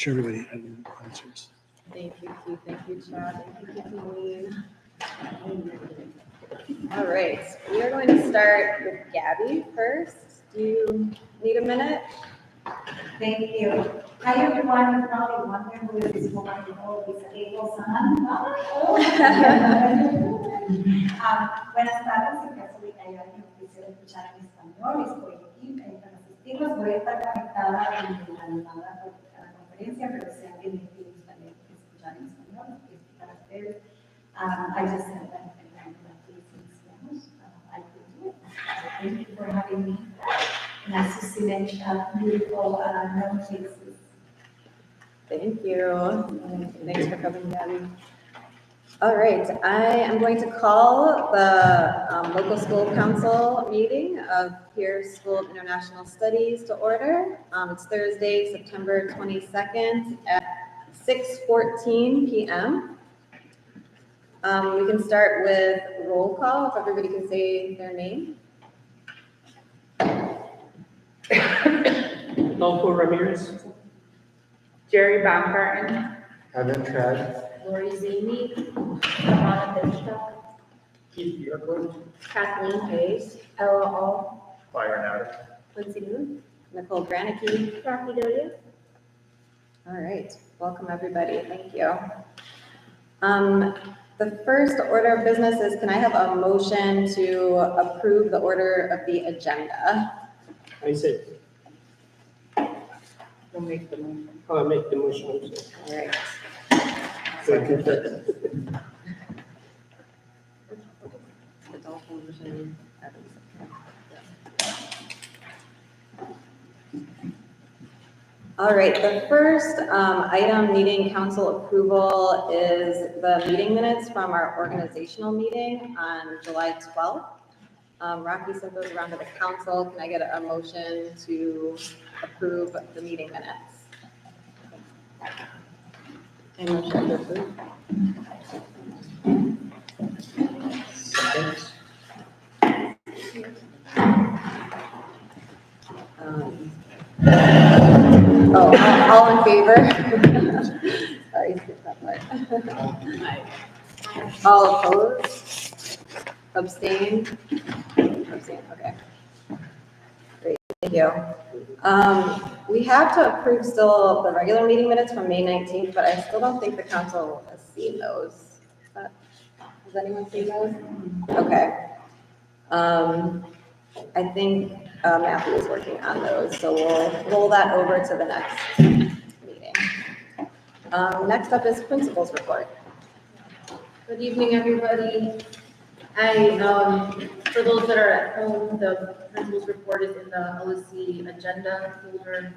sure everybody had their answers. Thank you, Keith. Thank you, Chad. Thank you, Kathleen. All right, we are going to start with Gabby first. Do you need a minute? Thank you. Hi, everyone. You probably wonder who is this woman with all these able son. Buenas tardes, en caso de que haya alguien que quisiera escuchar en español, estoy aquí para asistirlos. Voy a estar conectada en la llamada a la conferencia, pero si alguien me quiere también escuchar en español, para ustedes. I just said that please in Spanish. I could do it. Thank you for having me. Nice to see many beautiful young faces. Thank you. Thanks for coming, Gabby. All right, I am going to call the local school council meeting of Peirce School of International Studies to order. It's Thursday, September 22nd at 6:14 p.m. We can start with roll call, if everybody can say their name. Adolfo Ramirez. Jerry Baumgarten. Evan Trad. Lori Zini. Ramona Bishop. Keith Bjorklund. Kathleen Hayes. Ella All. Byron Adams. Quincy Moon. Nicole Granicki. Rocky Dolia. All right, welcome everybody, thank you. The first order of business is, can I have a motion to approve the order of the agenda? I said, We'll make the motion. I'll make the motion also. All right. Second. Adolfo, motion, Evans. All right, the first item needing council approval is the meeting minutes from our organizational meeting on July 12th. Rocky sent those around to the council. Can I get a motion to approve the meeting minutes? A motion to approve. All in favor? Sorry, skipped that part. All opposed? Abstain? Abstain, okay. Great, thank you. We have to approve still the regular meeting minutes from May 19th, but I still don't think the council has seen those. Has anyone seen those? Okay. I think Matthew is working on those, so we'll roll that over to the next meeting. Next up is principal's report. Good evening, everybody. For those that are at home, the principal's report is in the LSC agenda folder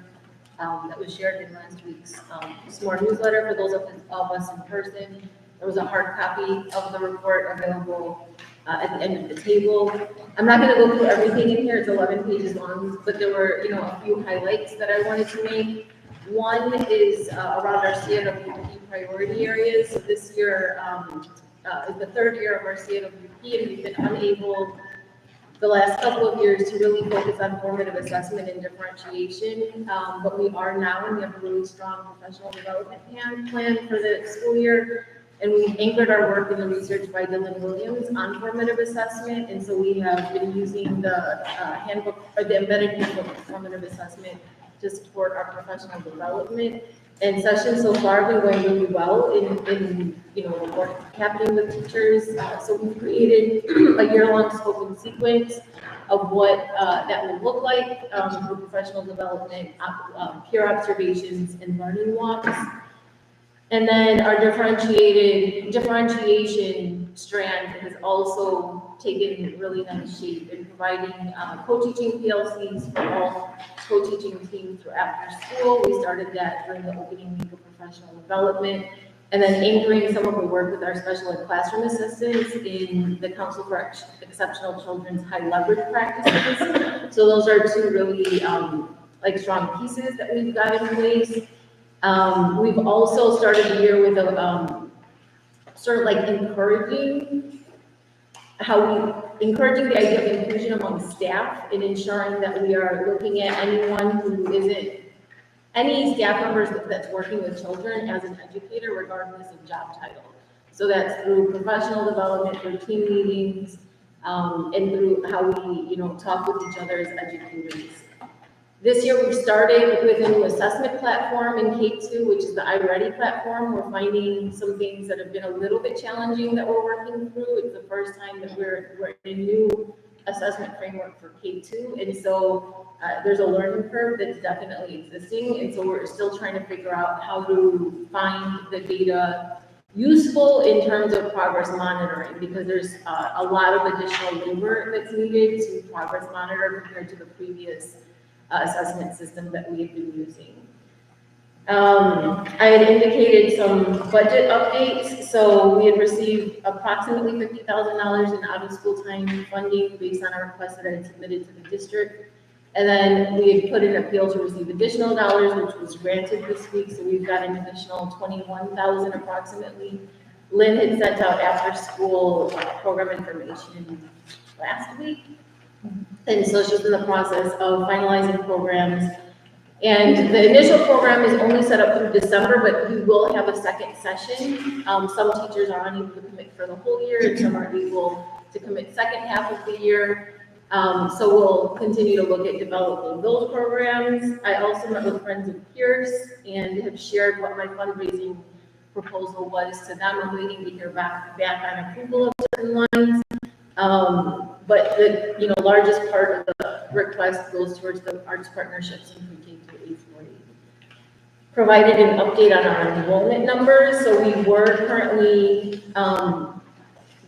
that was shared in last week's SMART newsletter. For those of us in person, there was a hard copy of the report available at the end of the table. I'm not going to go through everything in here. It's 11 pages long, but there were, a few highlights that I wanted to make. One is around our CNWP priority areas. So this year is the third year of our CNWP, and we've been unable the last couple of years to really focus on formative assessment and differentiation, but we are now, and we have a really strong professional development plan for the school year. And we anchored our work in the research by Dylan Williams on formative assessment. And so we have been using the handbook or the embedded handbook of formative assessment to support our professional development. And sessions so far have been going really well in the work happening with teachers. So we've created a year-long scope and sequence of what that will look like for professional development, peer observations, and learning walks. And then our differentiation strand has also taken really nice shape in providing co-teaching PLCs for all co-teaching teams for after school. We started that during the opening week of professional development, and then anchoring some of the work with our special ed classroom assistants in the Council for Exceptional Children's high leverage practices. So those are two really strong pieces that we've got in place. We've also started the year with a encouraging the idea of inclusion among staff and ensuring that we are looking at anyone who isn't any staff members that's working with children as an educator, regardless of job title. So that's through professional development, through team meetings, and through how we, talk with each other as educators. This year, we started with a new assessment platform in K2, which is the iReady platform. We're finding some things that have been a little bit challenging that we're working through. It's the first time that we're in a new assessment framework for K2, and so there's a learning curve that's definitely existing, and so we're still trying to figure out how to find the data useful in terms of progress monitoring, because there's a lot of additional labor that's needed to progress monitor compared to the previous assessment system that we have been using. I had indicated some budget updates, so we had received approximately $50,000 in out-of-school time funding based on a request that I had submitted to the district. And then we had put in an appeal to receive additional dollars, which was granted this week, so we've got an additional $21,000 approximately. Lynn had sent out after-school program information last week. And so she's in the process of finalizing programs. And the initial program is only set up through December, but we will have a second session. Some teachers are unable to commit for the whole year, and some are able to commit second half of the year. So we'll continue to look at developing those programs. I also met with friends of Peirce and have shared what my fundraising proposal was to them. I'm waiting to hear back on approval of certain lines. But the largest part of the request goes towards the arts partnerships in pre-K through 8th grade. Provided an update on our enrollment numbers. So we were currently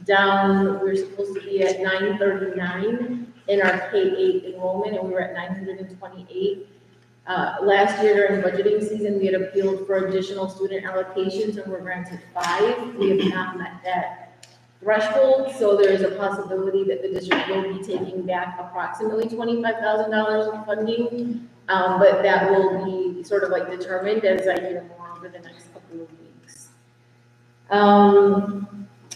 down. We're supposed to be at 939 in our K-8 enrollment, and we were at 928. Last year during budgeting season, we had appealed for additional student allocations and were granted 5. We have not met that threshold, so there is a possibility that the district will be taking back approximately $25,000 in funding, but that will be sort of like determined as I hear more over the next couple of weeks.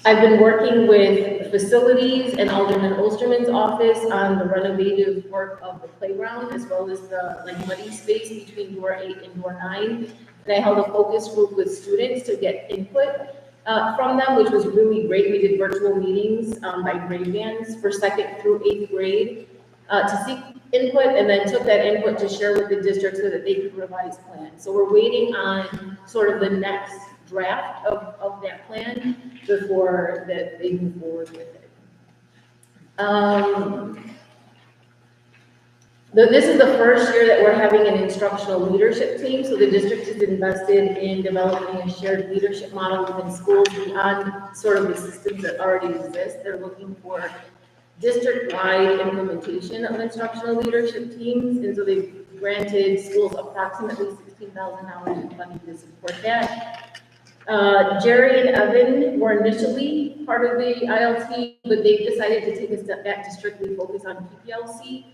I've been working with facilities and Alderman Osterman's office on the renovative work of the playground, as well as the muddy space between door 8 and door 9. And I held a focus group with students to get input from them, which was really great. We did virtual meetings by grade bands for 2nd through 8th grade to seek input, and then took that input to share with the district so that they could revise plans. So we're waiting on sort of the next draft of that plan before that they move forward with it. This is the first year that we're having an instructional leadership team, so the district is invested in developing a shared leadership model within schools beyond sort of the systems that already exist. They're looking for district-wide implementation of instructional leadership teams, and so they've granted schools approximately $16,000 in funding to support that. Jerry and Evan were initially part of the ILT, but they've decided to take a step back to strictly focus on PPLC.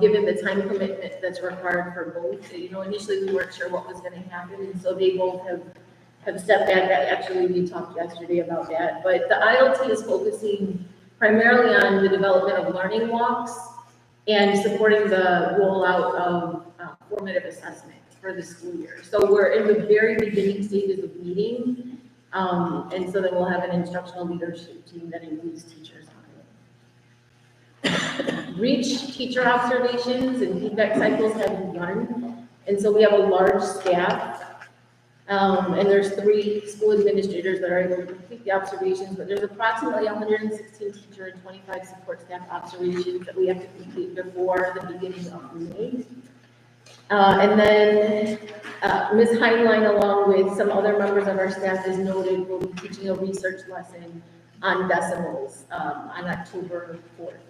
Given the time commitment that's required for both. Initially we weren't sure what was going to happen, and so they both have stepped back. Actually, we talked yesterday about that. But the ILT is focusing primarily on the development of learning walks and supporting the rollout of formative assessment for the school year. So we're in the very beginning stages of meeting, and so then we'll have an instructional leadership team that includes teachers. Reach teacher observations and feedback cycles have begun, and so we have a large staff, and there's 3 school administrators that are able to complete the observations, but there's approximately 116 teacher and 25 support staff observations that we have to complete before the beginning of May. And then Ms. Heinlein, along with some other members of our staff, as noted, will be teaching a research lesson on decimals on October 12th.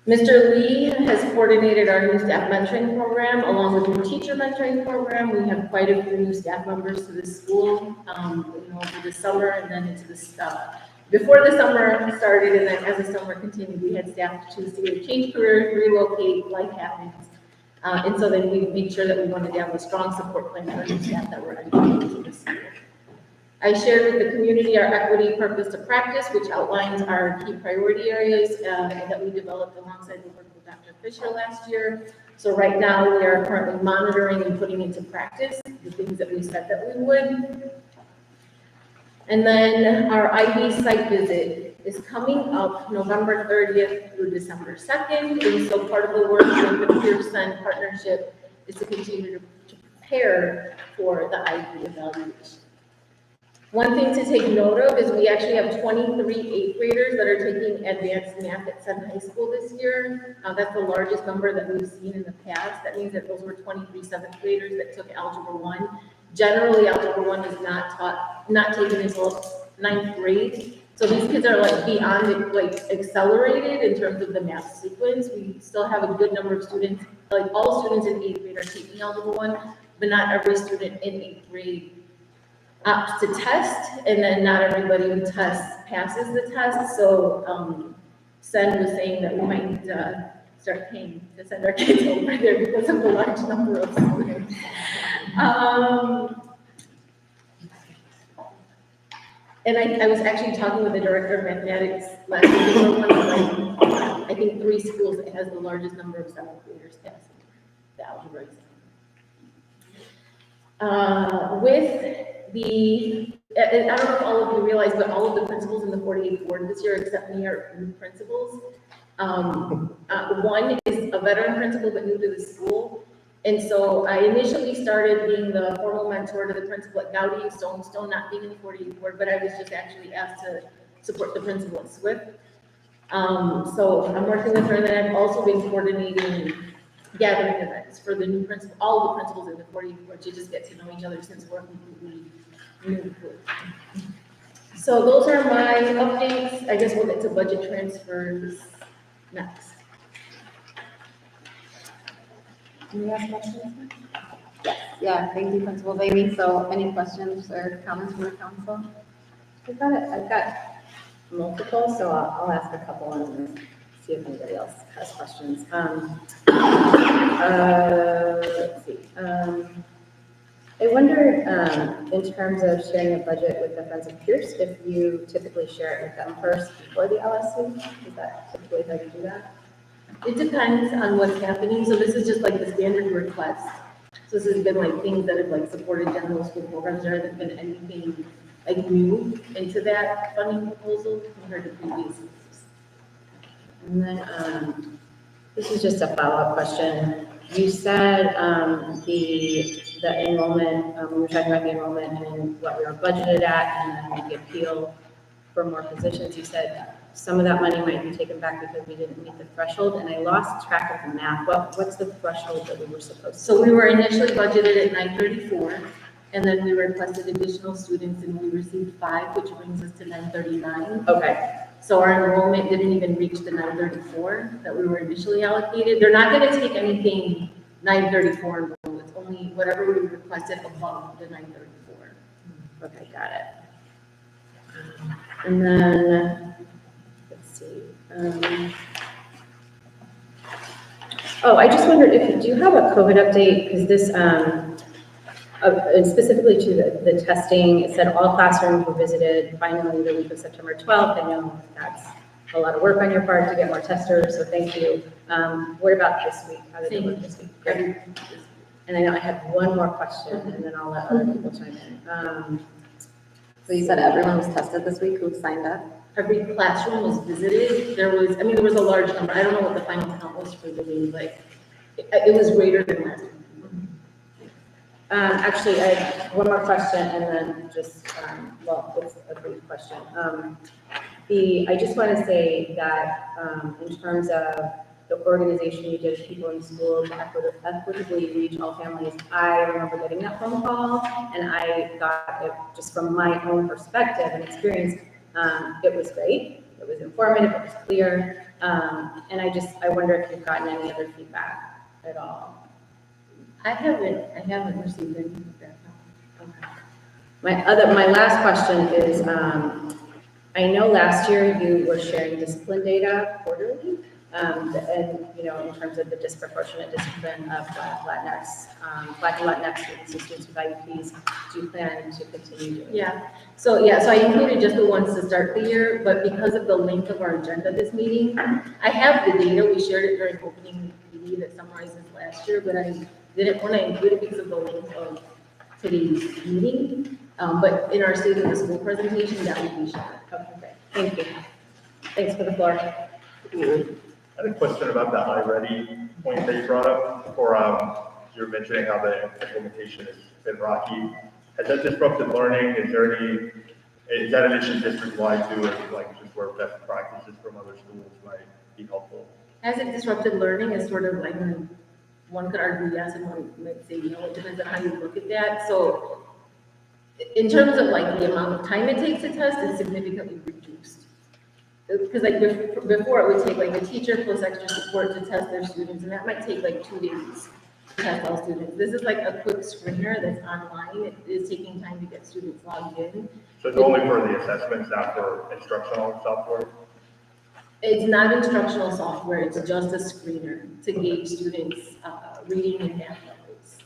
Mr. Lee has coordinated our new staff mentoring program along with the teacher mentoring program. We have quite a few new staff members to the school, over the summer and then into the before the summer started, and then as the summer continued, we had staff choose to change careers, relocate, life happens. And so then we made sure that we wanted to have a strong support plan for new staff that were entering into the school. I shared with the community our equity purpose to practice, which outlines our key priority areas that we developed alongside the work with Dr. Fisher last year. So right now, we are currently monitoring and putting into practice the things that we said that we would. And then our IB site visit is coming up November 30th through December 2nd. And so part of the work with the Peirce partnership is to continue to prepare for the IB evaluation. One thing to take note of is we actually have 23 eighth graders that are taking advanced math at Senn High School this year. That's the largest number that we've seen in the past. That means that those were 23 seventh graders that took Algebra 1. Generally, Algebra 1 is not taken until 9th grade. So these kids are like beyond accelerated in terms of the math sequence. We still have a good number of students, like all students in 8th grade are taking Algebra 1, but not every student in 8th grade opts to test, and then not everybody who tests passes the test. So Sen was saying that we might need to start paying to send our kids over there because of the large number of students. And I was actually talking with the director of mathematics last week. We're one of, like, I think 3 schools that has the largest number of 7th graders passing the algebra exam. And I don't know if all of you realize, but all of the principals in the 48th ward this year, except me, are new principals. One is a veteran principal, but new to the school. And so I initially started being the formal mentor to the principal at Gowdy, Stonestone, not being in the 48th ward, but I was just actually asked to support the principal at Swift. So I'm working with her, and then I've also been coordinating gathering events for the new principal, all the principals in the 48th ward, to just get to know each other since we're completely new. So those are my updates. I guess we'll get to budget transfers next. Any last questions? Yes, yeah, thank you, Principal Bailey. So any questions or comments from the council? I've got multiple, so I'll ask a couple and see if anybody else has questions. Let's see. I wondered, in terms of sharing a budget with the Friends of Peirce, if you typically share it with them first before the LSC? Is that typically how you do that? It depends on what's happening. So this is just like the standard request. So this has been like things that have like supported general school programs. There hasn't been anything like new into that funding proposal compared to previous years. And then, this is just a follow-up question. You said, the enrollment, we were talking about the enrollment and what we were budgeted at, and then the appeal for more positions. You said some of that money might be taken back because we didn't meet the threshold, and I lost track of the math. What's the threshold that we were supposed to? So we were initially budgeted at 934, and then we requested additional students, and we received 5, which brings us to 939. Okay. So our enrollment didn't even reach the 934 that we were initially allocated. They're not going to take anything 934 enrollment. It's only whatever we requested above the 934. Okay, got it. And then, let's see. I just wondered do you have a COVID update? Because this, and specifically to the testing, it said all classrooms were visited finally the week of September 12th. I know that's a lot of work on your part to get more testers, so thank you. What about this week? How did it work this week? Great. And I know I had one more question, and then I'll let other people chime in. So you said everyone was tested this week who signed up? Every classroom was visited. There was a large number. I don't know what the final count was for the day, but it was greater than last week. Actually, I have one more question, and then just, it's a brief question. I just want to say that in terms of the organization you did of people in school to equitably reach all families, I remember getting that phone call, and I thought it, just from my own perspective and experience, it was great. It was informative, it was clear, and I wonder if you've gotten any other feedback at all. I haven't received any feedback. Okay. My last question is, I know last year you were sharing discipline data quarterly. And, you know, in terms of the disproportionate discipline of Latinx, Black and Latinx students and students with IEPs, do you plan to continue doing? Yeah, so I included just the ones to start the year, but because of the length of our agenda this meeting, I have the data, we shared it during opening PD that summarizes last year, but I didn't want to include it because of the length of today's meeting. But in our State of the School presentation, that would be shared. Okay, thank you. Thanks for the floor. I had a question about the iReady point that you brought up, or you were mentioning how the implementation has been rocky. Has that disrupted learning? Is that an issue district-wide too, or like just where best practices from other schools might be helpful? Has it disrupted learning is sort of like, one could argue yes and one might say no, it depends on how you look at that. So in terms of like the amount of time it takes to test, it's significantly reduced. Because like before it would take like a teacher plus extra support to test their students, and that might take like 2 days to test all students. This is like a quick screener that's online. It is taking time to get students logged in. So it's only for the assessments, not for instructional software? It's not instructional software, it's just a screener to gauge students' reading and math levels.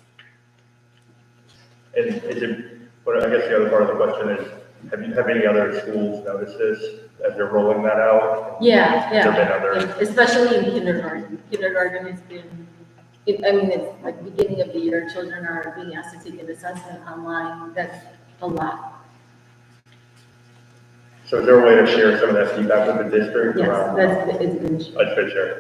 And is it, but I guess the other part of the question is, have any other schools noticed this as they're rolling that out? Yeah, Has there been other? yeah, especially in kindergarten. Kindergarten has been, it's like beginning of the year, children are being asked to take an assessment online. That's a lot. So is there a way to share some of that feedback with the district? Yes, around- it's been shared. That's good, share,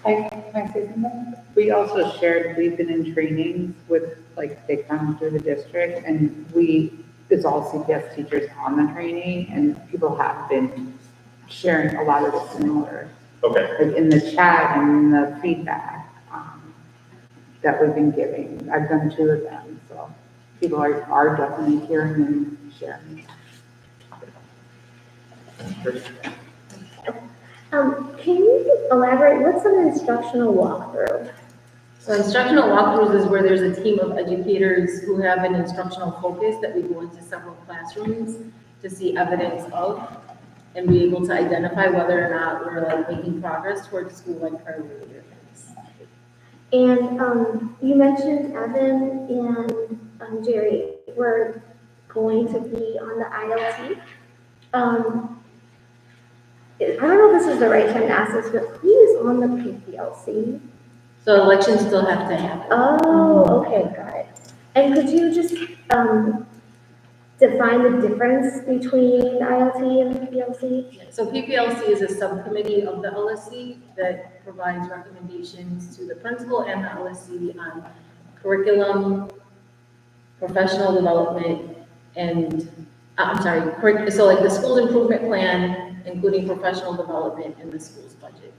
okay. Can I say something? We also shared, we've been in trainings with, like, they come through the district, and it's all CPS teachers on the training, and people have been sharing a lot of the similar, Okay, like in the chat and in the feedback, that we've been giving. I've done 2 of them, so people are definitely hearing and sharing. Can you elaborate, what's an instructional walkthrough? So instructional walkthroughs is where there's a team of educators who have an instructional focus that we go into several classrooms to see evidence of and be able to identify whether or not we're like making progress towards school-like priority events. And you mentioned Evan and Jerry were going to be on the ILT. I don't know if this is the right time to ask this, but who is on the PPLC? So elections still have to happen. Oh, okay, got it. And could you just define the difference between ILT and PPLC? So PPLC is a subcommittee of the LSC that provides recommendations to the principal and the LSC on curriculum, professional development, and, so like the school's improvement plan, including professional development in the school's budget.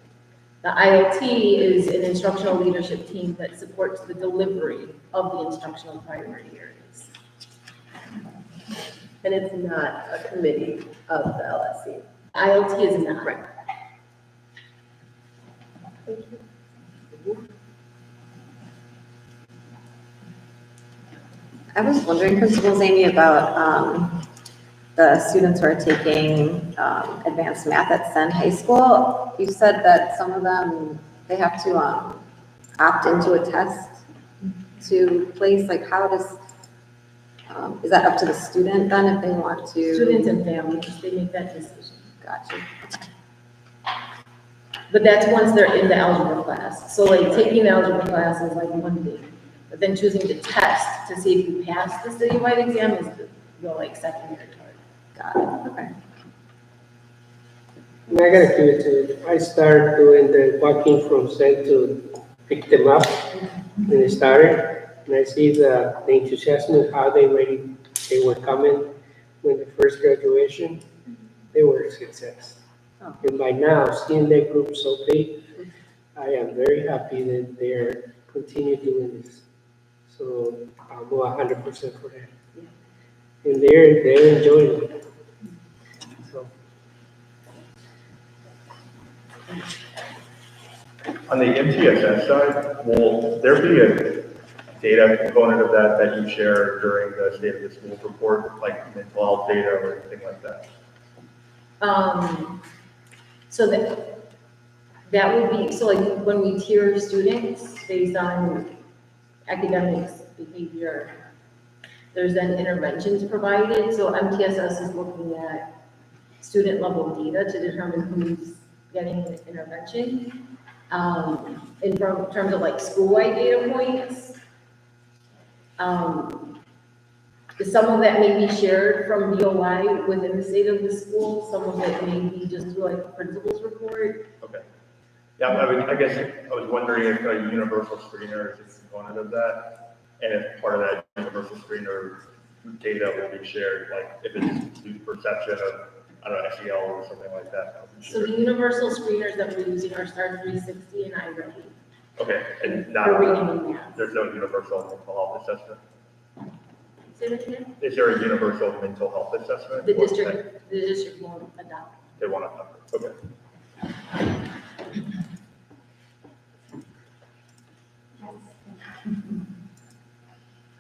The ILT is an instructional leadership team that supports the delivery of the instructional priority areas. And it's not a committee of the LSC. ILT is not. Right. I was wondering, Principal Amy, about the students who are taking advanced math at Senn High School. You said that some of them, they have to opt into a test to place, like how does, is that up to the student then if they want to? Students and families, they make that decision. Gotcha. But that's once they're in the algebra class. So like taking the algebra class is like one thing, but then choosing to test to see if you pass the citywide exam is the like secondary target. Got it, okay. And I gotta give it to you. I started doing the walking from Senn to pick them up when they started. And I see the enthusiasm of how they were coming when the first graduation. They were a success. Oh. And by now, seeing that group so big, I am very happy that they're continue doing this. So I'm 100% for that. And they're enjoying it. So. On the MTSS side, will there be a data component of that you share during the State of the School report, like mental health data or anything like that? So that That would be, so like when we tier students based on academics, behavior, there's then interventions provided. So MTSS is looking at student level data to determine who's getting an intervention. In terms of like school-wide data points, some of that may be shared from BOI within the state of the school, some of it may be just through like the principal's report. Okay. Yeah, I guess I was wondering if a universal screener is a component of that, and if part of that universal screener data will be shared, like if it's student perception of, I don't know, SEL or something like that. So the universal screeners that we're using are STAR 360 and iReady. Okay, and For reading not, and math. there's no universal mental health assessment? Say that again? Is there a universal mental health assessment? The district won't adopt. They want to, okay.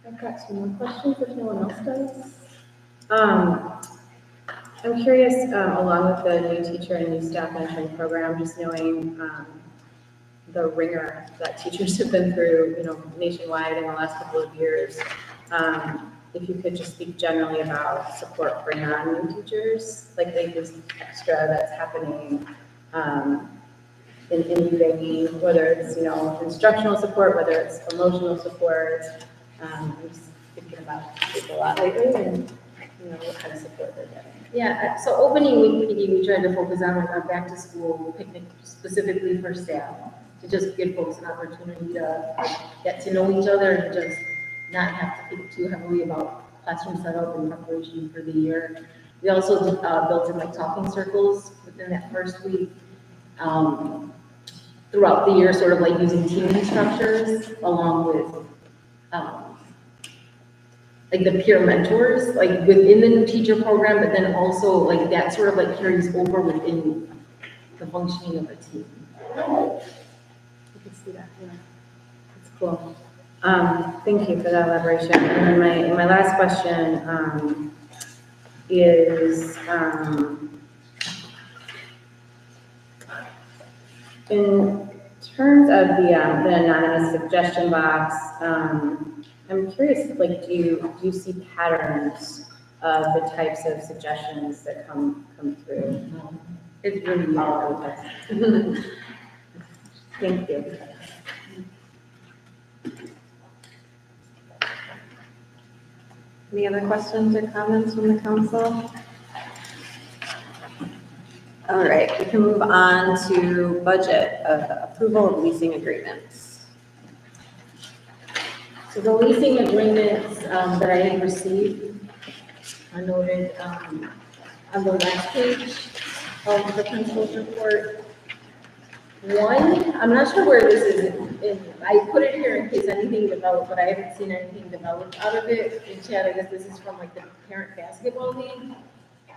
I've got some more questions if no one else does. I'm curious, along with the new teacher and new staff mentoring program, just knowing the ringer that teachers have been through, nationwide in the last couple of years. If you could just speak generally about support for non-new teachers, like this extra that's happening in UAE, whether it's, instructional support, whether it's emotional support. I'm just thinking about people a lot lately and, what kind of support they're getting. Yeah, so opening week PD, we tried to focus on like our back to school picnic specifically for staff, to just give folks an opportunity to get to know each other and just not have to think too heavily about classroom setup and preparation for the year. We also built in like talking circles within that first week. Throughout the year, sort of like using teaming structures along with like the peer mentors, like within the new teacher program, but then also like that sort of like carries over within the functioning of a team. I can see that, yeah. That's cool. Thank you for that elaboration. And then my last question is in terms of the anonymous suggestion box. I'm curious, like, do you see patterns of the types of suggestions that come through? It's really all over. Thank you. Any other questions or comments from the council? All right, we can move on to budget, approval of leasing agreements. So the leasing agreements that I had received are noted on the last page of the principal's report. One, I'm not sure where this is I put it here in case anything developed, but I haven't seen anything developed out of it. In chat, I guess this is from like the parent basketball league.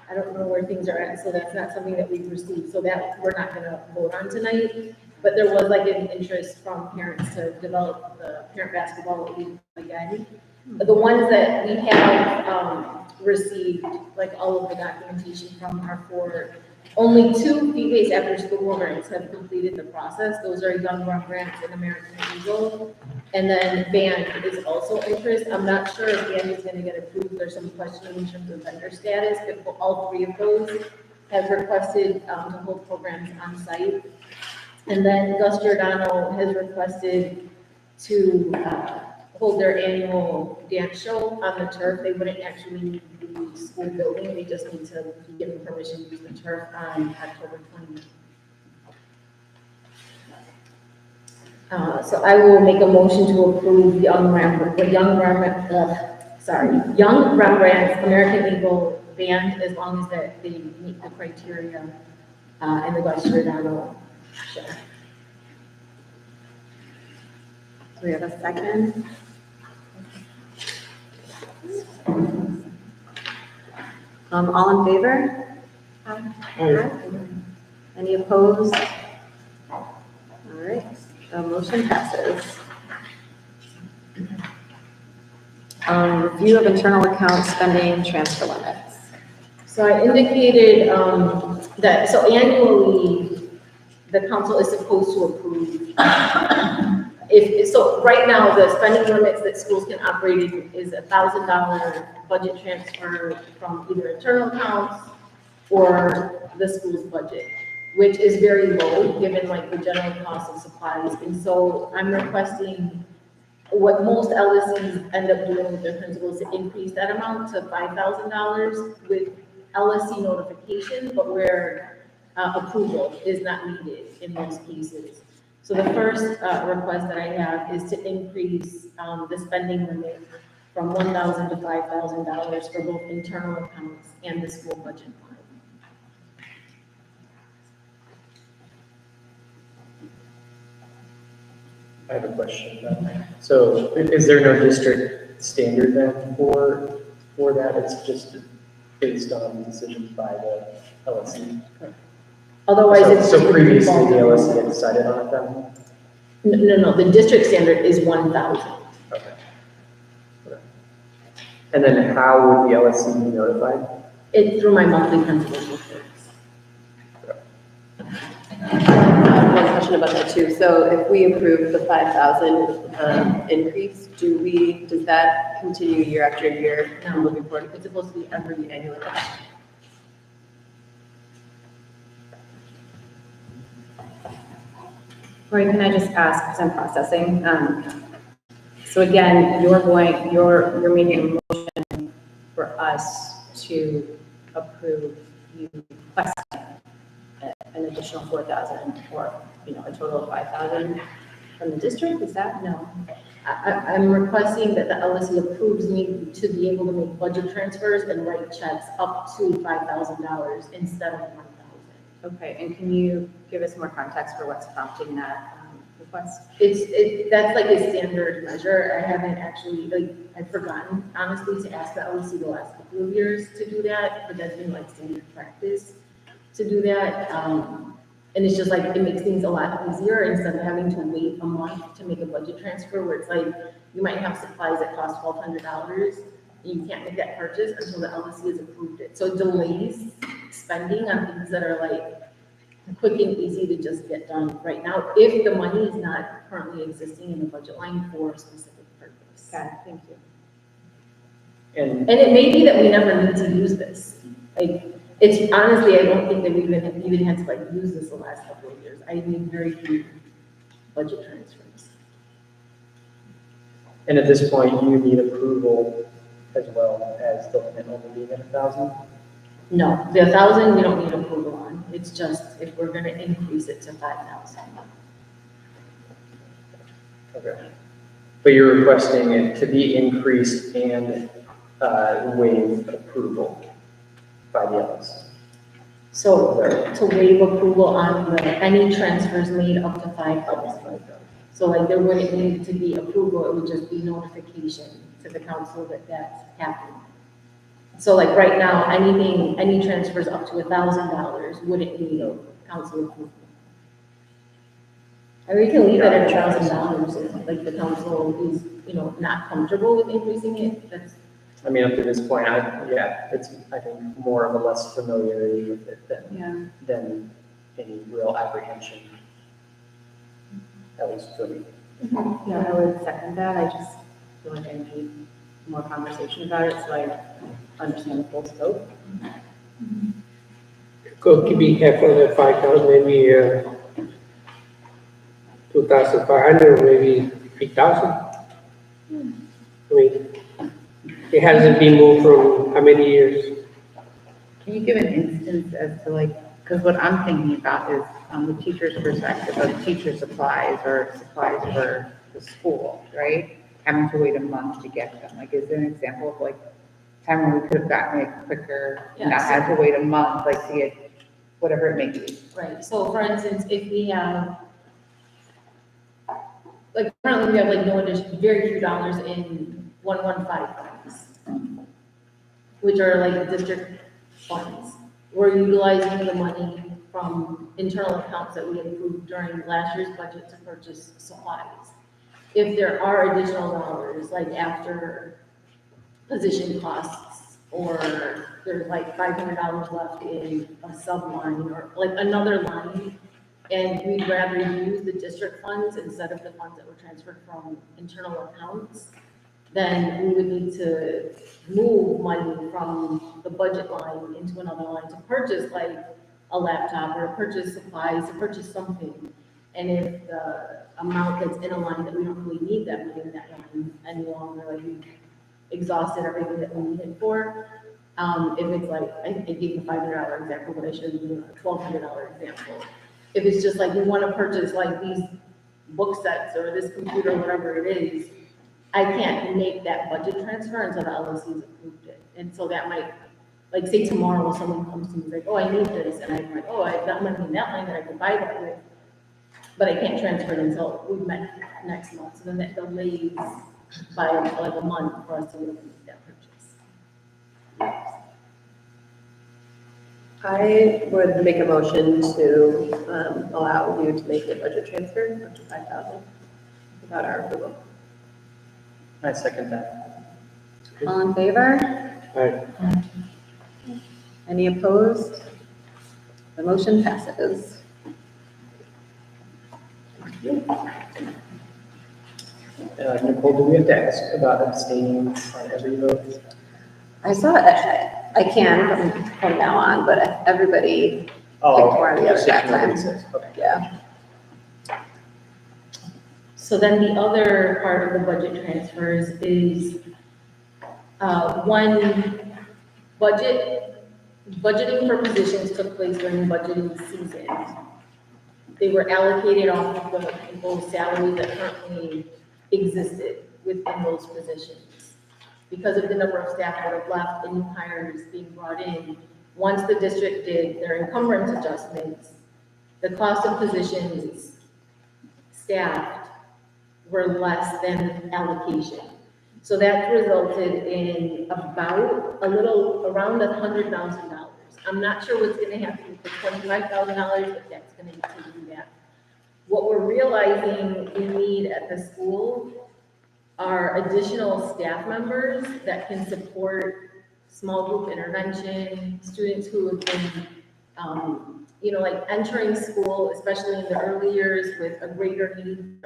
I don't know where things are at, so that's not something that we've received, so that we're not gonna vote on tonight. But there was like an interest from parents to develop the parent basketball league again. But the ones that we have received, like all of the documentation from are for only 2 fee-based after-school programs have completed the process. Those are Young Run Grants and American Eagle. And then band is also interest. I'm not sure if band is going to get approved. There's some questioning in terms of vendor status, but all 3 of those have requested to hold programs on site. And then Gus Giordano has requested to hold their annual dance show on the turf. They wouldn't actually need the school building. They just need to be given permission to use the turf on October 20th. So I will make a motion to approve Young Rembrandt's American Eagle band as long as that they meet the criteria and the Gus Giordano show. Do we have a second? All in favor? Aye. Any opposed? All right, the motion passes. Review of internal account spending transfer limits. So I indicated that, so annually, the council is supposed to approve. So right now, the spending limits that schools can operate in is $1,000 budget transfer from either internal accounts or the school's budget, which is very low, given like the general cost of supplies. And so I'm requesting what most LSCs end up doing with their principals to increase that amount to $5,000 with LSC notification, but where approval is not needed in most cases. So the first request that I have is to increase the spending limit from $1,000 to $5,000 for both internal accounts and the school budget line. I have a question then. So is there no district standard then for that? It's just based on decisions by the LSC? Otherwise, it's. So previously the LSC had decided on it then? No, the district standard is 1,000. Okay. And then how would the LSC be notified? It's through my monthly principal reports. One question about that too. So if we approve the 5,000 increase, does that continue year after year moving forward? It's supposed to be every annual. Corey, can I just ask, because I'm processing, so again, you're making a motion for us to approve you requesting an additional 4,000 or, a total of 5,000 from the district, is that? No. I'm requesting that the LSC approves me to be able to make budget transfers and write checks up to $5,000 instead of 1,000. Okay, and can you give us more context for what's prompting that request? That's like a standard measure. I haven't actually, I've forgotten honestly to ask the LSC the last couple of years to do that, but that's been like standard practice to do that. And it's just like, it makes things a lot easier instead of having to wait a month to make a budget transfer where it's like, you might have supplies that cost $1,200. You can't make that purchase until the LSC has approved it. So it delays spending on things that are like quick and easy to just get done right now, if the money is not currently existing in the budget line for a specific purpose. Got it, thank you. And And it may be that we never need to use this. Like, it's honestly, I don't think that we even had to like use this the last couple of years. I made very few budget transfers. And at this point, you need approval as well as the limit only being at 1,000? No, the 1,000 we don't need approval on. It's just if we're gonna increase it to 5,000. Okay. But you're requesting it to be increased and waive approval by the LSC. So to waive approval on any transfers made up to 5,000. So like there wouldn't need to be approval, it would just be notification to the council that that's happening. So like right now, any transfers up to $1,000 wouldn't need council approval. Or we can leave it at $1,000 if like the council is, not comfortable with increasing it, that's. I mean, up to this point, it's, I think, more of a less familiarity with it than any real apprehension, at least for me. Yeah, I would second that. I just feel like I need more conversation about it so I understand the full scope. Could be half of the 5,000, maybe 2,500, maybe 3,000. I mean, it hasn't been moved from how many years? Can you give an instance as to like, because what I'm thinking about is the teacher's perspective of teacher supplies or supplies for the school, right? Having to wait a month to get them. Like, is there an example of like time when we could have gotten it quicker, Yeah, not had to wait a month, like to get whatever it may be? Right, so for instance, if we have, like currently we have like no addition, very few dollars in 115 funds, which are like district funds. We're utilizing the money from internal accounts that we approved during last year's budget to purchase supplies. If there are additional dollars, like after position costs, or there's like $500 left in a sub line, or like another line and we'd rather use the district funds instead of the funds that were transferred from internal accounts, then we would need to move money from the budget line into another line to purchase like a laptop or to purchase supplies, to purchase something. And if the amount that's in a line that we don't really need that money in that line any longer, like we've exhausted everything that we needed for, if it's like, I gave you $500 example, but I should have given a $1,200 example. If it's just like, we want to purchase like these book sets or this computer, whatever it is, I can't make that budget transfer until the LSC's approved it. And so that might, like say tomorrow someone comes to me and like, oh, I need this, and I'm like, oh, I've got money in that line that I can buy that with, but I can't transfer it until we've met next month. So then that delays by like a month for us to be able to make that purchase. I would make a motion to allow you to make the budget transfer up to 5,000 without our approval. I second that. All in favor? Aye. Any opposed? The motion passes. Nicole, do we have to ask about abstaining on every vote? I saw it, I can from now on, but everybody picked Oh, one or the other just that nobody time. says, okay. Yeah. So then the other part of the budget transfers is, one, budgeting for positions took place during budgeting season. They were allocated off of the people's salaries that currently existed within those positions. Because of the number of staff that have left and new hires being brought in, once the district did their encumbrance adjustments, the cost of positions staffed were less than allocation. So that resulted in about around $100,000. I'm not sure what's gonna happen with the $25,000, but that's gonna be taking that. What we're realizing we need at the school are additional staff members that can support small group intervention, students who have been, like entering school, especially in the early years with a greater need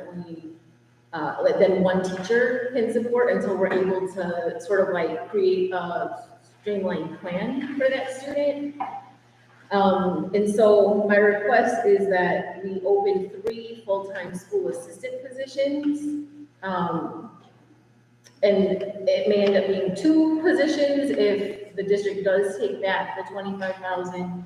than one teacher can support until we're able to sort of like create a streamlined plan for that student. And so my request is that we open 3 full-time school assistant positions. And it may end up being 2 positions if the district does take back the $25,000.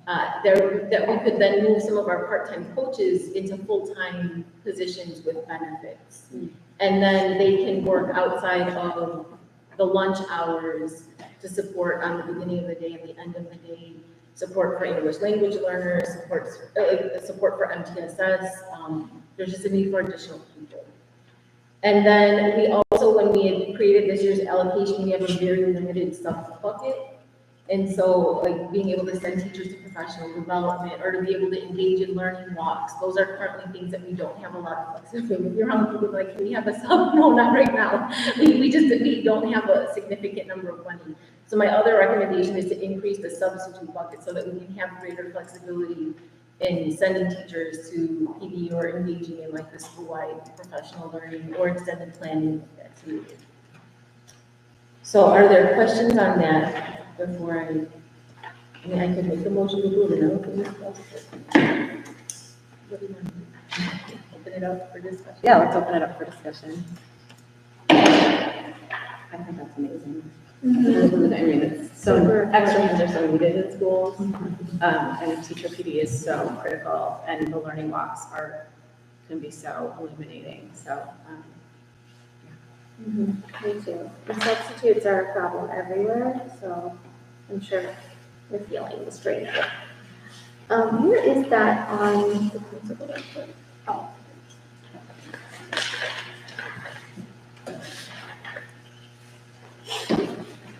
That we could then move some of our part-time coaches into full-time positions with benefits. And then they can work outside of the lunch hours to support on the beginning of the day and the end of the day, support for English language learners, support for MTSS. There's just a need for additional people. And then we also, when we had created this year's allocation, we have a very limited sub bucket. And so like being able to send teachers to professional development or to be able to engage in learning walks, those are currently things that we don't have a lot of flexibility. If you're on people like, can we have a sub? No, not right now. We don't have a significant number of money. So my other recommendation is to increase the substitute bucket so that we can have greater flexibility in sending teachers to PD or engaging in like the school-wide professional learning or extended planning that's needed. So are there questions on that before I could make a motion to approve it? What do you want to do? Open it up for discussion? Yeah, let's open it up for discussion. I think that's amazing. I mean, it's so, extra hands are so needed in schools, and teacher PD is so critical, and the learning walks can be so illuminating, so. Me too. The substitutes are a problem everywhere, so I'm sure we're feeling the strain of it. Where is that on the principal report? Oh.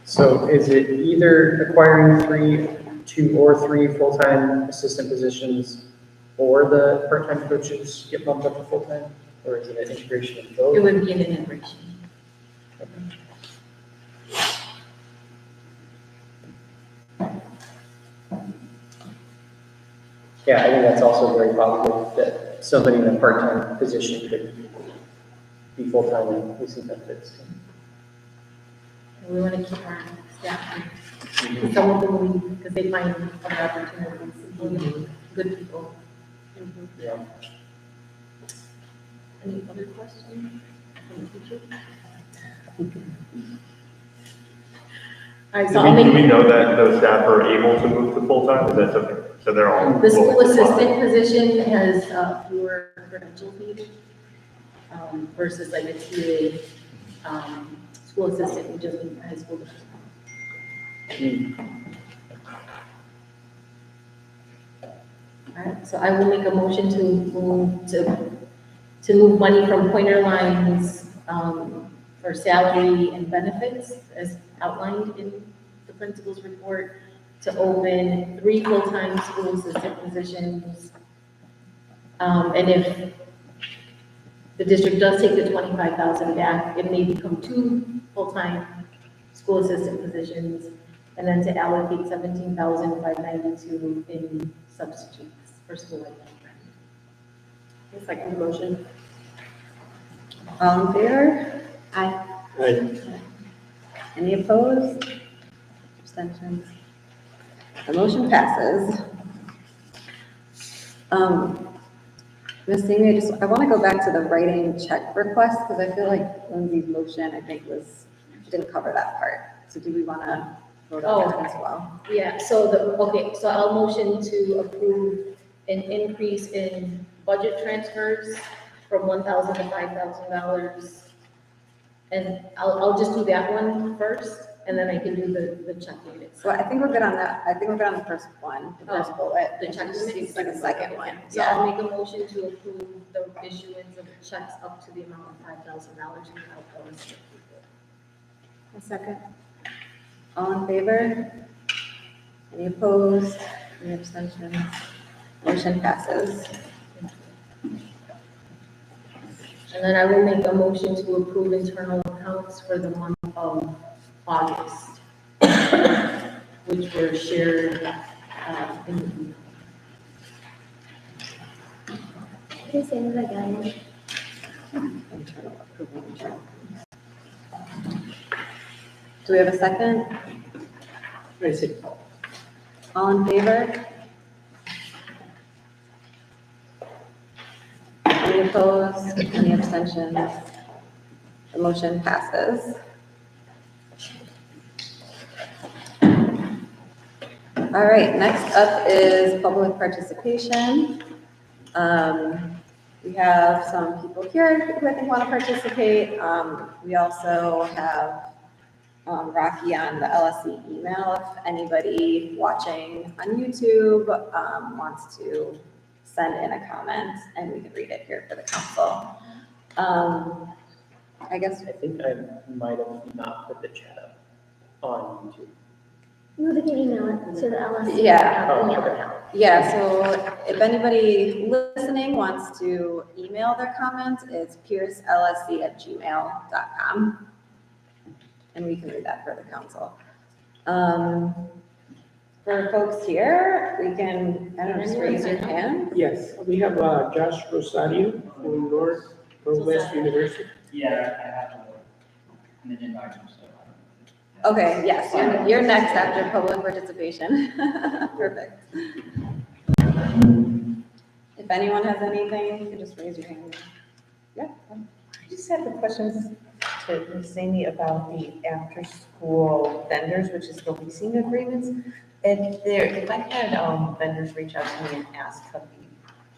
So is it either acquiring 2 or 3 full-time assistant positions or the part-time coaches get bumped up to full-time? Or is it an integration of both? It would be an integration. Yeah, I think that's also very positive, that somebody in a part-time position could be full-time and receive benefits. And we want to keep our staff. Some of them leave because they find other opportunities, including good people. Yeah. Any other questions from the teacher? All right, so I'll Do make. we know that those staff are able to move to full-time? Is that something, so they're all? The school willing to apply? assistant position has fewer credentials needed versus like a TA school assistant who just went to high school. All right, so I will make a motion to move money from pointer lines for salary and benefits as outlined in the principal's report to open 3 full-time school assistant positions. And if the district does take the 25,000 back, it may become 2 full-time school assistant positions, and then to allocate 17,592 in substitutes for school-wide program. Second motion. All in favor? Aye. Aye. Any opposed? Abstentions? The motion passes. Ms. Amy, I want to go back to the writing check request, because I feel like Lindsay's motion, I think, didn't cover that part. So do we want to vote on that as well? Yeah, so so I'll motion to approve an increase in budget transfers from $1,000 to $5,000. And I'll just do that one first, and then I can do the check units. So I think we're good on that. I think we're good on the first one, the first bullet. The check It just units? needs like a second one. So I'll make a motion to approve the issuance of checks up to the amount of $5,000 without those. A second. All in favor? Any opposed? Any abstentions? Motion passes. And then I will make a motion to approve internal accounts for the month of August, which were shared in the email. Can you say that again? Internal approval. Internal. Do we have a second? I see. All in favor? Any opposed? Any abstentions? The motion passes. All right, next up is public participation. We have some people here who I think want to participate. We also have Rocky on the LSC email. If anybody watching on YouTube wants to send in a comment, and we can read it here for the council. I guess. I think I might have not put the chat up on YouTube. No, they can email it to the LSC. Yeah. Email account. Yeah, so if anybody listening wants to email their comments, it's peircelsc@gmail.com. And we can read that for the council. For folks here, we can, I don't know, just raise your hand. Yes, we have Josh Rosario from Northwest University. Yeah, I have an invite, so. Okay, yes, you're next after public participation. Perfect. If anyone has anything, you can just raise your hand. Yeah. I just have the questions to Ms. Amy about the after-school vendors, which is the leasing agreements. If I had vendors reach out to me and ask to be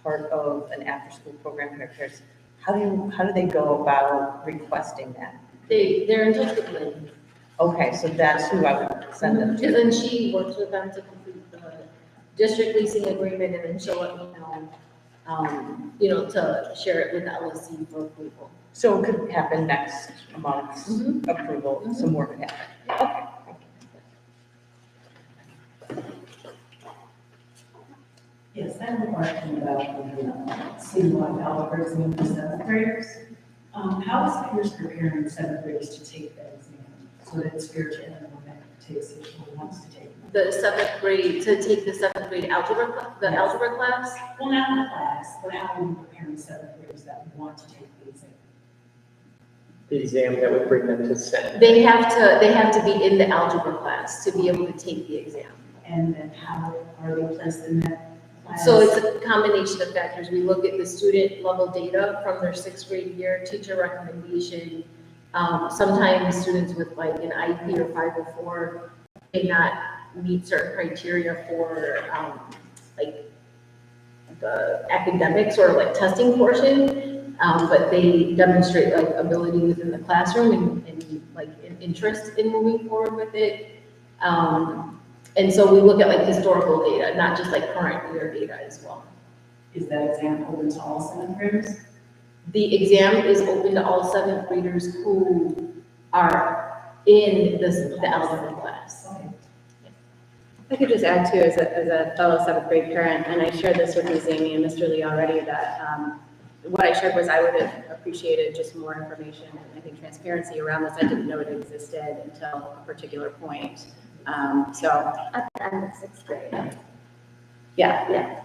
part of an after-school program here at Peirce, how do they go about requesting that? They're in touch with Lynn. Okay, so that's who I would send them to. And then she works with them to complete the district leasing agreement, and then she'll let me know, to share it with the LSC for approval. So it could happen next month's approval, some more could happen. Okay. Yes, I have a question about the citywide calibers and for seventh graders. How is Peirce preparing seventh graders to take that exam? So that it's fair to anyone that takes it or wants to take it. The seventh grade, to take the seventh grade algebra, algebra class. Well, not the class, but how are we preparing seventh graders that want to take the exam? The exam that would bring them to SEN. They have to be in the algebra class to be able to take the exam. And then how are they placed in that class? So it's a combination of factors. We look at the student level data from their sixth grade year, teacher recommendation. Sometimes students with like an IEP or 504 may not meet certain criteria for like the academics or like testing portion, but they demonstrate like ability within the classroom and like an interest in moving forward with it. And so we look at like historical data, not just like current year data as well. Is that exam open to all seventh graders? The exam is open to all seventh graders who are in the algebra class. Okay. I could just add too, as a fellow seventh grade parent, and I shared this with Ms. Amy and Mr. Lee already, that what I shared was I would have appreciated just more information and I think transparency around this. I didn't know it existed until a particular point. So At the end of sixth grade. yeah.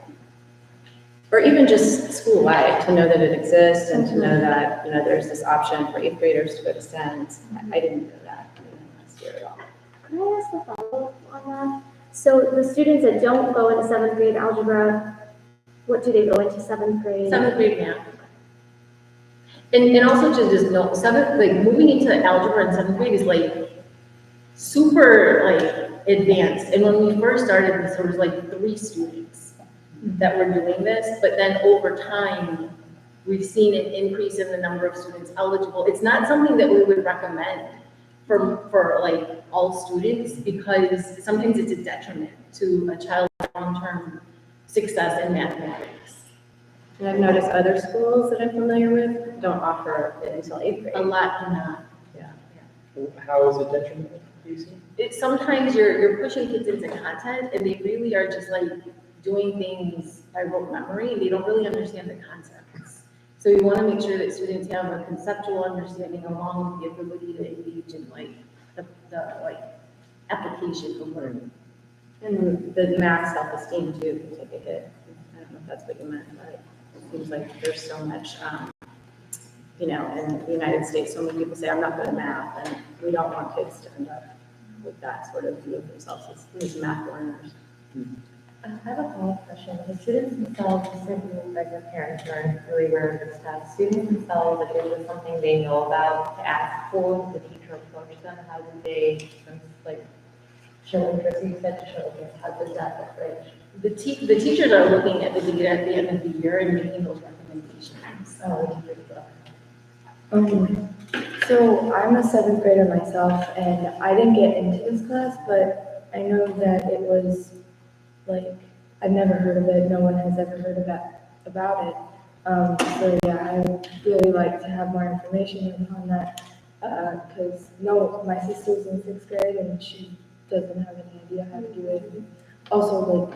Or even just school-wide, to know that it exists and to know that, you know, there's this option for eighth graders to go to SEN. I didn't know that last year at all. Can I ask a follow-up on that? So the students that don't go into seventh grade algebra, what do they go into seventh grade? Seventh grade math. And also to just note, moving into algebra in seventh grade is like super like advanced. And when we first started this, there was like 3 students that were doing this, but then over time, we've seen an increase in the number of students eligible. It's not something that we would recommend for like all students, because sometimes it's a detriment to a child's long-term success in mathematics. And I've noticed other schools that I'm familiar with don't offer it until eighth grade. A lot do not. How is it detrimental, do you see? It's sometimes you're pushing kids into content and they really are just like doing things by rote memory and they don't really understand the concepts. So we want to make sure that students have a conceptual understanding along with the ability to engage in like the like application of learning. And the math self-esteem too can take a hit. I don't know if that's what you meant, but it seems like there's so much, you know, in the United States, so many people say, I'm not good at math, and we don't want kids to end up with that sort of view of themselves as these math learners. I have a follow-up question. The students themselves, you said you like your parents learn really rare good stuff. Students themselves, if it was something they know about to ask for, the teacher approach them, how do they like show interest? You said to show interest. How does that look like? The teachers are looking at the data at the end of the year and making those recommendations. Oh, the teachers will. So I'm a seventh grader myself, and I didn't get into this class, but I know that it was like, I've never heard of it, no one has ever heard about it. So yeah, I would really like to have more information on that, because my sister's in sixth grade and she doesn't have any idea how to do it. And also, like,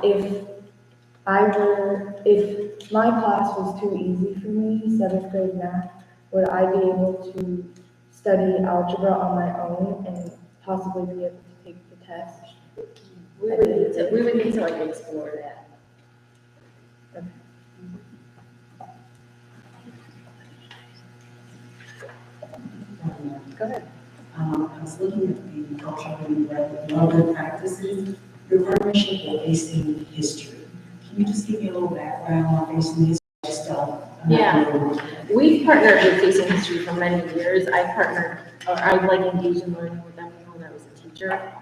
if my class was too easy for me, seventh grade math, would I be able to study algebra on my own and possibly be able to take the test? We would need to like explore that. Okay. Go ahead. I was looking at the cultural and relevant practices, your partnership with Facing History. Can you just give me a little background on Facing History? We've partnered with Facing History for many years. I've like engaged in learning with them when I was a teacher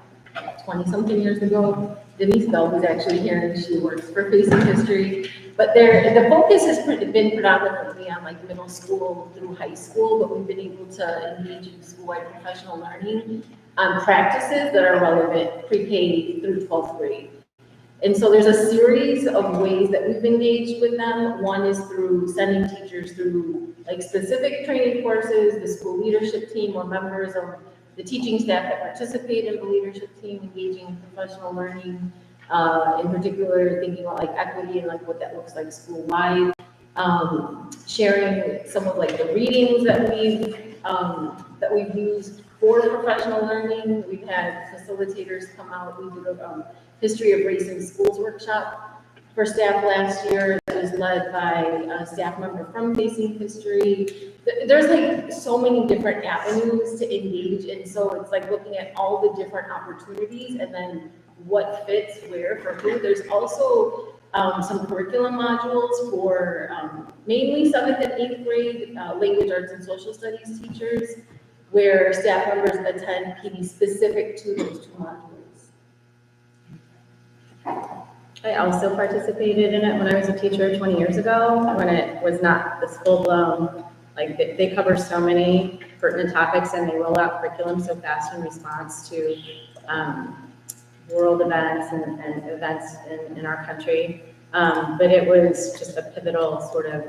20-something years ago. Denise Bell, who's actually here, and she works for Facing History. But the focus has been predominantly on like middle school through high school, but we've been able to engage in school-wide professional learning on practices that are relevant pre-K through 12th grade. And so there's a series of ways that we've engaged with them. One is through sending teachers through like specific training courses, the school leadership team or members of the teaching staff that participate in the leadership team engaging in professional learning, in particular thinking about like equity and like what that looks like school-wide, sharing some of like the readings that we've that we've used for professional learning. We've had facilitators come out. We did a history of race in schools workshop for staff last year that was led by a staff member from Facing History. There's like so many different avenues to engage in, so it's like looking at all the different opportunities and then what fits where for who. There's also some curriculum modules for mainly 7th and 8th grade language arts and social studies teachers, where staff members attend PD specific to those two modules. I also participated in it when I was a teacher 20 years ago, when it was not this full-blown, like they cover so many pertinent topics and they roll out curriculum so fast in response to world events and events in our country. But it was just a pivotal sort of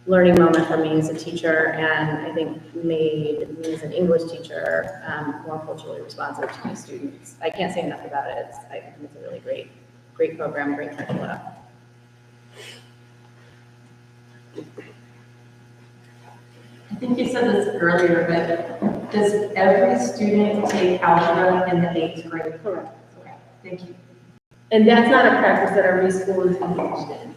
learning moment for me as a teacher, and I think made me as an English teacher more culturally responsive to my students. I can't say enough about it. I think it's a really great program, great curriculum. I think you said this earlier, but does every student take algebra in the 8th grade? Correct. Okay, thank you. And that's not a practice that every school is engaged in.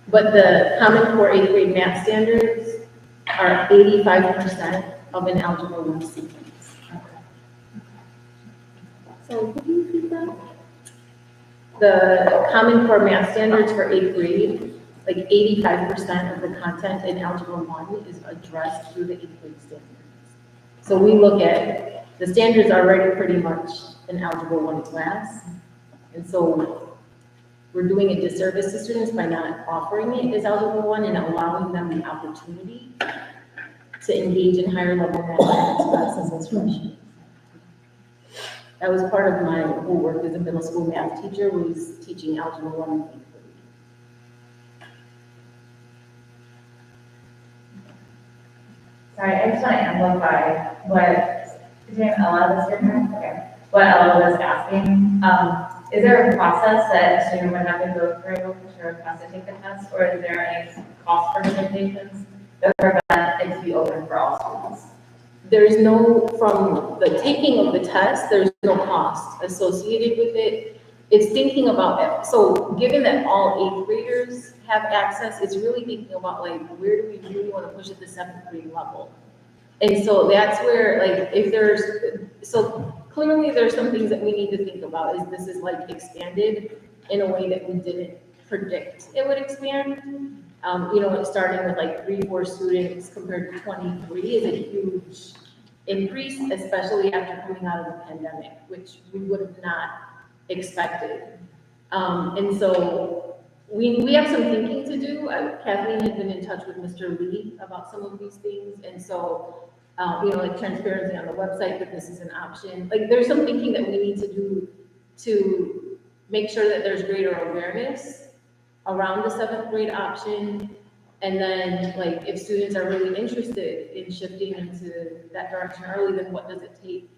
But the Common Core 8th grade math standards are 85% of an Algebra 1 sequence. So could you repeat that? The Common Core math standards for 8th grade, like 85% of the content in Algebra 1 is addressed through the 8th grade standards. So we look at, the standards are already pretty much an Algebra 1 class. And so we're doing a disservice to students by not offering it as Algebra 1 and allowing them the opportunity to engage in higher level mathematics classes as freshmen. That was part of my whole work as a middle school math teacher, was teaching Algebra 1 and 8th grade. Sorry, I just want to amplify what Ella was asking. Is there a process that a student would have to go through to request to take the test, or is there any cost for limitations that prevent it to be open for all students? There's no, from the taking of the test, there's no cost associated with it. It's thinking about it. So given that all 8th graders have access, it's really thinking about like, where do we really want to push at the 7th grade level? And so that's where, like, if there's, so clearly there's some things that we need to think about, is this is like expanded in a way that we didn't predict it would expand. You know, starting with like 3-4 students compared to 23 is a huge increase, especially after coming out of the pandemic, which we would have not expected. And so we have some thinking to do. Kathleen had been in touch with Mr. Lee about some of these things. And so, you know, like transparency on the website, that this is an option. Like there's some thinking that we need to do to make sure that there's greater awareness around the 7th grade option. And then like if students are really interested in shifting into that direction early, then what does it take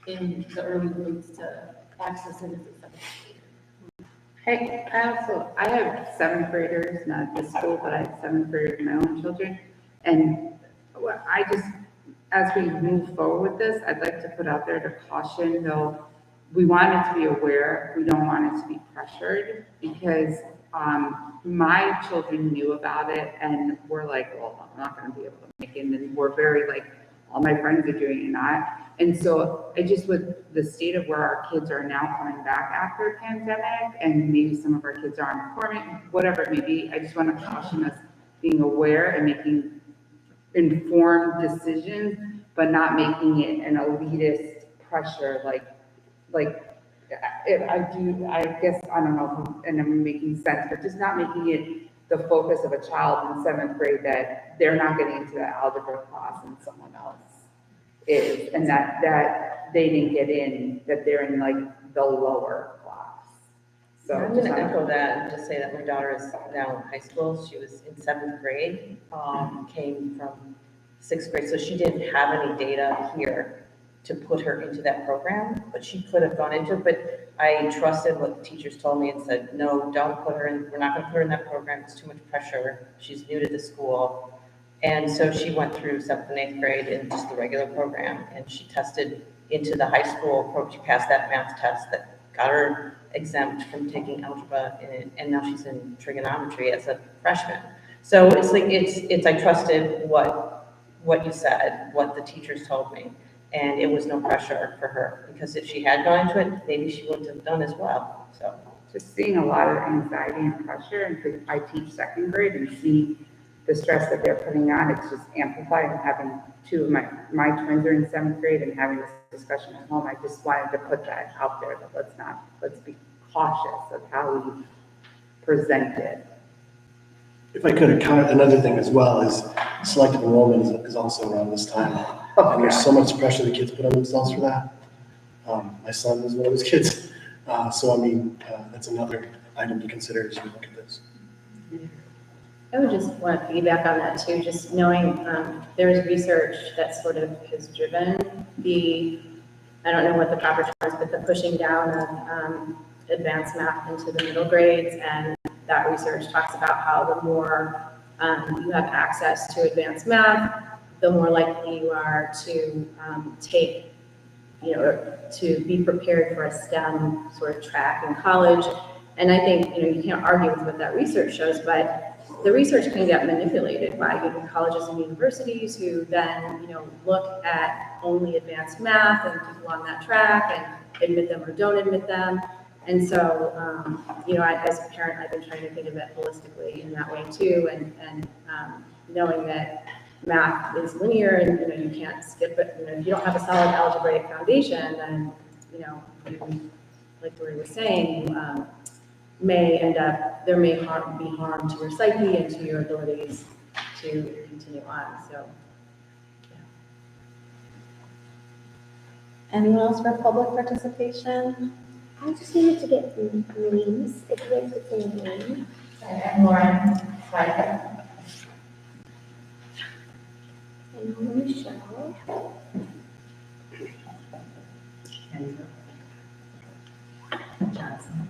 in the early grades to access it as a 7th grade? Hey, I have 7th graders, not at this school, but I have 7th graders, my own children. And I just, as we move forward with this, I'd like to put out there to caution, though, we want it to be aware, we don't want it to be pressured, because my children knew about it and were like, well, I'm not going to be able to make it. And then we're very like, all my friends are doing it and not. And so I just, with the state of where our kids are now coming back after a pandemic, and maybe some of our kids aren't performing, whatever it may be, I just want to caution us being aware and making informed decisions, but not making it an elitist pressure, like if I guess, I don't know, and I'm making sense, but just not making it the focus of a child in 7th grade that they're not getting into that algebra class and someone else is, and that they didn't get in, that they're in like the lower class. So I'm going to echo that and just say that my daughter is now in high school. She was in 7th grade, came from 6th grade, so she didn't have any data here to put her into that program, but she could have gone into it. But I trusted what the teachers told me and said, no, don't put her in. We're not going to put her in that program. It's too much pressure. She's new to the school. And so she went through 7th and 8th grade in just the regular program, and she tested into the high school program. She passed that math test that got her exempt from taking algebra, and now she's in trigonometry as a freshman. So it's like, I trusted what you said, what the teachers told me, and it was no pressure for her, because if she had gone into it, maybe she wouldn't have done as well, so. Just seeing a lot of anxiety and pressure, and 'cause I teach 2nd grade and see the stress that they're putting on, it's just amplified. And having two of my twins are in 7th grade and having this discussion at home, I just wanted to put that out there, that let's be cautious of how we present it. If I could comment, another thing as well is selective enrollment is also around this time. And there's so much pressure the kids put on themselves for that. My son was one of those kids. So I mean, that's another item to consider as you look at this. I would just want to piggyback on that too, just knowing there's research that sort of has driven I don't know what the proper term is, but the pushing down of advanced math into the middle grades. And that research talks about how the more you have access to advanced math, the more likely you are to take, to be prepared for a STEM sort of track in college. And I think, you can't argue with what that research shows, but the research can get manipulated by colleges and universities who then, look at only advanced math and people on that track and admit them or don't admit them. And so, as a parent, I've been trying to think of it holistically in that way too, and knowing that math is linear and, you can't skip it. If you don't have a solid algebraic foundation, then, you, like Lori was saying, may end up, there may be harm to your psyche and to your abilities to continue on, so. Anyone else for public participation? I just needed to get names, if you guys could say a name. Lauren, sorry. And Michelle. Johnson.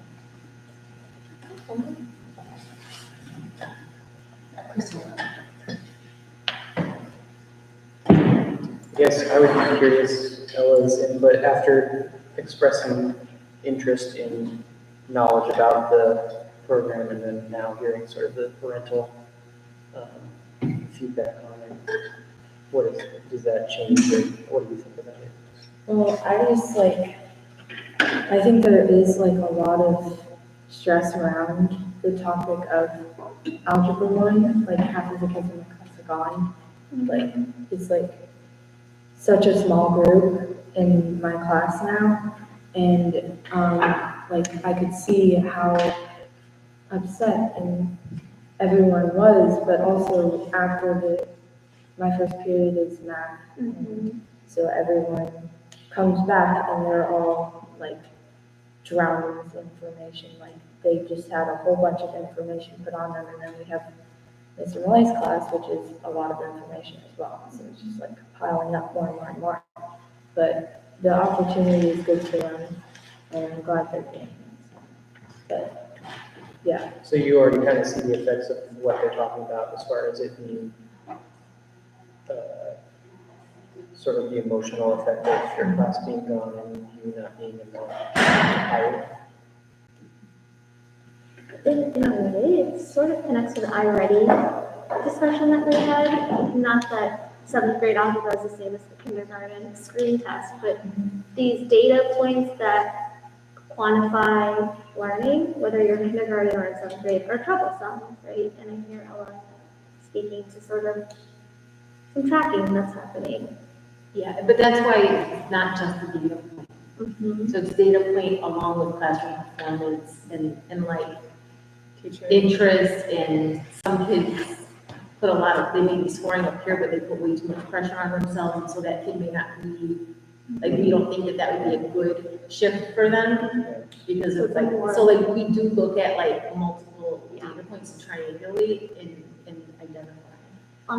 Yes, I would be curious, Ella's input, after expressing interest in knowledge about the program and then now hearing sort of the parental feedback on it. Does that change, or what do you think about it? Well, I think there is like a lot of stress around the topic of Algebra 1, like half of the kids in the class are gone. Like, it's like such a small group in my class now, and like I could see how upset and everyone was, but also after my first period is math, so everyone comes back and they're all like drowning with information, like they just had a whole bunch of information put on them, and then we have Mr. Millie's class, which is a lot of information as well, so it's just like piling up more and more and more. But the opportunity is good for them, and I'm glad they're doing it. But yeah. So you already kind of see the effects of what they're talking about as far as it being sort of the emotional effect of your class being gone and you not being in the higher. In a way, it sort of connects to the iReady discussion that we had. Not that 7th grade algebra is the same as the kindergarten screen test, but these data points that quantify learning, whether you're in kindergarten or in 7th grade, are troublesome, right? And I hear Ella speaking to sort of some tracking that's happening. Yeah, but that's why it's not just the data point. So it's data point along with classroom performance and like interest, and some kids put they may be scoring up here, but they put way too much pressure on themselves, and so that kid may not be, like, we don't think that would be a good shift for them, because it's like, so like, we do look at like multiple data points to triangulate and identify. I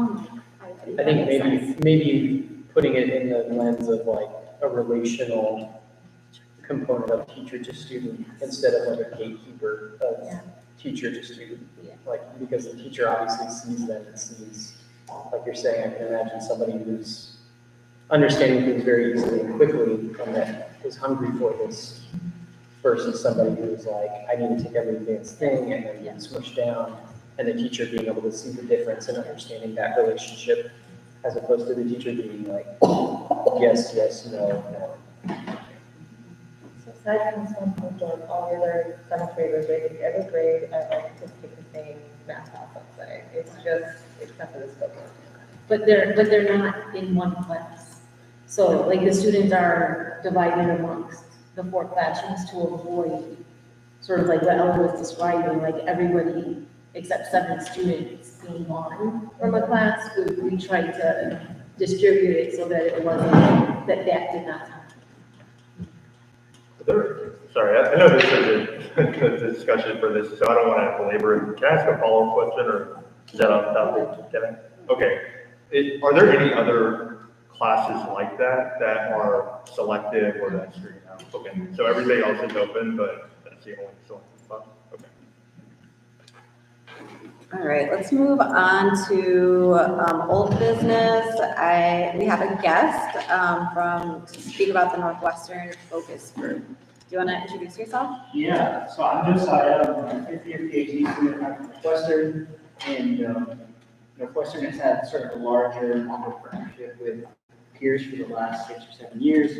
think maybe putting it in the lens of like a relational component of teacher to student instead of like a gatekeeper of teacher to student. Like, because the teacher obviously sees them and sees like you're saying, I can imagine somebody who's understanding things very easily and quickly and that is hungry for this versus somebody who's like, I need to take every advanced thing and then get smushed down, and the teacher being able to see the difference and understanding that relationship as opposed to the teacher being like, yes, yes, no, no. So aside from some point of all the other seventh graders, every grade, I like to take the same math class, let's say. It's just, except for this focus. But they're not in one class. So like the students are divided amongst the 4 classrooms to avoid sort of like what Ellen was describing, like everybody except 7 students being on from a class. We tried to distribute it so that it wasn't, that did not happen. Sorry, I know this is a good discussion for this, so I don't want to belabor it. Can I ask a follow-up question, or is that on topic? Can I? Okay. Are there any other classes like that that are selective or that screen out? Okay, so everything else is open, but that's the only selective class? Okay. All right, let's move on to old business. We have a guest to speak about the Northwestern Focus Group. Do you want to introduce yourself? Yeah, so I'm Josiah, I'm a 5th year PhD student at Northwestern, and Northwestern has had sort of a larger partnership with Peirce for the last 6 or 7 years,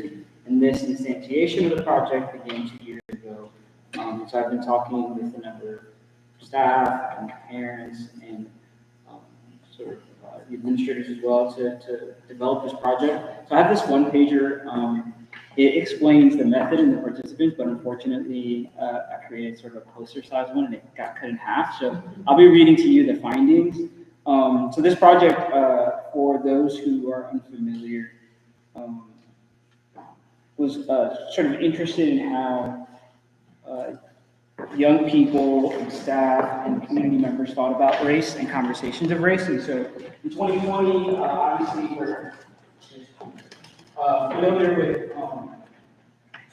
and this instantiation of the project began 2 years ago. So I've been talking with a number of staff and parents and sort of the administrators as well to develop this project. So I have this one pager. It explains the method and the participants, but unfortunately, I created sort of a poster size one and it got cut in half. So I'll be reading to you the findings. So this project, for those who are unfamiliar, was sort of interested in how young people and staff and community members thought about race and conversations of race. And so in 2020, obviously, we're familiar with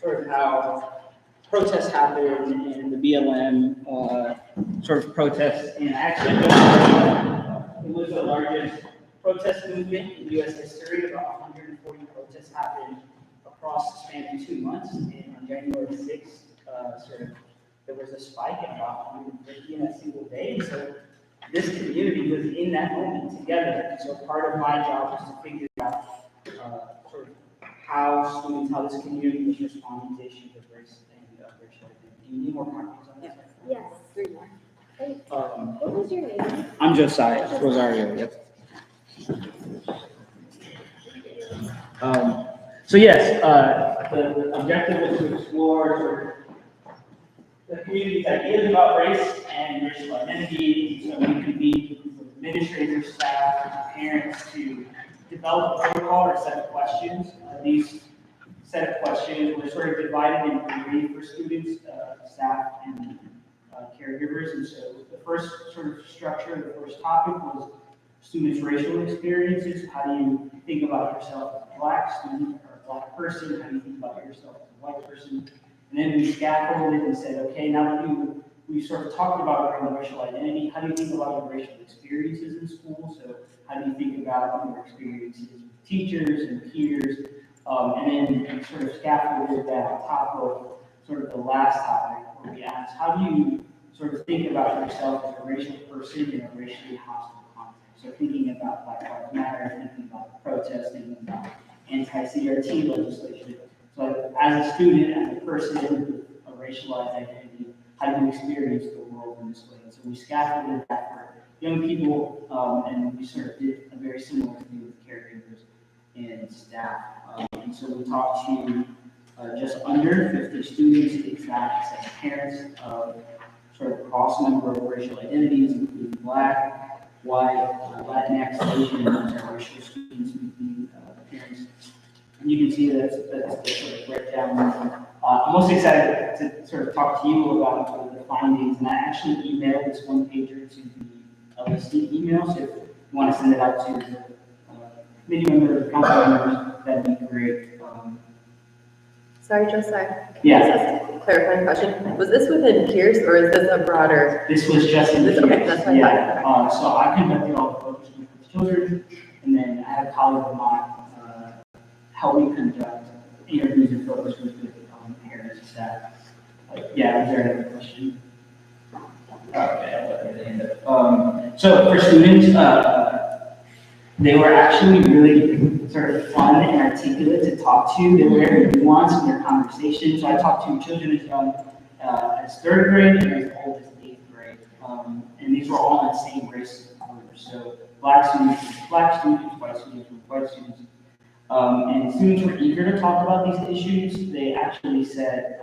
sort of how protests happened and the BLM sort of protests. And actually, it was the largest protest movement in U.S. history. About 140 protests happened across the span of 2 months. And on January 6th, sort of there was a spike in about 150 in a single day. So this community was in that moment together. And so part of my job was to figure out sort of how students, how this community was responding to issues of race and racial identity. Do you need more copies on that? Yes. 3 more. What was your name? I'm Josiah Rosario, yep. So yes, the objective was to explore sort of the community's ideas about race and racial identity. So we could meet with administrators, staff, parents to develop a protocol or a set of questions. These set of questions were sort of divided into 3 for students, staff, and caregivers. And so the first sort of structure, the first topic was students' racial experiences. How do you think about yourself as a Black student or a Black person? How do you think about yourself as a white person? And then we scaffolded and said, okay, now that we sort of talked about our own racial identity, how do you think about your racial experiences in school? So how do you think about your experiences with teachers and peers? And then we sort of scaffolded that on top of sort of the last topic where we asked, how do you sort of think about yourself as a racial person in a racially hostile context? So thinking about Black Lives Matter, thinking about protests, thinking about anti-CRT legislation. So as a student, as a person with a racialized identity, how do you experience the world in this way? So we scaffolded that for young people, and we sort of did a very similar thing with caregivers and staff. And so we talked to just under 50 students, the exact set of parents, sort of cross number of racial identities, including Black, White, Latinx, Asian, and interracial students, including parents. And you can see that's the sort of breakdown. I'm most excited to sort of talk to you about the findings, and I actually emailed this one pager to the LSC email, so if you want to send it out to the committee members, council members, that'd be great. Sorry, Josiah. Yeah. Clarifying question. Was this within Peirce or is this a broader? This was just in this, okay, that's fine. Yeah. So I conducted all the focus group with children. And then I had a colleague of mine help me conduct interviews and focus groups with parents and staff. Yeah, was there another question? Okay, I'll let you end up. So for students, they were actually really sort of fun and articulate to talk to. They were very nuanced in their conversation. So I talked to children as young as third grade and as old as eighth grade. And these were all in the same race group. So black students with black students, white students with white students. And students were eager to talk about these issues. They actually said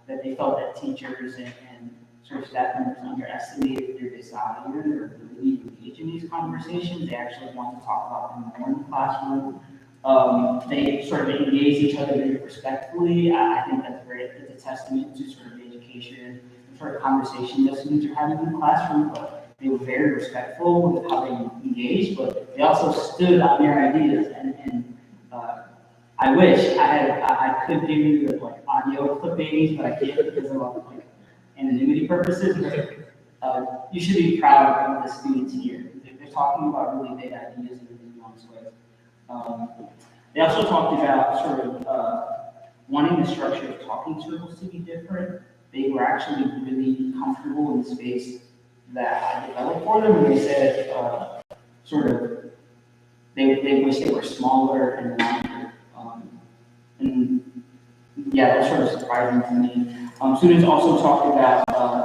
that they felt that teachers and sort of staff members underestimated their desire or ability to engage in these conversations. They actually want to talk about them more in the classroom. They sort of engage each other very respectfully. I think that's great. It's a testament to sort of the education and sort of conversation that students are having in the classroom. But they were very respectful with how they engaged, but they also stood on their ideas. And I wish I could give you the like audio clippings, but I can't because of like anonymity purposes. But you should be proud of the students here. They're talking about really big ideas in really nuanced ways. They also talked about sort of wanting the structure of talking circles to be different. They were actually really comfortable in the space that I developed for them, and they said sort of they wish they were smaller and longer. And yeah, that was sort of surprising to me. Students also talked about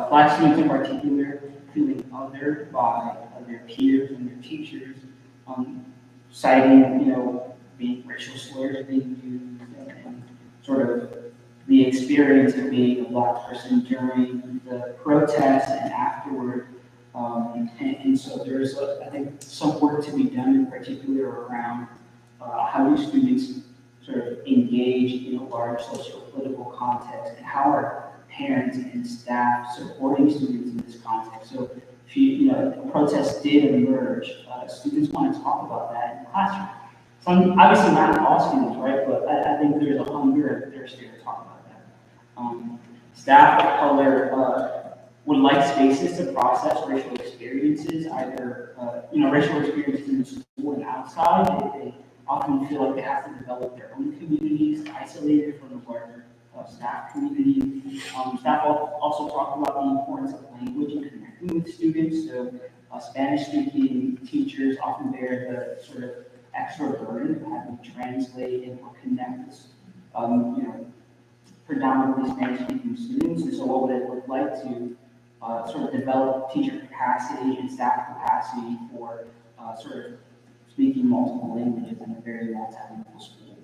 black students in particular feeling othered by their peers and their teachers, citing, being racial slurs being used and sort of the experience of being a black person during the protests and afterward. And so there's, I think, some work to be done in particular around how do students sort of engage in a large socio-political context, and how are parents and staff supporting students in this context. So if protests did emerge, students want to talk about that in the classroom. Obviously not all students, right? But I think there's a hunger and thirst here to talk about that. Staff of color would like spaces to process racial experiences, either racial experiences in the school and outside. They often feel like they have to develop their own communities, isolated from the larger staff community. Staff also talk about the importance of language and connecting with students. So Spanish-speaking teachers often bear the sort of extra burden of having to translate and connect with, predominantly Spanish-speaking students. And so what would it look like to sort of develop teacher capacity and staff capacity for sort of speaking multiple languages in a very multilingual school.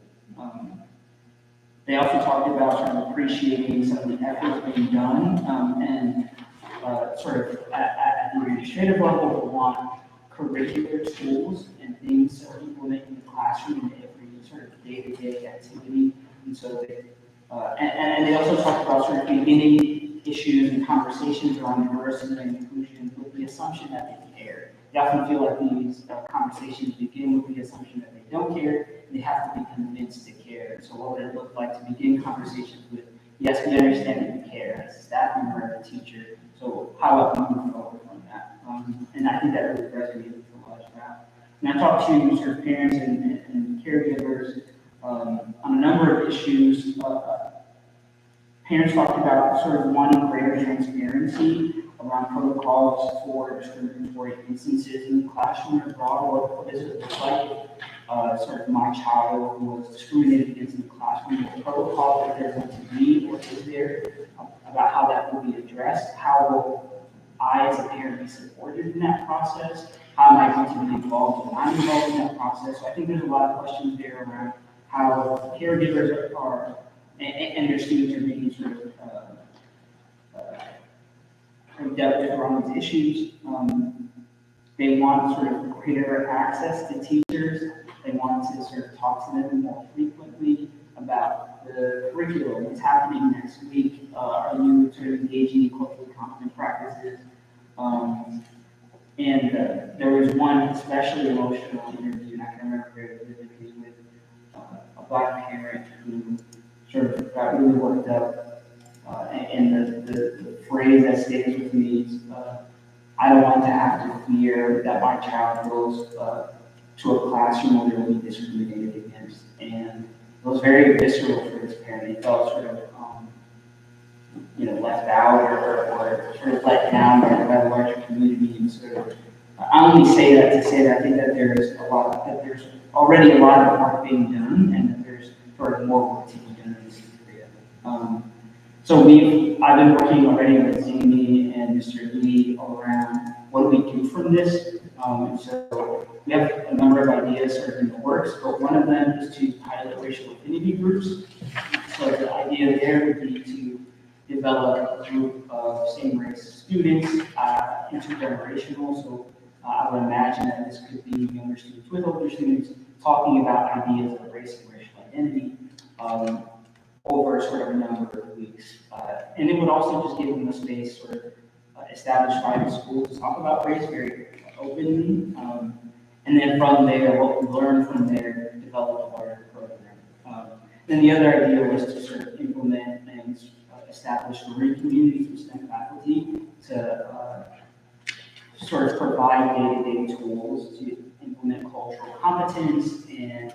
They also talked about sort of appreciating some of the efforts being done and sort of at the administrative level, we want curricular tools and things that are implemented in the classroom in every sort of day-to-day activity. And so they, and they also talked about sort of beginning issues and conversations around diversity and inclusion with the assumption that they care. They often feel like these conversations begin with the assumption that they don't care, and they have to be convinced to care. So what would it look like to begin conversations with, yes, we understand that you care as a staff member, as a teacher, so how about we move forward from that? And I think that really resonated with a lot of staff. And I talked to sort of parents and caregivers on a number of issues. Parents talked about sort of wanting greater transparency around protocols for discriminatory instances in the classroom and abroad. What does it look like if sort of my child was discriminated against in the classroom? What protocol that there going to be, or is there, about how that will be addressed? How will I as a parent be supported in that process? How am I going to be involved when I'm involved in that process? So I think there's a lot of questions there around how caregivers are and their students are being sort of dealt around these issues. They want sort of greater access to teachers. They want to sort of talk to them more frequently about the curriculum, what's happening next week. Are you sort of engaging in culturally competent practices? And there was one especially emotional interview, and I can remember very vividly, with a Black parent who sort of got really worked up. And the phrase that stays with me is, I don't want to have to fear that my child goes to a classroom where they'll be discriminated against. And it was very visceral for this parent. He felt sort of, left out or sort of let down by the larger community. And sort of, I only say that to say that I think that there's already a lot of work being done, and that there's sort of more work to be done in this area. So I've been working already with Amy and Mr. Lee around what do we do from this. And so we have a number of ideas sort of in the works, but one of them is to pilot racial affinity groups. So the idea there would be to develop a group of same-race students, intergenerational. So I would imagine that this could be younger students with older students talking about ideas of race and racial identity over sort of a number of weeks. And it would also just give them a space sort of established by the school to talk about race very openly. And then from there, what we learn from there, develop a larger program. Then the other idea was to sort of implement and establish learning communities with STEM faculty to sort of provide day-to-day tools to implement cultural competence and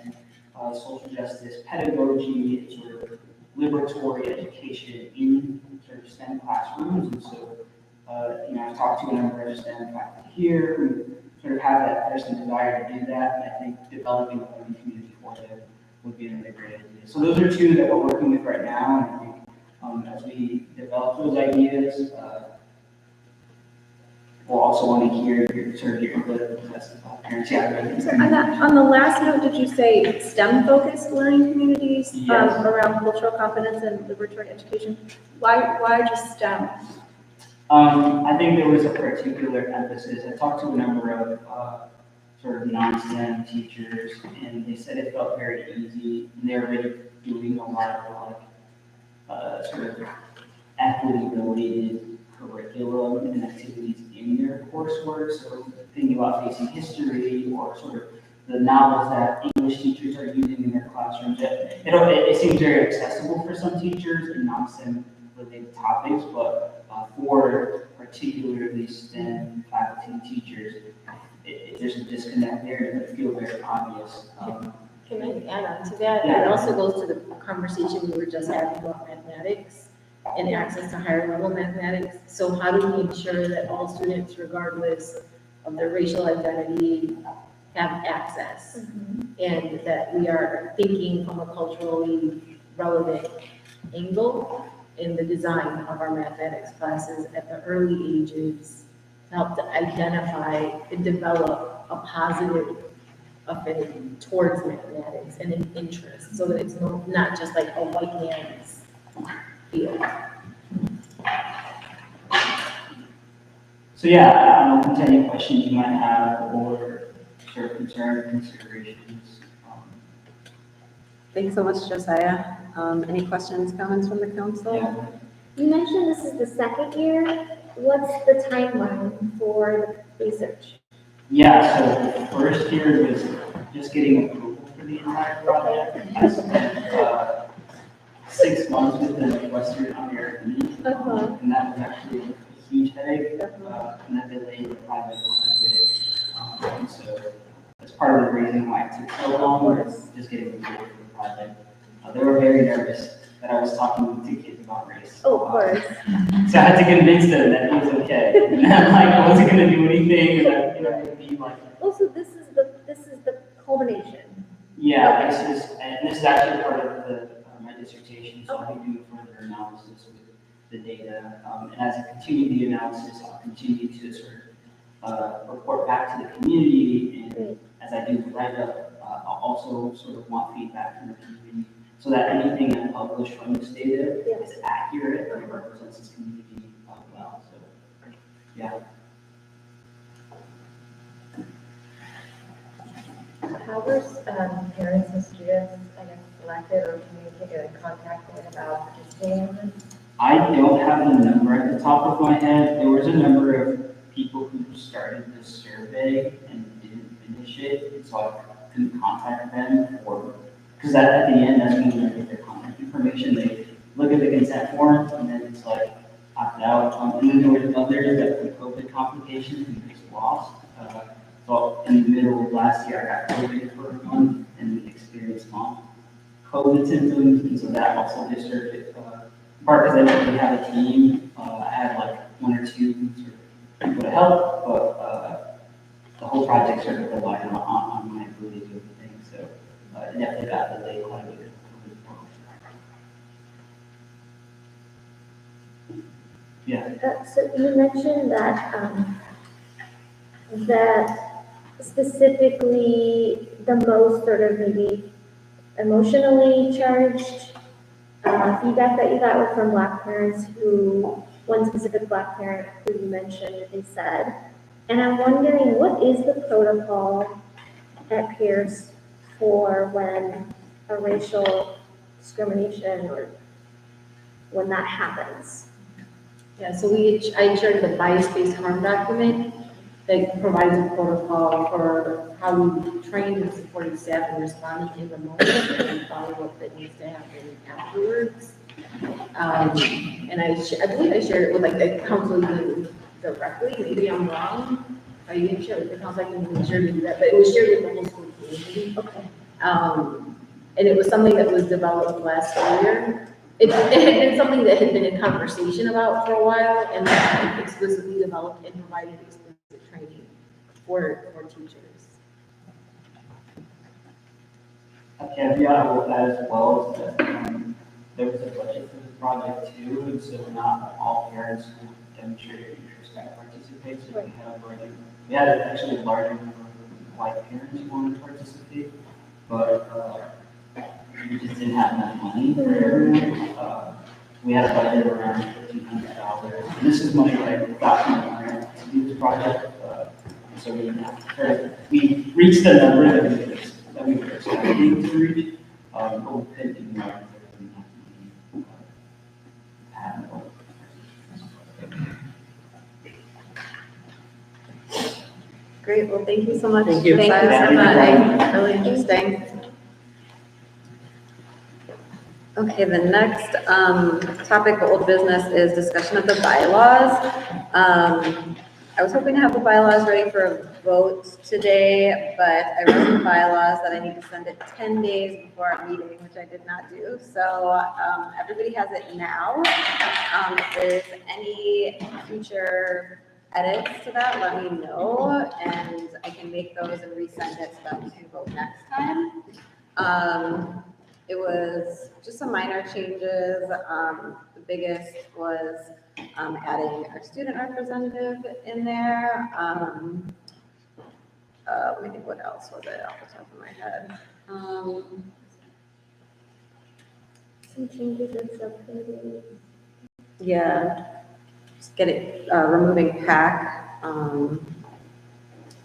social justice pedagogy and sort of liberatory education in sort of STEM classrooms. And so, I've talked to a number of STEM faculty here who sort of have that person desire to do that. And I think developing a learning community for them would be another great idea. So those are two that we're working with right now. And I think as we develop those ideas, we'll also want to hear your input as parents. On the last note, did you say STEM-focused learning communities around cultural competence and liberatory education? Why just STEM? I think there was a particular emphasis. I talked to a number of sort of non-STEM teachers, and they said it felt very easy, and they're already doing a lot of sort of equity-related curriculum and activities in their coursework. So thinking about facing history or sort of the novels that English teachers are using in their classrooms. It seems very accessible for some teachers in non-STEM related topics, but for particularly STEM faculty and teachers, there's a disconnect there, and it feels very obvious. Can I add on to that? Yeah. It also goes to the conversation we were just having about mathematics and access to higher level mathematics. So how do we ensure that all students, regardless of their racial identity, have access? And that we are thinking from a culturally relevant angle in the design of our mathematics classes at the early ages to help to identify and develop a positive affinity towards mathematics and an interest, so that it's not just like a white man's field. So yeah, I'm open to any questions you might have or sort of concern or considerations. Thanks so much, Josiah. Any questions, comments from the council? Yeah. You mentioned this is the second year. What's the timeline for the research? Yeah, so the first year was just getting approval for the entire project. I spent 6 months with the Western American, and that was actually a huge headache, and that delayed the project a little bit. And so that's part of the reason why it took so long, was just getting approval for the project. They were very nervous that I was talking to kids about race. Oh, of course. So I had to convince them that it was okay. And that, I wasn't going to do anything, and that, it would be like. Also, this is the culmination. Yeah, this is actually part of my dissertation, so I'll be doing further analysis with the data. And as I continue the analysis, I'll continue to sort of report back to the community, and as I do the write-up, I'll also sort of want feedback from the community, so that anything I publish from this data is accurate and represents this community well. So, yeah. How were parents and students, I guess, selected or communicated and contacted about participating in this? I don't have the number at the top of my head. There was a number of people who started the survey and didn't finish it, and so I couldn't contact them, because at the end, that's when they get their contact information. They look at the consent form, and then it's like, opt out. And then there were others that with COVID complications we just lost. So in the middle of last year, I got COVID for a month and experienced COVID symptoms, and so that also disturbed part because I didn't really have a team. I had like one or two sort of people to help, but the whole project sort of relied on my ability to do things. So it definitely got delayed quite a bit. Yeah. So you mentioned that, that specifically the most sort of maybe emotionally charged feedback that you got were from Black parents who, one specific Black parent who you mentioned, they said. And I'm wondering, what is the protocol at Peirce for when a racial discrimination or when that happens? Yeah, so I shared the bias-based harm document that provides a protocol for how we train and supporting staff in responding in the moment and follow up that needs to happen afterwards. And I believe I shared it with like the council even directly, maybe I'm wrong. I didn't share it with the council, I can make sure to do that, but it was shared with the whole school community. Okay. And it was something that was developed last year. It had been something that had been in conversation about for a while, and then explicitly developed and provided explicit training for teachers. A caveat with that as well is that there was a budget for this project too, and so not all parents who demonstrated interest in participate. So we had actually a larger number of white parents who wanted to participate, but we just didn't have enough money for everyone. We had a budget of around $1,500. And this is money that I got from the grant to do this project. So we reached the number that we were expecting to reach. But we couldn't do more than Great, well, thank you so much. Thank you. Thank you so much. Really interesting. Okay, the next topic for old business is discussion of the bylaws. I was hoping to have the bylaws ready for a vote today, but I wrote in the bylaws that I need to send it 10 days before our meeting, which I did not do. So everybody has it now. If there's any future edits to that, let me know, and I can make those and resend it so that we can vote next time. It was just some minor changes. The biggest was adding our student representative in there. Let me think, what else was it off the top of my head? Some changes in subcommittees. Yeah, just get it, removing PAC. I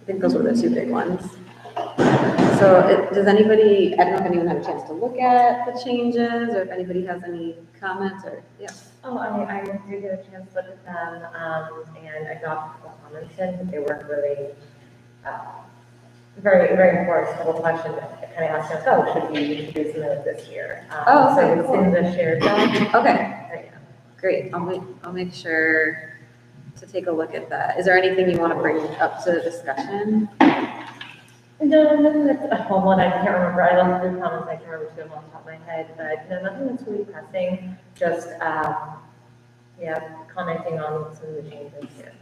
think those were the two big ones. So does anybody, I don't know if anyone had a chance to look at the changes or if anybody has any comments or, yeah. Oh, I did get a chance to look at them, and I got a couple comments in, but they weren't really, very, very important, couple questions. I kind of asked myself, should we introduce them this year? Oh, so okay, it's cool. in the shared doc. Okay, great. I'll make sure to take a look at that. Is there anything you want to bring up to discussion? No, nothing that's a whole one. I can't remember. I looked through comments. I can't remember two of them off the top of my head, but no, nothing that's really pressing. Just, commenting on some of the changes here.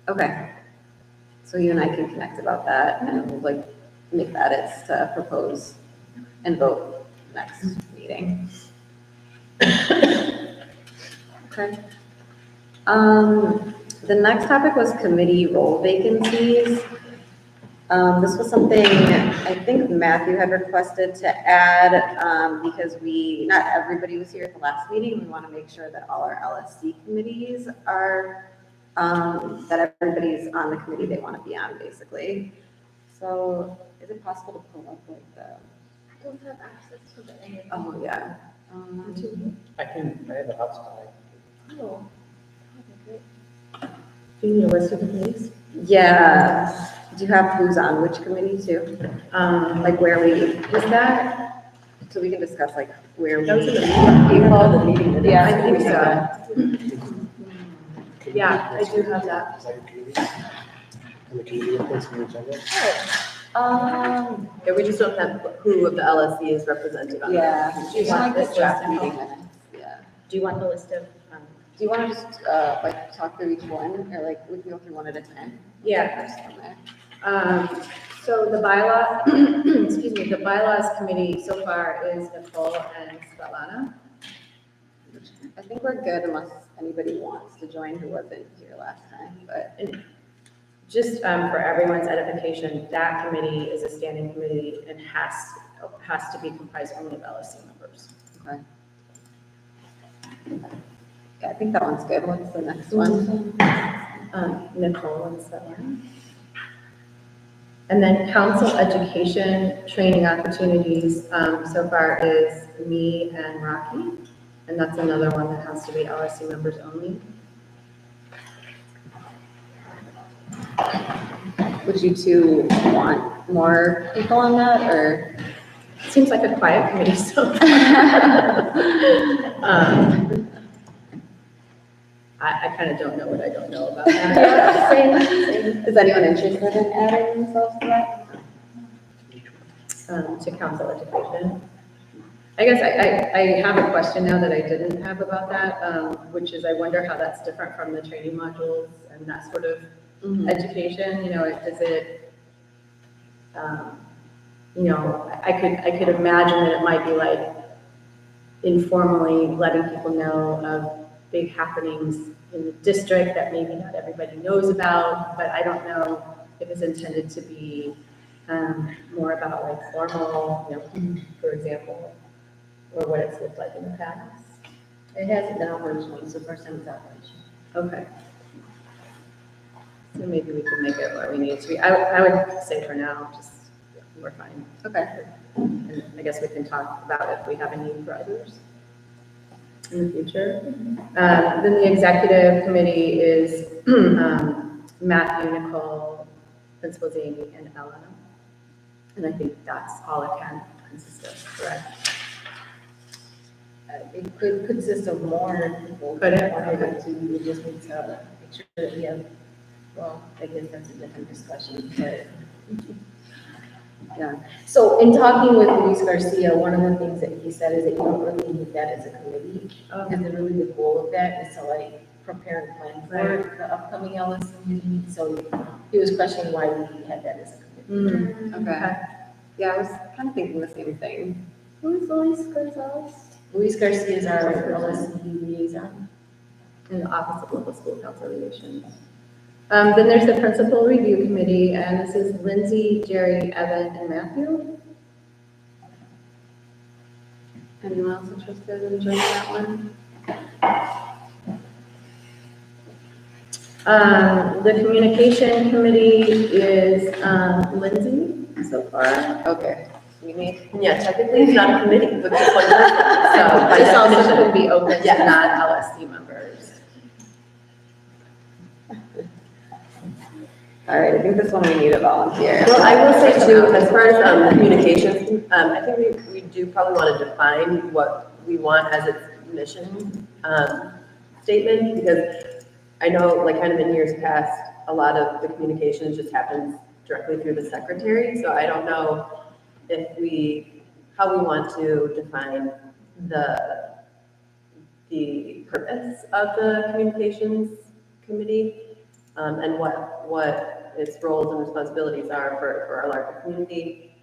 Okay. So you and I can connect about that and like make the edits to propose and vote next meeting. Okay. The next topic was committee role vacancies. This was something I think Matthew had requested to add because not everybody was here at the last meeting. We want to make sure that all our LSC committees are, that everybody's on the committee they want to be on, basically. So is it possible to pull up like the? I don't have access to the internet. Oh, yeah. I have a hotspot. Oh, okay, great. Do you need a list of the committees? Yeah. Do you have who's on which committee too? Like where we, Was that? so we can discuss like where we. That was in the meeting. You called the meeting. Yeah, I think so. Yeah, I do have that. Is that your committee? And the committee reports on the agenda? Yeah, we just don't have who of the LSC is represented on Yeah, that. do you want this the draft list? meeting minutes? Yeah. Do you want the list of, Do you want to just, like, talk through each one, or like, we can go through one at a time? Yeah. First from there. So the bylaw, excuse me, the bylaws committee so far is Nicole and Svetlana. I think we're good unless anybody wants to join who wasn't here last time, but. Just for everyone's edification, that committee is a standing committee and has to be comprised only of LSC members. Okay. Yeah, I think that one's good. What's the next one? Nicole and Svetlana. And then council education training opportunities so far is me and Rocky. And that's another one that has to be LSC members only. Would you two want more people on that, or? Seems like a quiet committee so far. I kind of don't know what I don't know about that. Yeah, same. Is anyone interested in adding themselves to that? To council education. I guess I have a question now that I didn't have about that, which is I wonder how that's different from the training modules and that sort of education. You know, is it, you know, I could imagine that it might be like informally letting people know of big happenings in the district that maybe not everybody knows about, but I don't know if it's intended to be more about like formal, you know, for example, or what it's looked like in the past. It hasn't been operational, it's the first time it's operational. Okay. So maybe we can make it what we need it to be. I would say for now, just, we're fine. Okay. And I guess we can talk about if we have a need for others in the future. Then the executive committee is Matthew, Nicole, Principals Amy, and Ella. And I think that's all it can consist of, correct? It could consist of more people. Could it? We just need to make sure that we have, well, I guess that's a different discussion, but. Yeah, so in talking with Luis Garcia, one of the things that he said is that you don't really need that as a committee. Because really the goal of that is to like prepare and plan for the upcoming LSC meeting. So he was questioning why we had that as a committee. Okay. Yeah, I was kind of thinking the same thing. Who's Luis Garcia? Luis Garcia is our LSC liaison. In the Office of Local School Council Relations. Then there's the Principal Review Committee, and this is Lindsay, Jerry, Evan, and Matthew. Anyone else interested in joining that one? The Communication Committee is Lindsay so far. Okay. Yeah, technically it's not a committee, but just one person. So by This also definition, could be open to Yes. non-LSC members. All right, I think this one we need a volunteer. Well, I will say too, as far as communications, I think we do probably want to define what we want as its mission statement, because I know, like, kind of in years past, a lot of the communications just happens directly through the secretary, so I don't know how we want to define the purpose of the communications committee, and what its roles and responsibilities are for our larger community.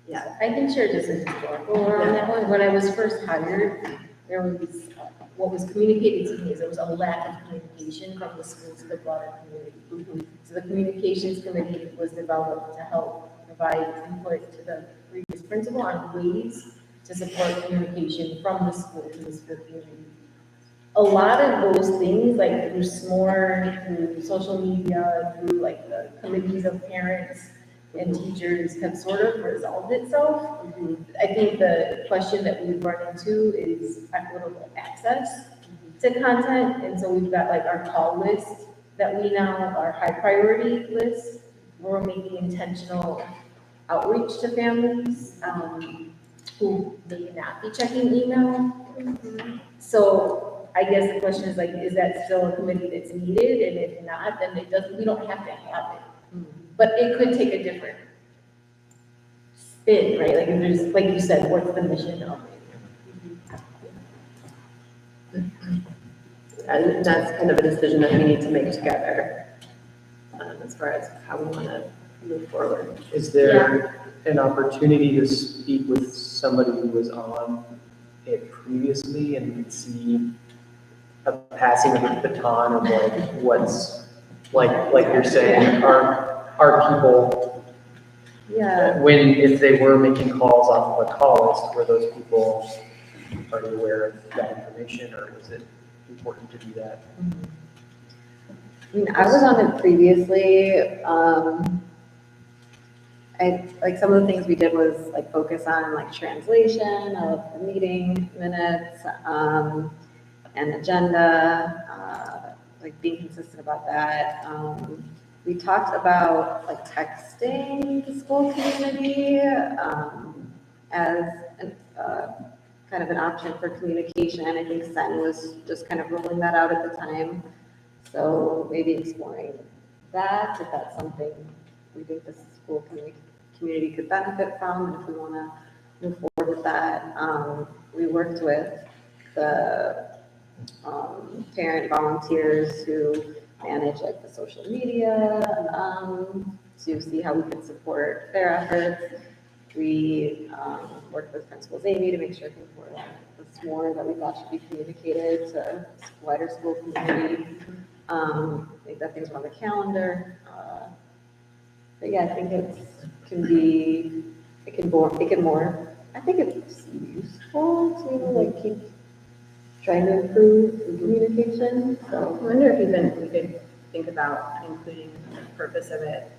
Yeah. I can share just a historical on that one. When I was first hired, there was, what was communicated to me is there was a lack of communication from the school to the broader community. So the communications committee was developed to help provide input to the previous principal on ways to support communication from the school to the school community. A lot of those things, like through SMORE, through social media, through like the committees of parents and teachers, have sort of resolved itself. I think the question that we run into is equitable access to content. And so we've got like our call list that we now, our high priority list, where we're making intentional outreach to families who may not be checking email. So I guess the question is like, is that still a committee that's needed? And if not, then it doesn't, we don't have to have it. But it could take a different spin, right? Like if there's, like you said, what's the mission of it? And that's kind of a decision that we need to make together, as far as how we want to move forward. Is there an opportunity to speak with somebody who was on it previously and see a passing of the baton of like what's, like you're saying, are people, if they were making calls off of a call list, were those people already aware of that information, or is it important to do that? I mean, I was on it previously. Like some of the things we did was like focus on like translation of the meeting minutes, and agenda, like being consistent about that. We talked about like texting the school community, as an, kind of an option for communication. I think Sen was just kind of rolling that out at the time. So maybe exploring that, if that's something we think the school community could benefit from, and if we want to move forward with that. We worked with the parent volunteers who manage like the social media, to see how we can support their efforts. We worked with Principals Amy to make sure things were the more that we thought should be communicated to wider school community. Make that things were on the calendar. But yeah, I think it can more, I think it's useful to like keep trying to improve the communication. I So wonder if even we could think about including the purpose of it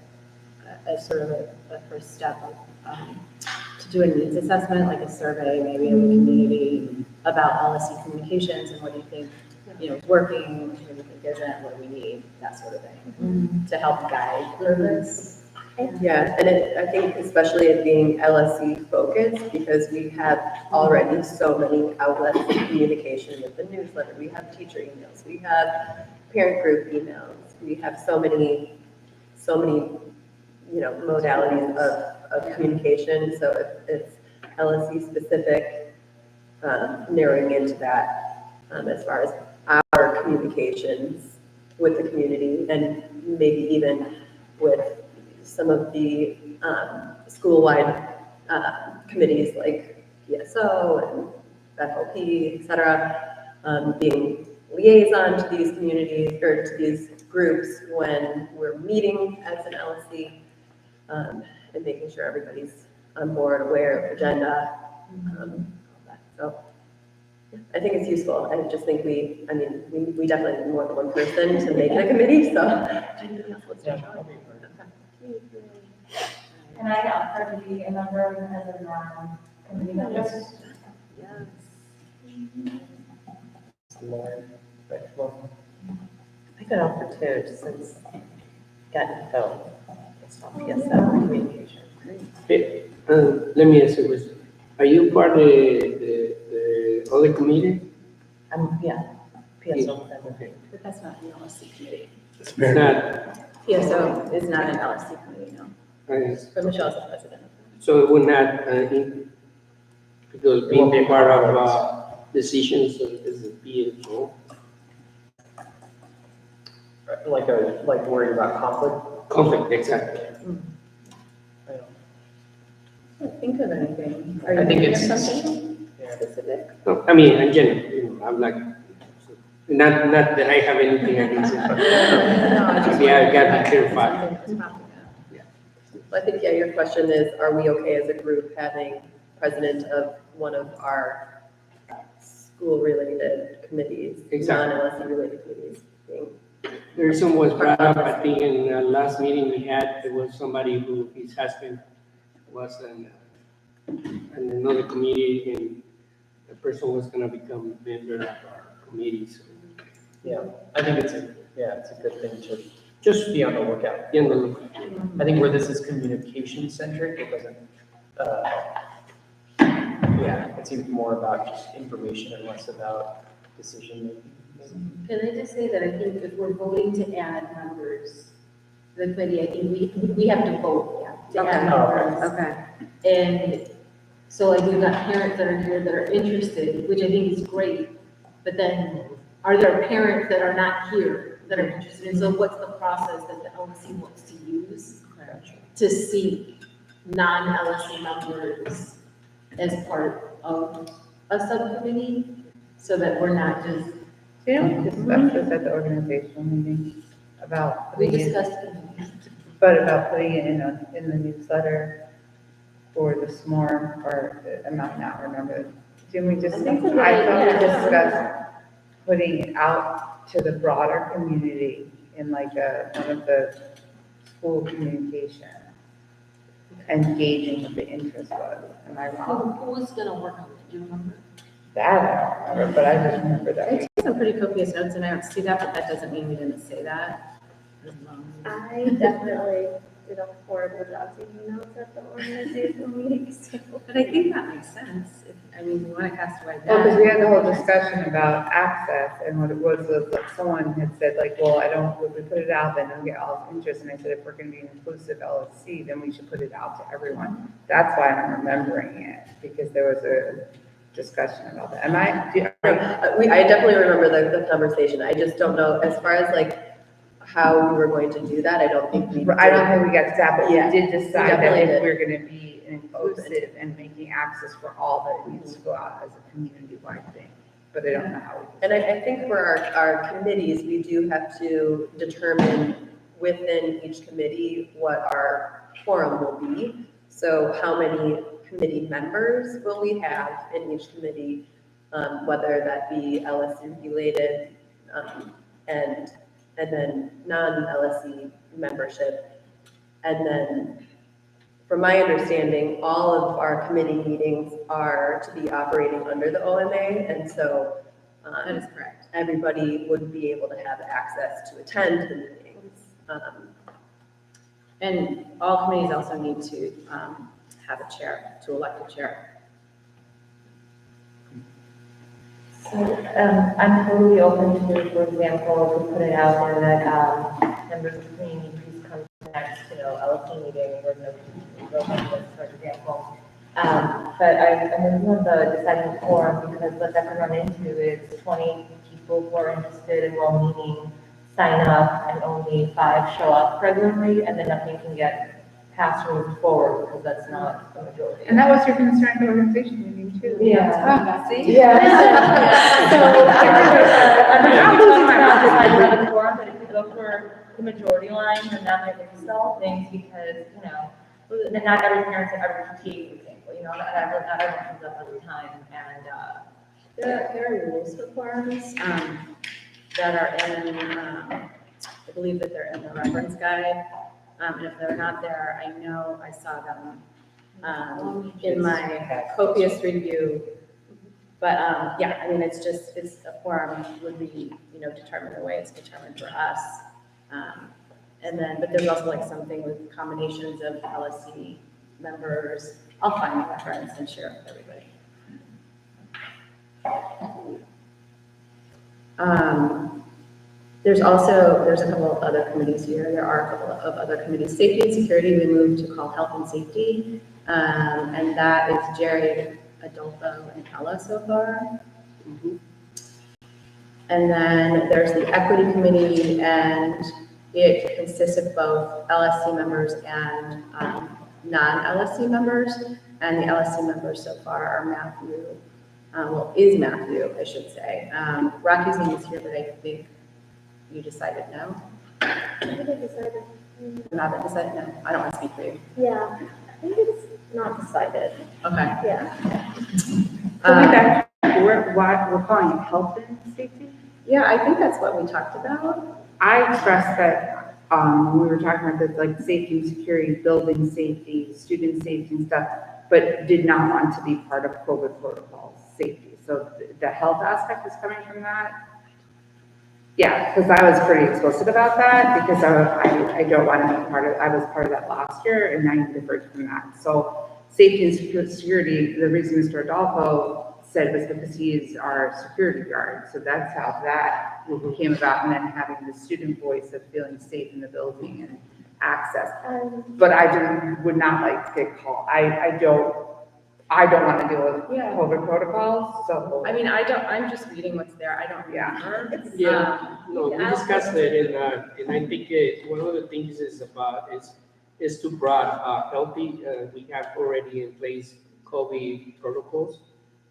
as sort of a first step of, to do a needs assessment, like a survey maybe of the community about LSC communications and what do you think, is working, what do you think isn't, what do we need, that sort of thing, to help guide purpose. Yeah, and I think especially it being LSC focused, because we have already so many outlets of communication with the newsletter, we have teacher emails, we have parent group emails, we have so many, modalities of communication. So if it's LSC specific, narrowing into that, as far as our communications with the community, and maybe even with some of the school-wide committees like PSO and FOP, et cetera, being liaison to these communities or to these groups when we're meeting as an LSC, and making sure everybody's on board, aware of agenda, all that. So yeah, I think it's useful. I just think we definitely need more than one person to make a committee, so anything else, let's try. Can I offer to be a member as a committee member? Yes. yes. Lauren, well, I could offer too, since gotten felt. It's not PSL communication. Hey, let me ask you a question. Are you part of the other committee? Yeah, PSL. Okay. But that's not an LSC committee. It's not, PSO is not an LSC committee, no. But Michelle's the president. so it would not, because It won't being be part part of decisions is a PSO. like worried about conflict. Conflict, exactly. I don't- Can't think of anything. Are I you think thinking of it's- something Yeah. specific? No, I mean, in general, I'm like, not that I have anything against it, but yeah, I got to clarify. Well, I think, your question is, are we okay as a group having president of one of our school-related committees, Exactly. non-LSC related committees being? The reason was brought up, I think in the last meeting we had, there was somebody who his husband was in another committee, and the person was gonna become a member of our committee, so. Yeah, I think it's a good thing to just be on the lookout. Yeah, no, I think where this is communication centric, it doesn't, it's even more about just information and less about decision making. Can I just say that I think if we're voting to add members, to the committee, I think we have to vote to add members. Okay. And so like we've got parents that are here that are interested, which I think is great. But then are there parents that are not here that are interested? And so what's the process that the LSC wants to use to see non-LSC members as part of a subcommittee? So that we're not just. You know, we discussed this at the organizational meeting about We putting it, discussed it. but about putting it in the newsletter for the SMORE, or I might not remember. Didn't we just, I thought we discussed putting it out to the broader community in like one of the school communication and gauging what the interest was. Am I wrong? Who was gonna work on it? Do you remember? That I don't remember, but I just remember that. I took some pretty copious notes and I don't see that, but that doesn't mean we didn't say that. I definitely did a horrible job taking notes at the organizational meeting, so. But I think that makes sense. I mean, we want to cast a wide net. Well, because we had the whole discussion about access, and what it was like someone had said like, well, if we put it out, then we'll get all interest, and I said, if we're gonna be an inclusive LSC, then we should put it out to everyone. That's why I'm remembering it, because there was a discussion about that. I definitely remember the conversation. I just don't know, as far as like how we were going to do that, I don't think we got to that, but we Yeah, did decide that definitely if did. we're gonna be inclusive and making access for all, that it needs to go out as a community-wide thing. But I don't know how we. And I think for our committees, we do have to determine within each committee what our quorum will be. So how many committee members will we have in each committee, whether that be LSC related, and then non-LSC membership. And then, from my understanding, all of our committee meetings are to be operating under the OMA, and so That is correct. everybody would be able to have access to attend the meetings. And all committees also need to have a chair, to elect a chair. So, I'm totally open to, for example, to put it out there that, members of the community, please come to the next, LSC meeting with no members, for example. But I'm on the deciding forum because what I can run into is 20 people who are interested in well-meaning sign up and only 5 show up regularly, and then nothing can get passed or moved forward because that's not the majority. And that was your concern at the organization meeting too. Yeah. See? Yeah. I'm losing my mind. But if you look for the majority line, then that might stall things because, not every parent's at every PTA, for example, not everyone comes up every time. And, There are rules requirements that are in, I believe that they're in the reference guide. And if they're not there, I know I saw them in my copious review. But yeah, I mean, it's a forum would be, determined the way it's determined for us. And then, but there's also like something with combinations of LSC members. I'll find the reference and share it with everybody. There's a couple of other committees here. There are a couple of other committees. Safety and security, we moved to call health and safety. And that is Jerry, Adolfo, and Ella so far. And then there's the equity committee, and it consists of both LSC members and non-LSC members. And the LSC members so far are Matthew, is Matthew, I should say. Rocky's name is here, but I think you decided no? I think I decided. You haven't decided? No, I don't want to speak for you. Yeah, I think it's not decided. Okay. Yeah. We're calling it health and safety? Yeah, I think that's what we talked about. I expressed that, when we were talking about this, like safety and security, building safety, student safety and stuff, but did not want to be part of COVID protocol safety. So the health aspect is coming from that. Yeah, because I was pretty explicit about that because I don't want to be I was part of that last year and now you differed from that. So safety and security, the reason Mr. Adolfo said was because he is our security guard, so that's how that came about, and then having the student voice of feeling safe in the building and access. But would not like to get called, I don't want to deal with COVID protocols, so. I mean, I'm just reading what's there, I don't remember. Yeah, no, we discussed it, and I think one of the things is to broad healthy. We have already in place COVID protocols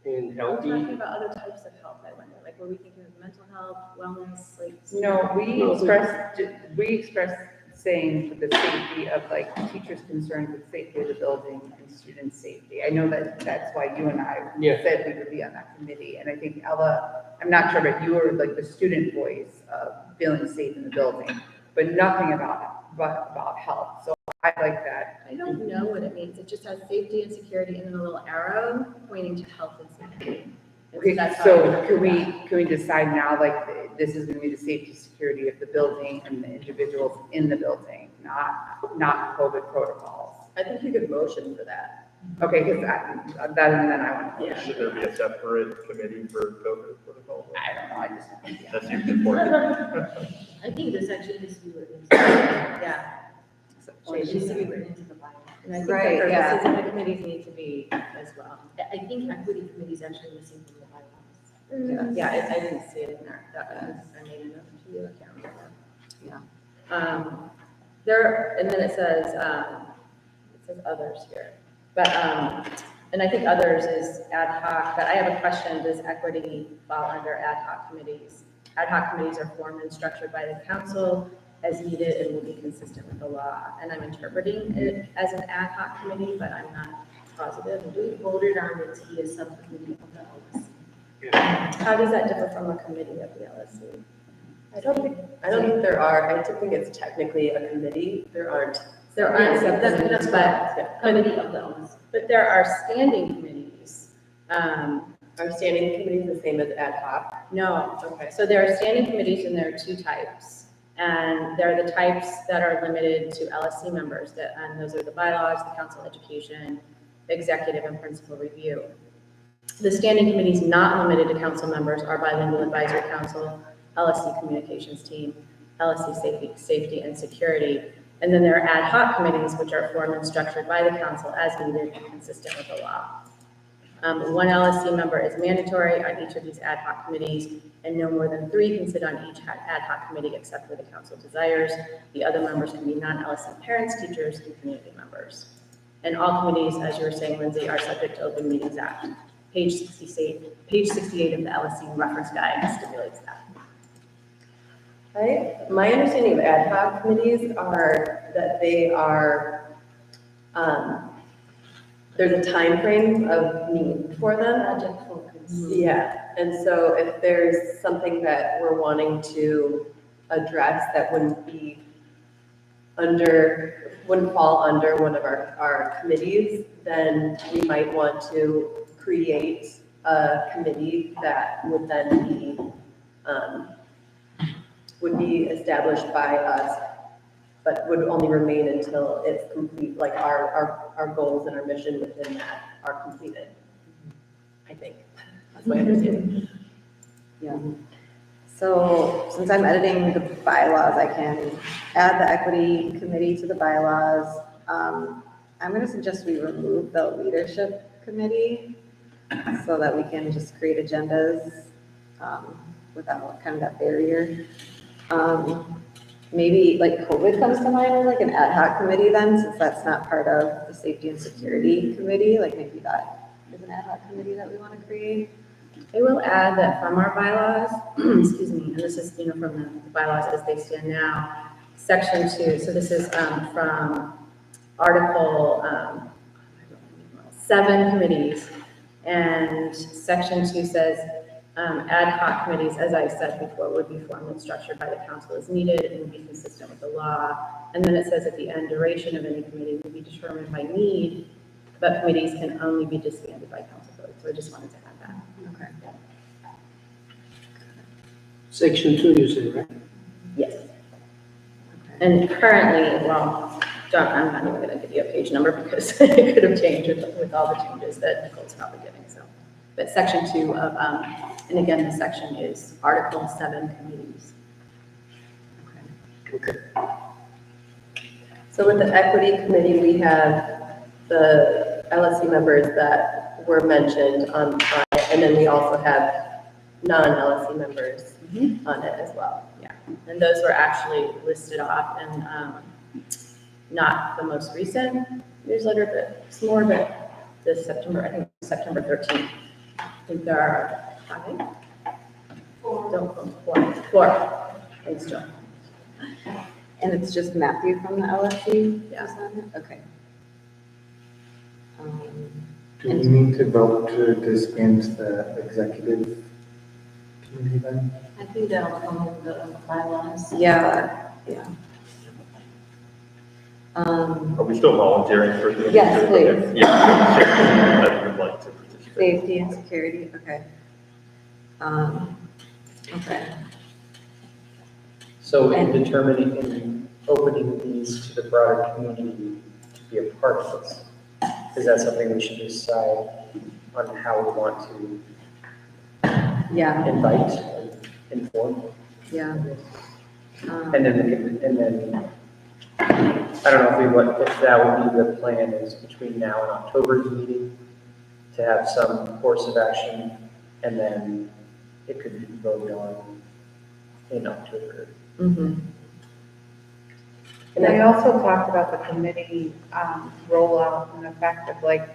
and We're healthy. talking about other types of health, I wonder, like, were we thinking of mental health, wellness, like? No, we expressed saying for the safety of like teachers concerned with safety of the building and student safety. I know that's why you and I said we would be on that committee, and I think Ella, I'm not sure, but you were like the student voice of feeling safe in the building, but nothing about health, so I like that. I don't know what it means, it just has safety and security and then a little arrow pointing to health and safety. And Okay, that's how so I can we decide now, like, this is gonna be the safety, security of the building and the individuals in the building, not COVID protocols? I think you could motion for that. Okay, because that, and then I want to. Should there be a separate committee for COVID protocol? I don't know, I just. That seems important. I think this actually needs to be written. Yeah. Or it needs to be written into the bylaw. And I think Right, the yeah. purposes of the committees need to be as well. I think equity committee is actually missing from the bylaws. Yeah, I didn't see it in there, that was, I made a note to you, I can't remember. Yeah. There, and then it says others here, but, and I think others is ad hoc, but I have a question, does equity fall under ad hoc committees? Ad hoc committees are formed and structured by the council as needed and will be consistent with the law, and I'm interpreting it as an ad hoc committee, but I'm not positive. We voted on it to be a subcommittee of the LSC. How does that differ from a committee of the LSC? I don't think there are, I don't think it's technically a committee, there aren't. There aren't subcommittees, That's but, committee of the LSC. but there are standing committees. Are standing committees the same as ad hoc? No, okay, so there are standing committees and there are two types. And they're the types that are limited to LSC members, and those are the bylaws, the council education, executive and principal review. The standing committees not limited to council members are bilingual advisory council, LSC communications team, LSC safety and security. And then there are ad hoc committees, which are formed and structured by the council as needed and consistent with the law. One LSC member is mandatory on each of these ad hoc committees, and no more than 3 can sit on each ad hoc committee except where the council desires. The other members can be non-LSC parents, teachers, and community members. And all committees, as you were saying, Lindsay, are subject to Open Meetings Act. Page 68 of the LSC reference guide stipulates that. My understanding of ad hoc committees are that they are, there's a time frame of need for them. Project focus. Yeah, and so if there's something that we're wanting to address that wouldn't fall under one of our committees, then we might want to create a committee that would then be established by us, but would only remain until it's complete, like our goals and our mission within that are completed. I think, that's my understanding. Yeah. So since I'm editing the bylaws, I can add the equity committee to the bylaws. I'm going to suggest we remove the leadership committee so that we can just create agendas without kind of that barrier. Maybe like COVID comes to mind as like an ad hoc committee then, since that's not part of the safety and security committee, like maybe that is an ad hoc committee that we want to create. I will add that from our bylaws, excuse me, and this is, from the bylaws as they stand now, section 2, so this is from Article 7 committees, and section 2 says ad hoc committees, as I said before, would be formed and structured by the council as needed and would be consistent with the law. And then it says at the end, duration of any committee will be determined by need, but committees can only be disbanded by council vote. So I just wanted to add that. Okay. Section 2, you said, right? Yes. And currently, well, John, I'm not even going to give you a page number because it could have changed with all the changes that Nicole's probably giving. So But section 2 of, and again, the section is Article 7 committees. So with the equity committee, we have the LSC members that were mentioned on it, and then we also have non-LSC members on it as well. Yeah, and those were actually listed off and not the most recent newsletter, but it's more of it this September, I think September 13th. I think there are 5. Four. Thanks, Joe. And it's just Matthew from the LSC? Yeah. Okay. Do we need to vote to disband the executive committee then? I think that'll come with the bylaws. Yeah. Are we still volunteering for the? Yes, please. Yeah. I would like to participate. Safety and security, okay. Okay. So in determining, in opening these to the broader community to be a part of this, is that something we should decide on how we want to invite and inform? Yeah. And then I don't know if that would be the plan is between now and October's meeting to have some course of action, and then it could be voted on in October. Mm-hmm. And I also talked about the committee rollout and the fact of like,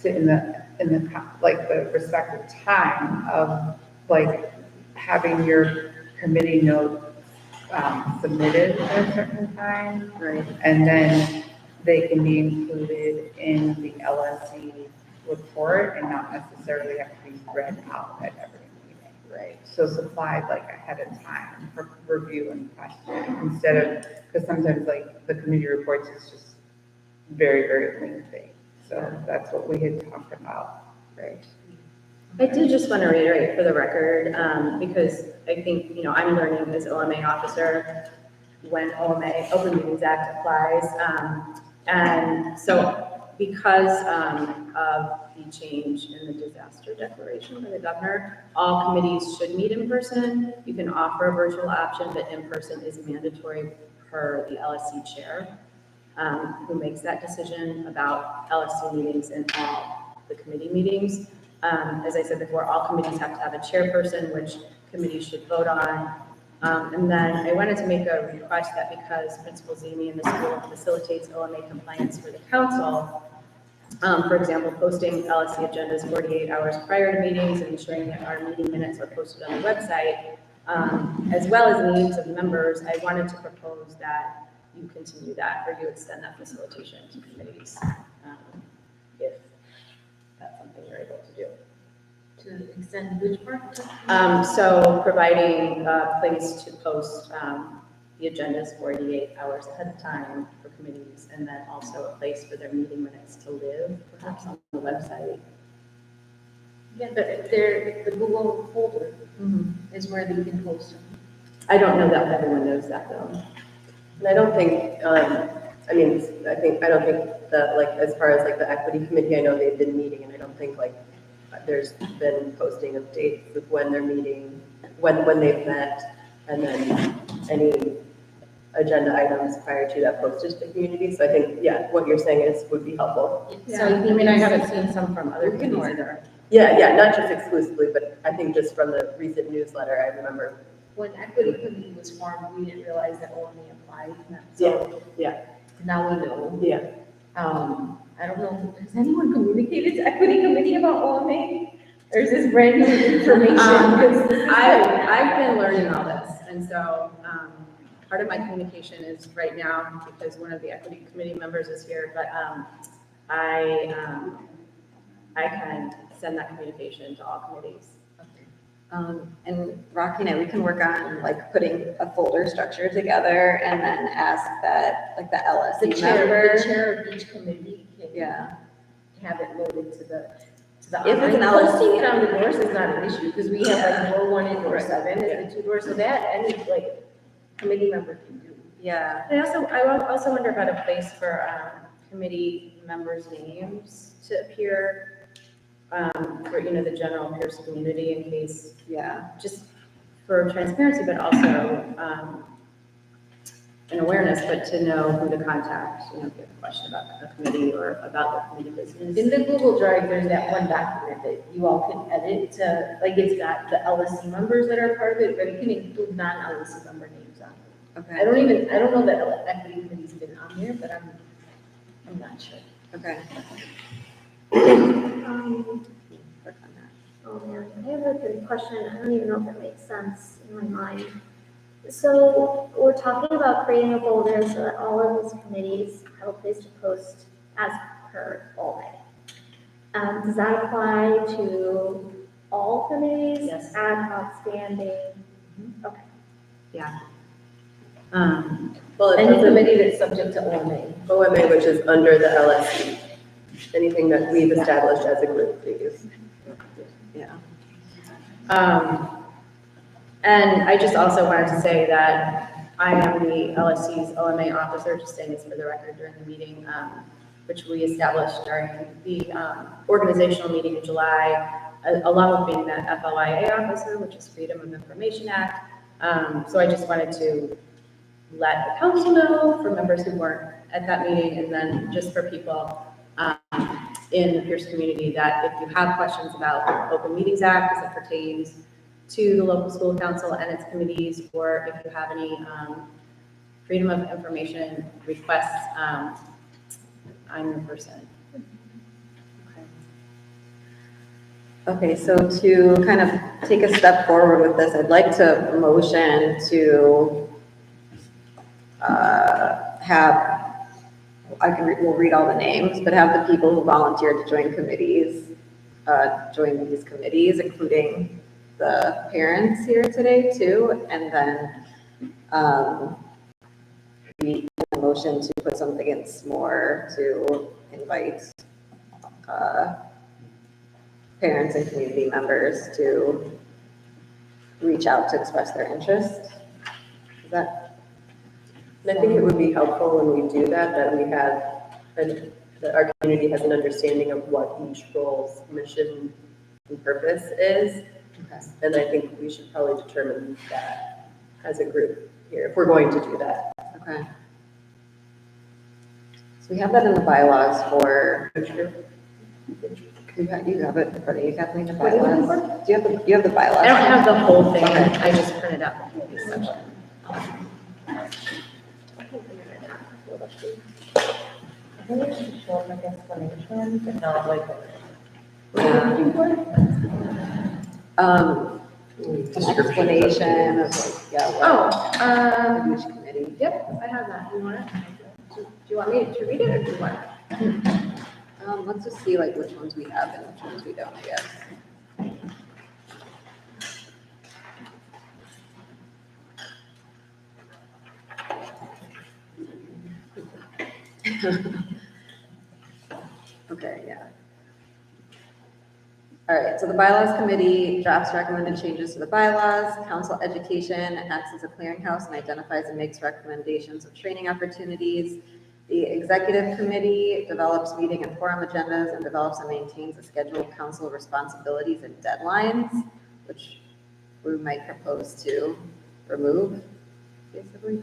in the respective time of like having your committee note submitted at a certain time. Right. And then they can be included in the LSC report and not necessarily have to be read out at every meeting. Right. So supplied like ahead of time for review and question instead of, because sometimes like the committee reports is just very, very lengthy. So that's what we had talked about. Right. I did just want to reiterate for the record, because I think, I'm learning as OMA officer when OMA, Open Meetings Act applies. And so because of the change in the disaster declaration by the governor, all committees should meet in person. You can offer a virtual option, but in person is mandatory per the LSC chair, who makes that decision about LSC meetings and all the committee meetings. As I said before, all committees have to have a chairperson, which committees should vote on. And then I wanted to make a request that because Principal Zini in the school facilitates OMA compliance for the council, for example, posting LSC agendas 48 hours prior to meetings and ensuring that our meeting minutes are posted on the website, as well as the names of members, I wanted to propose that you continue that or you extend that facilitation to committees, if that's something you're able to do. To extend which part? So providing a place to post the agendas 48 hours ahead of time for committees, and then also a place for their meeting minutes to live, perhaps on the website. Yeah, but the Google folder is where they can post them. I don't know that everyone knows that though. And I don't think, I don't think that, like, as far as like the equity committee, I know they've been meeting, and I don't think like there's been posting of dates of when they're meeting, when they've met, and then any agenda items prior to that posted to the community. So I think, yeah, what you're saying would be helpful. Yeah. So I haven't seen some from other committees either. Yeah, not just exclusively, but I think just from the recent newsletter, I remember. When equity committee was formed, we didn't realize that OMA applied. So Yeah. now we know. Yeah. I don't know, has anyone communicated to equity committee about OMA? Or is this brand new information? I've been learning all this, and so part of my communication is right now, because one of the equity committee members is here, but I can send that communication to all committees. And Rocky and I, we can work on like putting a folder structure together and then ask that, like the LSC The member. chair of each committee can have it loaded to the If it's an posting it on the doors is not an issue, because we have like door 1 and door 7 and the 2 doors, so that any like committee member can do. Yeah. I also wonder about a place for committee members' names to appear for, the general Peirce community in case, just for transparency, but also, an awareness, but to know who to contact, if you have a question about a committee or about the committee business. In the Google Drive, there's that one document that you all can edit to, like, it's got the LSC members that are part of it, but you can include non-LSC member names on it. Okay. I don't know that equity committee's been on there, but I'm not sure. Okay. Oh man, I have a good question. I don't even know if it makes sense in my mind. So we're talking about creating a folder so that all of these committees have a place to post as per OLA. Does that apply to all committees? Yes. Ad hoc standing? Okay. Yeah. Well, Any committee that's subject to OMA. OMA, which is under the LSC, anything that we've established as a group previous. Yeah. And I just also wanted to say that I am the LSC's OMA officer, just saying this for the record during the meeting, which we established during the organizational meeting in July, along with being the FLIA officer, which is Freedom of Information Act. So I just wanted to let the council know, for members who weren't at that meeting, and then just for people in the Peirce community, that if you have questions about the Open Meetings Act as it pertains to the local school council and its committees, or if you have any freedom of information requests, I'm your person. Okay, so to kind of take a step forward with this, I'd like to motion to we'll read all the names, but have the people who volunteered to join committees, join these committees, including the parents here today too, and then the motion to put something in SMORE to invite parents and community members to reach out to express their interest. Is that? And I think it would be helpful when we do that, that we have, that our community has an understanding of what each role's mission and purpose is. Okay. And I think we should probably determine that as a group here, if we're going to do that. Okay. So we have that in the bylaws for. You have it in front of you, Kathleen, the bylaws. Do you have the bylaws? I don't have the whole thing, Okay. I just printed out this section. I think it should show up like explanation, but not like. An explanation of like, yeah, what each committee. Yep, I have that, you want it? Do you want me to read it, or do you want it? Let's just see like which ones we have and which ones we don't, I guess. Okay, yeah. All right, so the bylaws committee drafts recommended changes to the bylaws. Council Education acts as a clearinghouse and identifies and makes recommendations of training opportunities. The executive committee develops meeting and forum agendas and develops and maintains a schedule of council responsibilities and deadlines, which we might propose to remove, basically.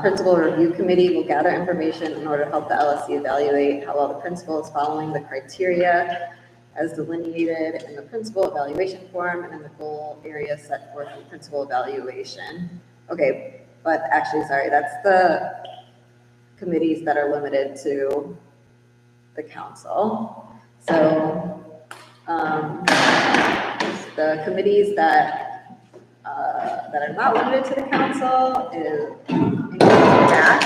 Principal Review Committee will gather information in order to help the LSC evaluate how well the principal is following the criteria as delineated in the principal evaluation form and in the goal areas set forth in principal evaluation. Okay, but actually, sorry, that's the committees that are limited to the council. So the committees that are not limited to the council is back.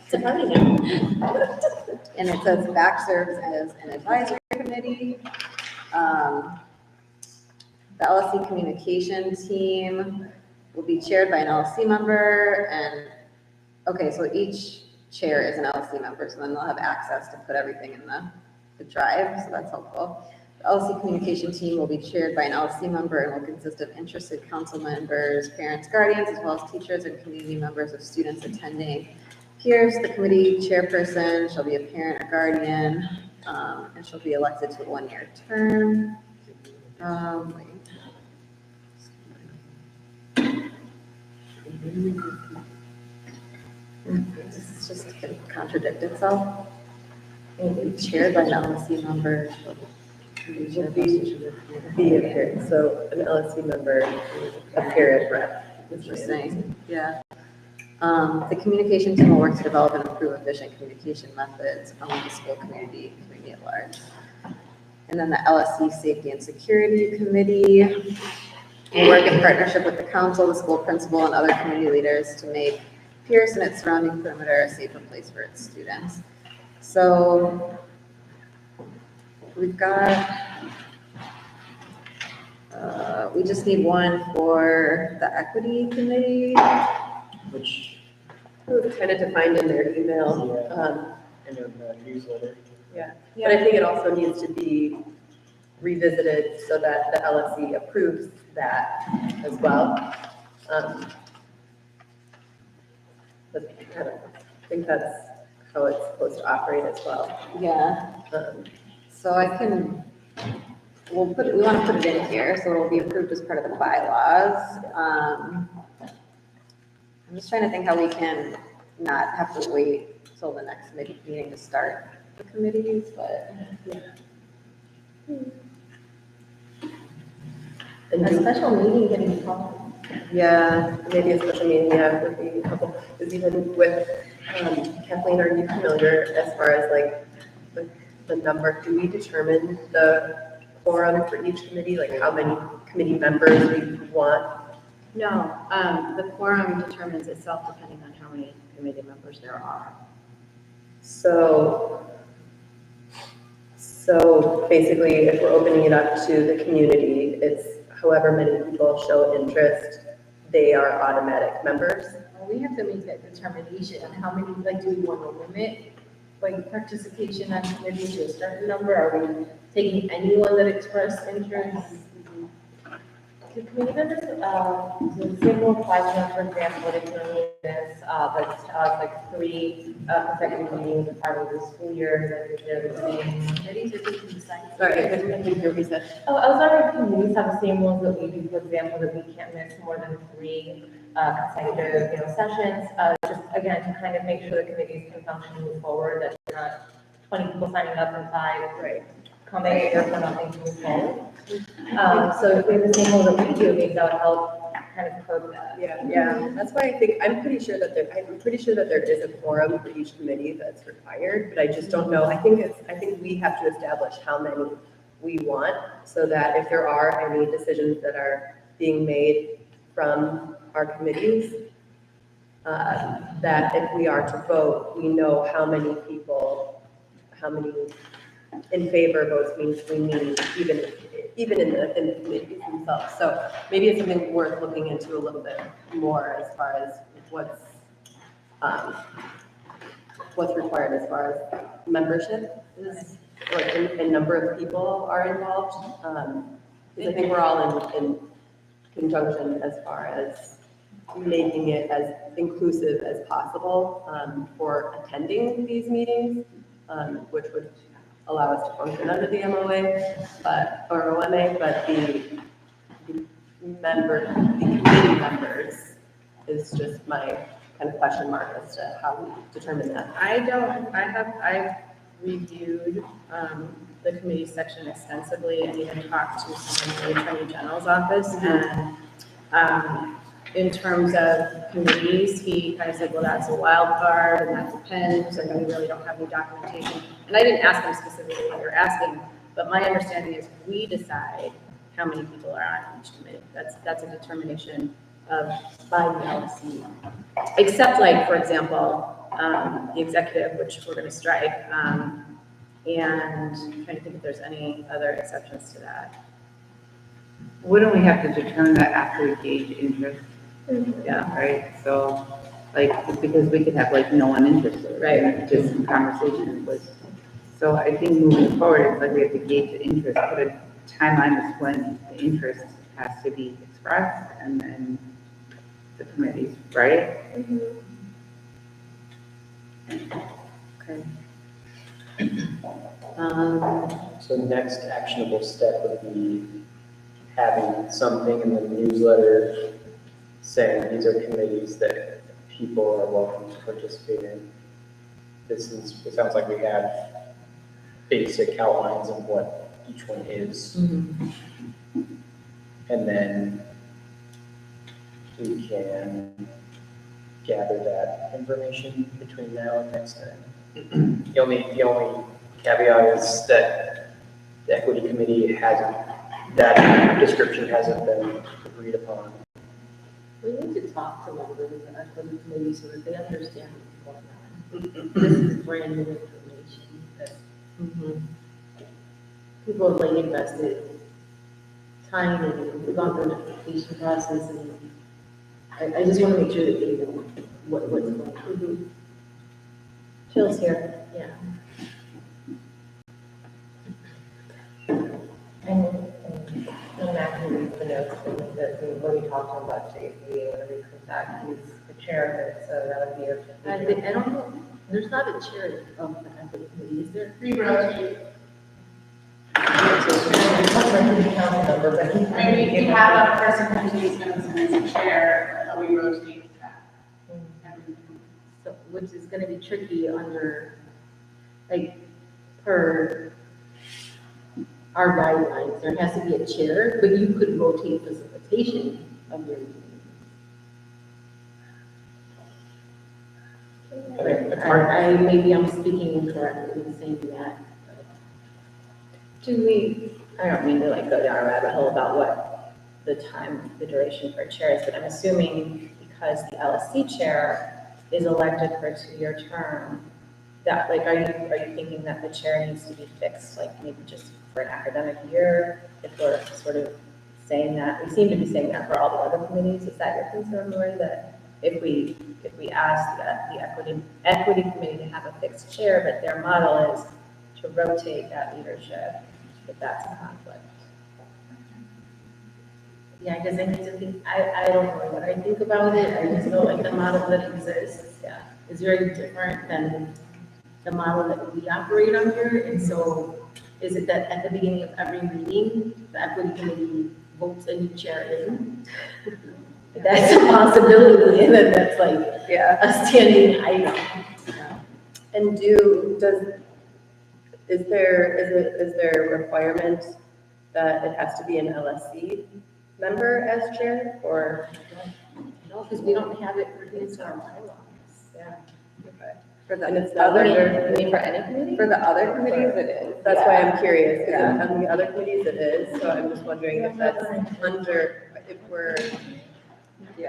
So sorry. And it says back serves as an advisory committee. The LSC communication team will be chaired by an LSC member, and okay, so each chair is an LSC member, so then they'll have access to put everything in the drive, so that's helpful. The LSC communication team will be chaired by an LSC member and will consist of interested council members, parents, guardians, as well as teachers and community members of students attending Peirce, the committee chairperson, shall be a parent or guardian, and shall be elected to a one-year term. Wait. This is just going to contradict itself. It will be chaired by an LSC member. Be a parent, so an LSC member, a parent rep. Interesting, yeah. The communication team will work to develop and improve efficient communication methods among the school community at large. And then the LSC Safety and Security Committee will work in partnership with the council, the school principal, and other community leaders to make Peirce and its surrounding perimeter a safer place for its students. So we've got, we just need one for the equity committee, Which, It was kind of defined in their email. in the newsletter. Yeah, but I think it also needs to be revisited so that the LSC approves that as well. But I think that's how it's supposed to operate as well. yeah. So I can, we want to put it in here, so it'll be approved as part of the bylaws. I'm just trying to think how we can not have to wait till the next meeting to start the committees, but. And A special meeting getting called. Yeah, maybe a special meeting, yeah, would be helpful. Because even with Kathleen, are you familiar as far as like the number? Do we determine the quorum for each committee? Like how many committee members we want? No, the quorum determines itself depending on how many committee members there are. So basically, if we're opening it up to the community, it's however many people show interest, they are automatic members. We have to make that determination on how many, like, do we want to limit, like, participation on committee to a certain number? Are we taking anyone that expressed interest? The committee members, the single question, for example, the committee is, like 3 consecutive meetings as part of the school year, that they're the same. Committees are taking the same. Sorry, I couldn't hear what you said. Oh, I was wondering if committees have the same rules that we do, for example, that we can't miss more than 3 consecutive, sessions, just again, to kind of make sure the committees can function and move forward, that you're not 20 people signing up and 5 coming here for nothing to move forward. So if we have the same rules that we do, maybe that would help kind of curb that. Yeah, that's why I think, I'm pretty sure that there is a quorum for each committee that's required, but I just don't know. I think we have to establish how many we want, so that if there are any decisions that are being made from our committees, that if we are to vote, we know how many in favor votes means we need, even in the committees themselves. So maybe it's something worth looking into a little bit more as far as what's required as far as membership is, like, and number of people are involved. Because I think we're all in conjunction as far as making it as inclusive as possible for attending these meetings, which would allow us to function under the MOA, or OMA, but the committee members is just my kind of question mark as to how we determine that. I've reviewed the committee section extensively and even talked to someone in the Attorney General's office, and in terms of committees, he kind of said, well, that's a wild card and that depends, and we really don't have any documentation. And I didn't ask him specifically what you're asking, but my understanding is we decide how many people are on each committee. That's a determination by the LSC. Except, like, for example, the executive, which we're going to strike, and I'm trying to think if there's any other exceptions to that. Wouldn't we have to determine that after we gauge interest? Yeah. Right, so, like, because we could have like no one interested, right, just some conversation with. So I think moving forward, it's like we have to gauge the interest, put a timeline as when the interest has to be expressed, and then the committees, right? Okay. So next actionable step would be having something in the newsletter saying these are committees that people are welcome to participate in. It sounds like we have basic outlines of what each one is. And then we can gather that information between now and next time. The only caveat is that the equity committee that description hasn't been agreed upon. We need to talk to members of the equity committee so that they understand what's going on. This is brand new information that people have like invested time and we've gone through an application process, and I just want to make sure that they know what's going on. Jill's here. Yeah. And Matt can read the notes when we talked about safety, when we come back, he's the chair of it, so that would be I don't know, there's not a chair of the equity committee, is there? We rotate. council member, but he. We have a person who takes notes and is a chair, we rotate that. So, which is gonna be tricky under, like, per our guidelines, there has to be a chair, but you could rotate facilitation of your meeting. Maybe I'm speaking incorrectly in saying that. I don't mean to like go down a rabbit hole about what the duration for a chair is, but I'm assuming because the LSC chair is elected for a 2-year term, that like, are you thinking that the chair needs to be fixed, like maybe just for an academic year? If we're sort of saying that, we seem to be saying that for all the other committees, is that your concern, Lori, that if we ask the equity committee to have a fixed chair, but their model is to rotate that leadership, if that's a conflict? Yeah, I guess I need to think, I don't know what I think about it, I just know like the model that exists, yeah, is very different than the model that we operate under, and so is it that at the beginning of every meeting, the equity committee votes a new chair in? That's a possibility, and then that's like a standing item. And is there a requirement that it has to be an LSC member as chair, or? No, because we don't have it written in our bylaws. Yeah. Okay. For the And it's other, other, for any committee? For the other committees, it is. that's why I'm curious, because Yeah. on the other committees it is, so I'm just wondering if that's if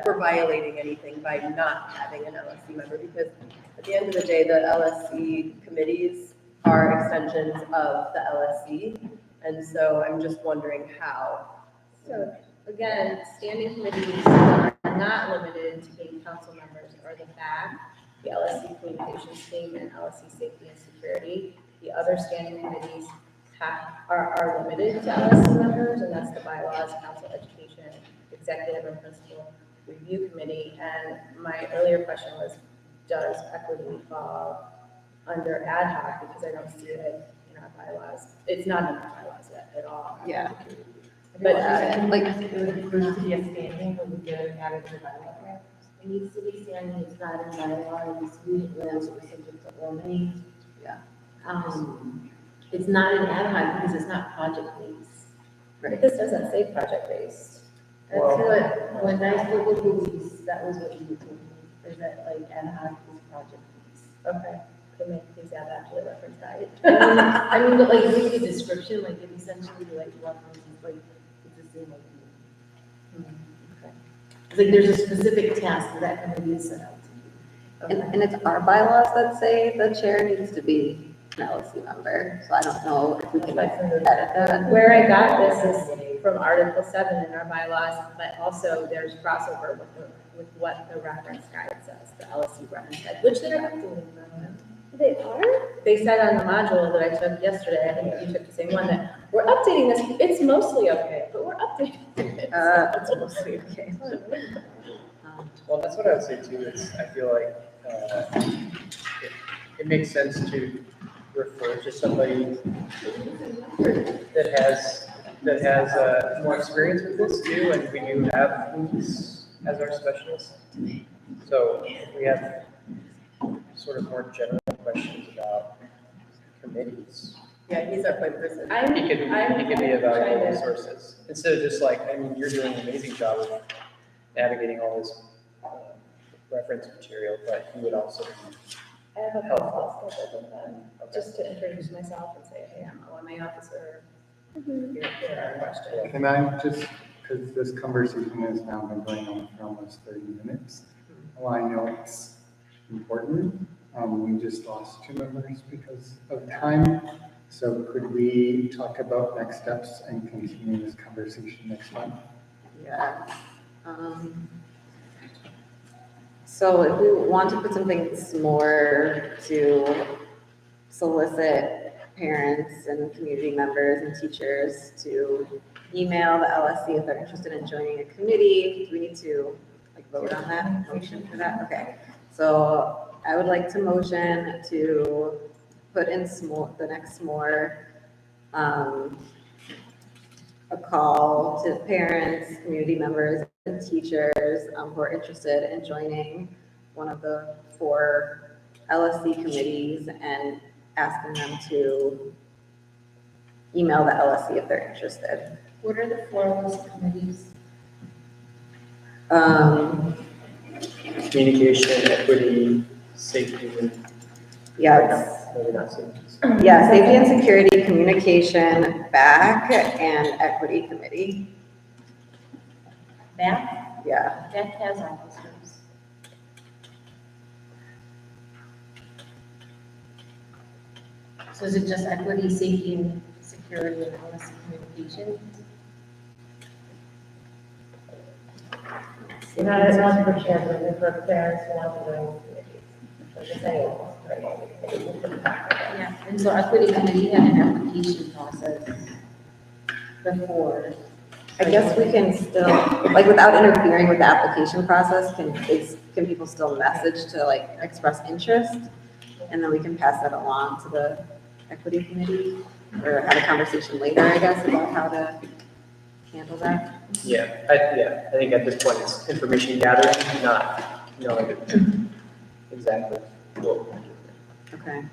we're violating anything by not having an LSC member, because at the end of the day, the LSC committees are extensions of the LSC, and so I'm just wondering how. So again, standing committees are not limited to being council members or the FAC, the LSC Communications Team, and LSC Safety and Security. The other standing committees are limited to LSC members, and that's the bylaws, council education, executive and principal review committee. And my earlier question was, does equity fall under ad hoc? Because I don't see it in our bylaws. It's not in our bylaws yet at all. Yeah. But like, it would need to be a standing, but we could add it to the bylaw. It needs to be standing, it's not in bylaw, it needs to be rules or subject to only. Yeah. It's not an ad hoc because it's not project based. Right. This doesn't say project based. That's what, when I spoke with Louise, that was what you told me, is that like ad hoc is project based. Okay. Can we please add that to the reference guide? I mean, but like read the description, like it essentially like references, like it's the same like. Okay. It's like there's a specific task that committee is set out to do. And it's our bylaws that say the chair needs to be an LSC member, so I don't know if we can edit that. Where I got this is from Article 7 in our bylaws, but also there's crossover with what the reference guide says, the LSC reference guide, which they're updating. They are? They said on the module that I took yesterday, I think you took the same one, that we're updating this, it's mostly okay, but we're updating it. It's mostly okay. Well, that's what I would say too, is I feel like, it makes sense to refer to somebody that has more experience with this too, and we do have Luis as our specialist. So if we have sort of more general questions about committees, Yeah, he's our point person. he could be a valuable resources. Instead of just like, I mean, you're doing an amazing job of navigating all this reference material, but he would also I have a couple of scheduled with them, just to introduce myself and say, hey, I'm a OMA officer. Here are our questions. Can I just, because this conversation has now been going on for almost 30 minutes, well, I know it's important. We just lost 2 members because of time. So could we talk about next steps and continue this conversation next month? Yeah. So if we want to put some things more to solicit parents and community members and teachers to email the LSC if they're interested in joining a committee, do we need to like vote on that, motion for that? Okay. So I would like to motion to put in the next more, a call to parents, community members, and teachers who are interested in joining one of the 4 LSC committees and asking them to email the LSC if they're interested. What are the 4 LSC committees? communication, equity, safety, and Yeah, maybe not safety. yeah, safety and security, communication, BAC, and equity committee. BAC? Yeah. BAC has officers. So is it just equity, safety, and security, and LSC communication? Not for children, for parents who want to join committees. So just anyone, right? Yeah, and so equity committee had an application process before. I guess we can still, like, without interfering with the application process, can people still message to like express interest? And then we can pass that along to the equity committee or have a conversation later, I guess, about how to handle that. Yeah, I think at this point it's information gathering, not knowing exactly what we're doing. Okay.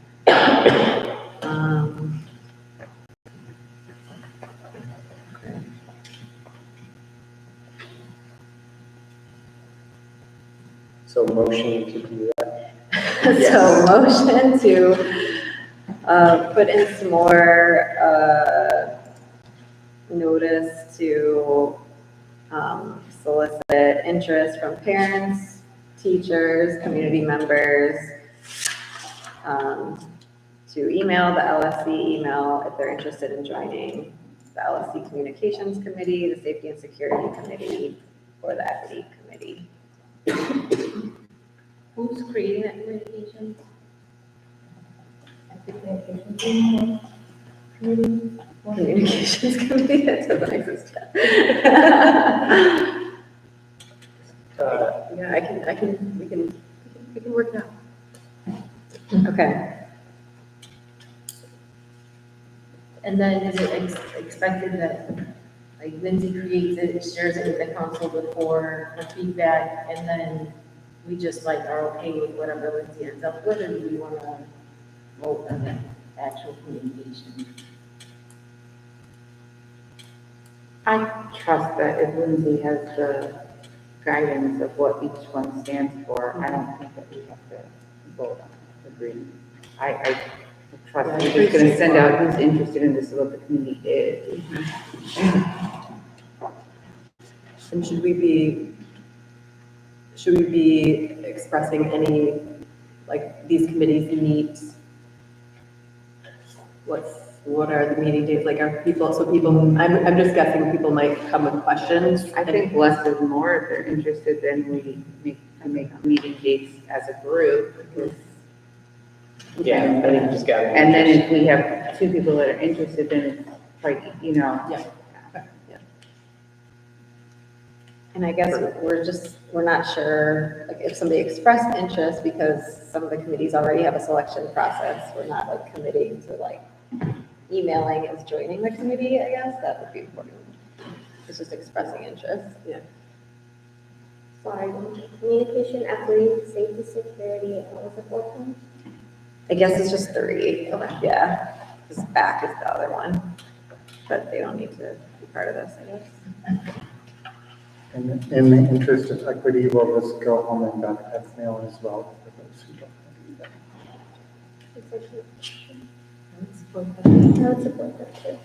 So motion to do that. So motion to put in some more notice to solicit interest from parents, teachers, community members, to email the LSC email if they're interested in joining the LSC Communications Committee, the Safety and Security Committee, or the Equity Committee. Who's creating that communication? Communications Committee, that doesn't exist yet. Yeah, we can work it out. Okay. And then is it expected that, like, Lindsay creates it, shares it with the council before for feedback, and then we just like are okay with whatever Lindsay ends up with, or do we want to vote on the actual communication? I trust that if Lindsay has the guidance of what each one stands for, I don't think that we have to vote on it, agree. I trust that we're going to send out who's interested in this, what the community is. And should we be expressing any, like, these committees meet? What are the meeting dates? Like, are people, I'm just guessing people might come with questions. I think less is more. If they're interested, then we make meeting dates as a group. Yeah, I think just gathering. And then if we have 2 people that are interested, then it's like, Yeah. And I guess we're not sure, like, if somebody expressed interest, because some of the committees already have a selection process, we're not like committing to like emailing as joining the committee, I guess, that would be important. It's just expressing interest. Yeah. Sorry, communication, equity, safety, security, and what was the fourth one? I guess it's just 3. Okay. Yeah, just back is the other one, but they don't need to be part of this, I guess. In the interest of equity, we'll just go home and back that mail as well for those who don't want to do that. I would support that too.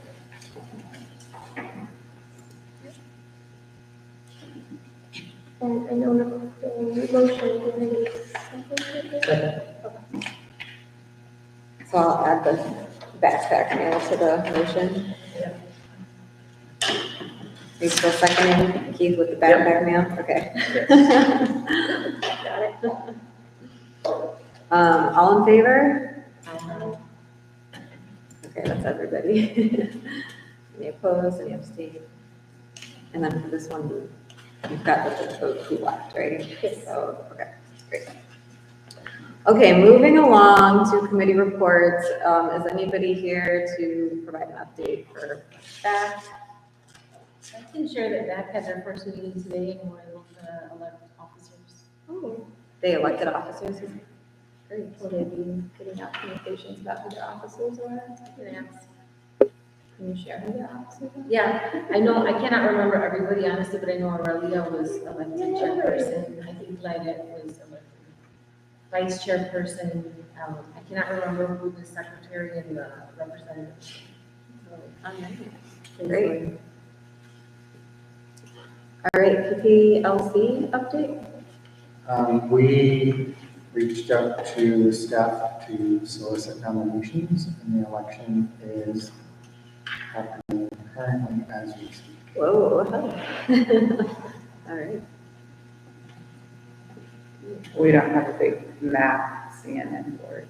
And I know the motion committee. So I'll add the backpack mail to the motion. Are you still seconding, Keith, with the backpack mail? Okay. Got it. All in favor? Okay, that's everybody. Any opposed, any abstain? And then for this one, you've got the vote who left, right? Yes. So, okay, great. Okay, moving along to committee reports. Is anybody here to provide an update for that? I can share that BAC had their first meeting today and we're able to elect officers. Oh, they elected officers? Great. Will they be putting out communications about who their officers are? Yes. Can you share who their officers are? Yeah, I know, I cannot remember everybody honestly, but I know Aurelia was elected chairperson. I think Lynette was elected vice chairperson. I cannot remember who the secretary and the representative. Great. All right, PPLC update? We reached out to the staff to solicit nominations, and the election is happening currently as we speak. Whoa. All right. We don't have a big map CNN board.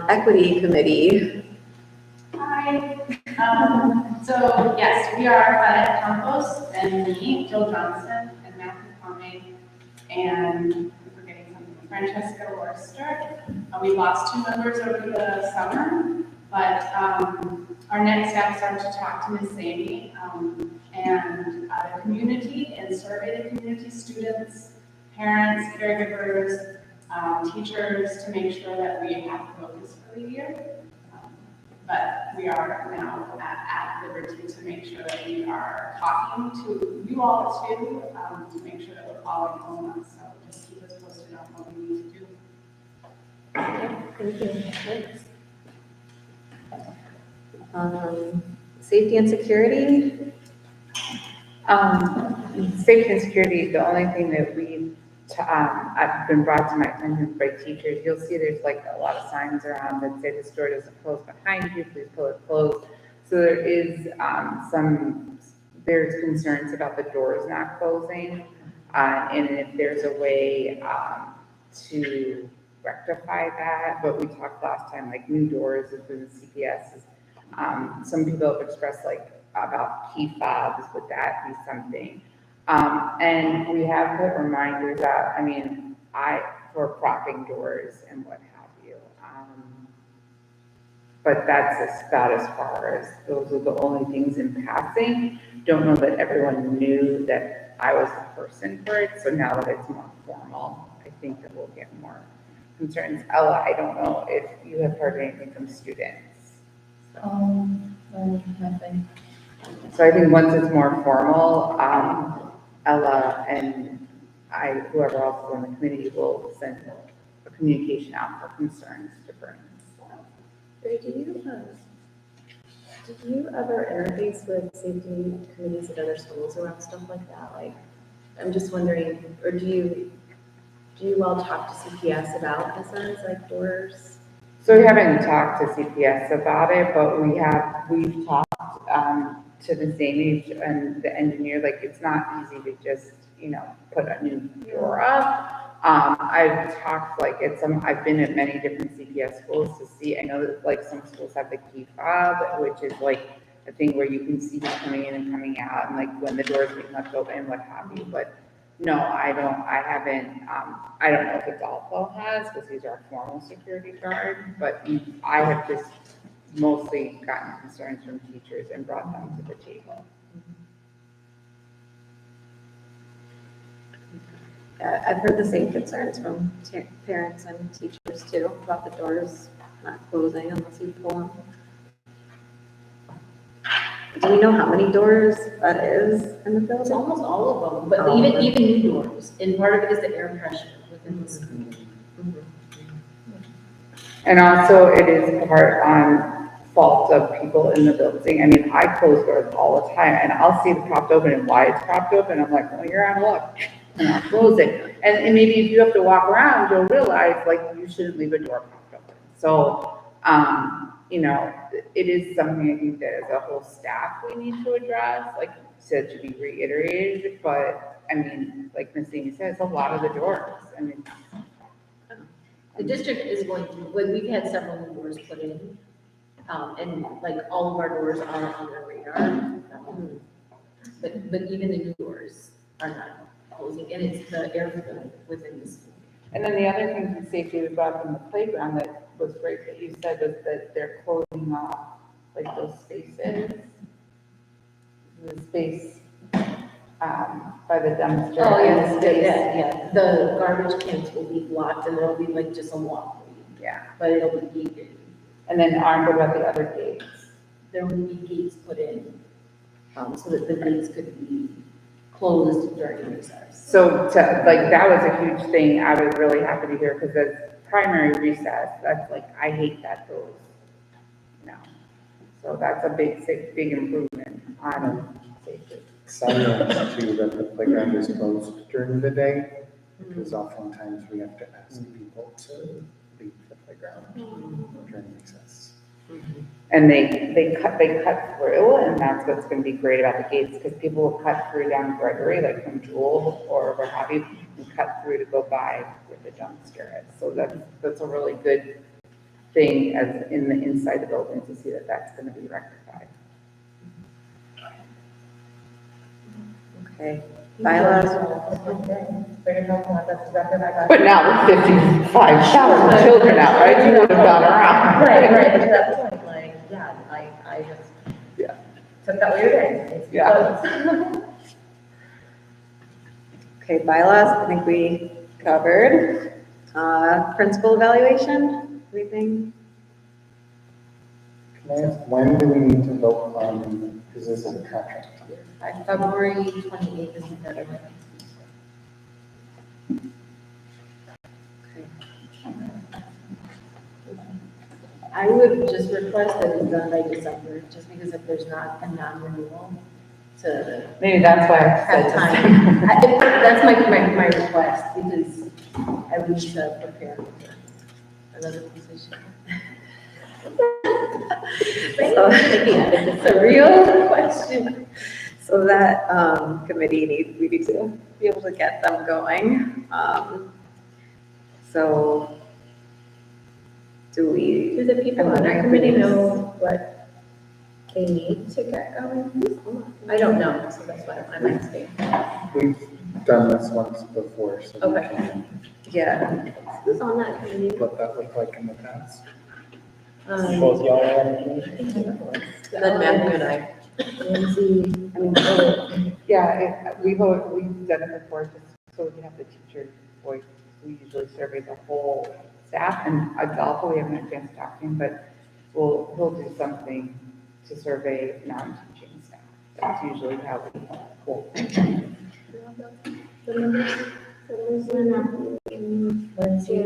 Equity committee. Hi. So yes, we are Claudette Campos and me, Jill Johnson, and Matthew Conway, and I'm forgetting something, Francesca Worcester. We lost 2 members over the summer, but our next steps are to talk to Ms. Amy and the community and survey the community, students, parents, caregivers, teachers, to make sure that we have focus for the year. But we are now at liberty to make sure that we are talking to you all too, to make sure that we're following along. So just keep us posted on what we need to do. Thank you. Thanks. Safety and security? Safety and security, the only thing that I've been brought to my attention by teachers, you'll see there's like a lot of signs around that say this door doesn't close behind you, please pull it closed. So there is there's concerns about the doors not closing. And if there's a way to rectify that, but we talked last time, like new doors within the CPS. Some people have expressed like about key fobs, would that be something? And we have put reminders out, for propping doors and what have you. But that's about as far as, those are the only things in passing. Don't know that everyone knew that I was the person for it, so now that it's more formal, I think that we'll get more concerns. Ella, I don't know if you have heard anything from students. Nothing. So I think once it's more formal, Ella and whoever else is on the committee will send a communication out for concerns to bring. Ray, do you ever interface with safety committees at other schools around stuff like that? Like, I'm just wondering, or do you all talk to CPS about concerns like doors? So we haven't talked to CPS about it, but we've talked to the Amy and the engineer. Like, it's not easy to just, put a new door up. I've talked I've been at many different CPS schools to see. I know that like some schools have the key fob, which is like a thing where you can see who's coming in and coming out, and like when the doors being left open, what have you, but no, I haven't, I don't know if Adolfo has, because he's our formal security guard, but I have just mostly gotten concerns from teachers and brought them to the table. Yeah, I've heard the same concerns from parents and teachers too, about the doors not closing unless you pull them. Do we know how many doors that is in the building? It's almost all of them, but even new doors, and part of it is the air pressure within the school. And also it is part on fault of people in the building. I mean, I close doors all the time and I'll see it propped open and why it's propped open. I'm like, well, you're out of luck. And I'll close it. And maybe if you have to walk around, you'll realize like you shouldn't leave a door propped open. So, you know, it is something I think that as a whole staff we need to address, like you said, to be reiterated. But I mean, like Ms. Amy says, a lot of the doors. I mean, The district is going through, like, we've had several new doors put in, and like all of our doors are on their radar. But even the new doors are not closing, and it's the air flow within the school. and then the other thing for safety we brought from the playground that was great that you said was that they're closing off like those spaces. The space, by the dumpster. Oh, and yes, the space- yeah, the garbage cans will be blocked, and there'll be like just a walkway. Yeah. But it'll be gated. And then what about the other gates? There will be gates put in, so that the gates could be closed during recess. So like, that was a huge thing. I was really happy to hear because the primary recess, that's like, I hate that goes, you know. So that's a big improvement on safety. Silence too, that the playground is closed during the day, because oftentimes we have to ask people to leave the playground during recess. And they cut through, and that's what's gonna be great about the gates, because people will cut through down Gregory, like from Jewel or what have you, and cut through to go by where the dumpster is. So that's a really good thing as in the inside the building to see that that's gonna be rectified. Okay, bylaws. But now with 55,000 children out, right, you would have gone around. Right, but to that point, like, yeah, I just. Yeah. Took that way today. Yeah. Okay, bylaws, I think we covered. Principal evaluation, anything? Can I ask, when do we need to vote on, because this is a contract? By February 28th is the deadline. I would just request that it's done by December, just because if there's not a non-renewal to Maybe that's why I have said time. That's my request, because I wish to prepare for another position. It's a real question. So that, committee we need to be able to get them going. So do we? Do the people on our committee know what they need to get going? I don't know, so that's why I'm asking. We've done this once before, so we Okay. can Yeah. Who's on that committee? what that looked like in the past. Both y'all are on the committee? Then Matthew and I. Lindsay, I mean, yeah, we've done it before, just so we can have the teacher voice. We usually survey the whole staff, and Adolfo, we haven't had a chance to talk to him, but we'll do something to survey non-teaching staff. That's usually how we pull. the members, Lindsay,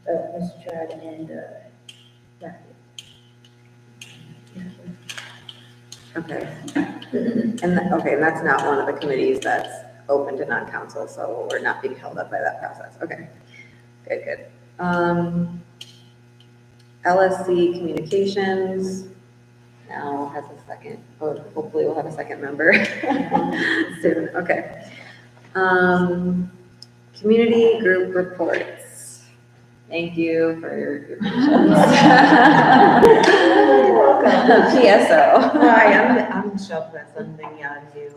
Mr. Chad, and Matthew. Okay. And that's not one of the committees that's open to non-council, so we're not being held up by that process. Okay, good. LSC Communications now has a second, hopefully we'll have a second member soon, okay. Community group reports. Thank you for your patience. PSO. Hi, I'm Michelle Perez. I'm the new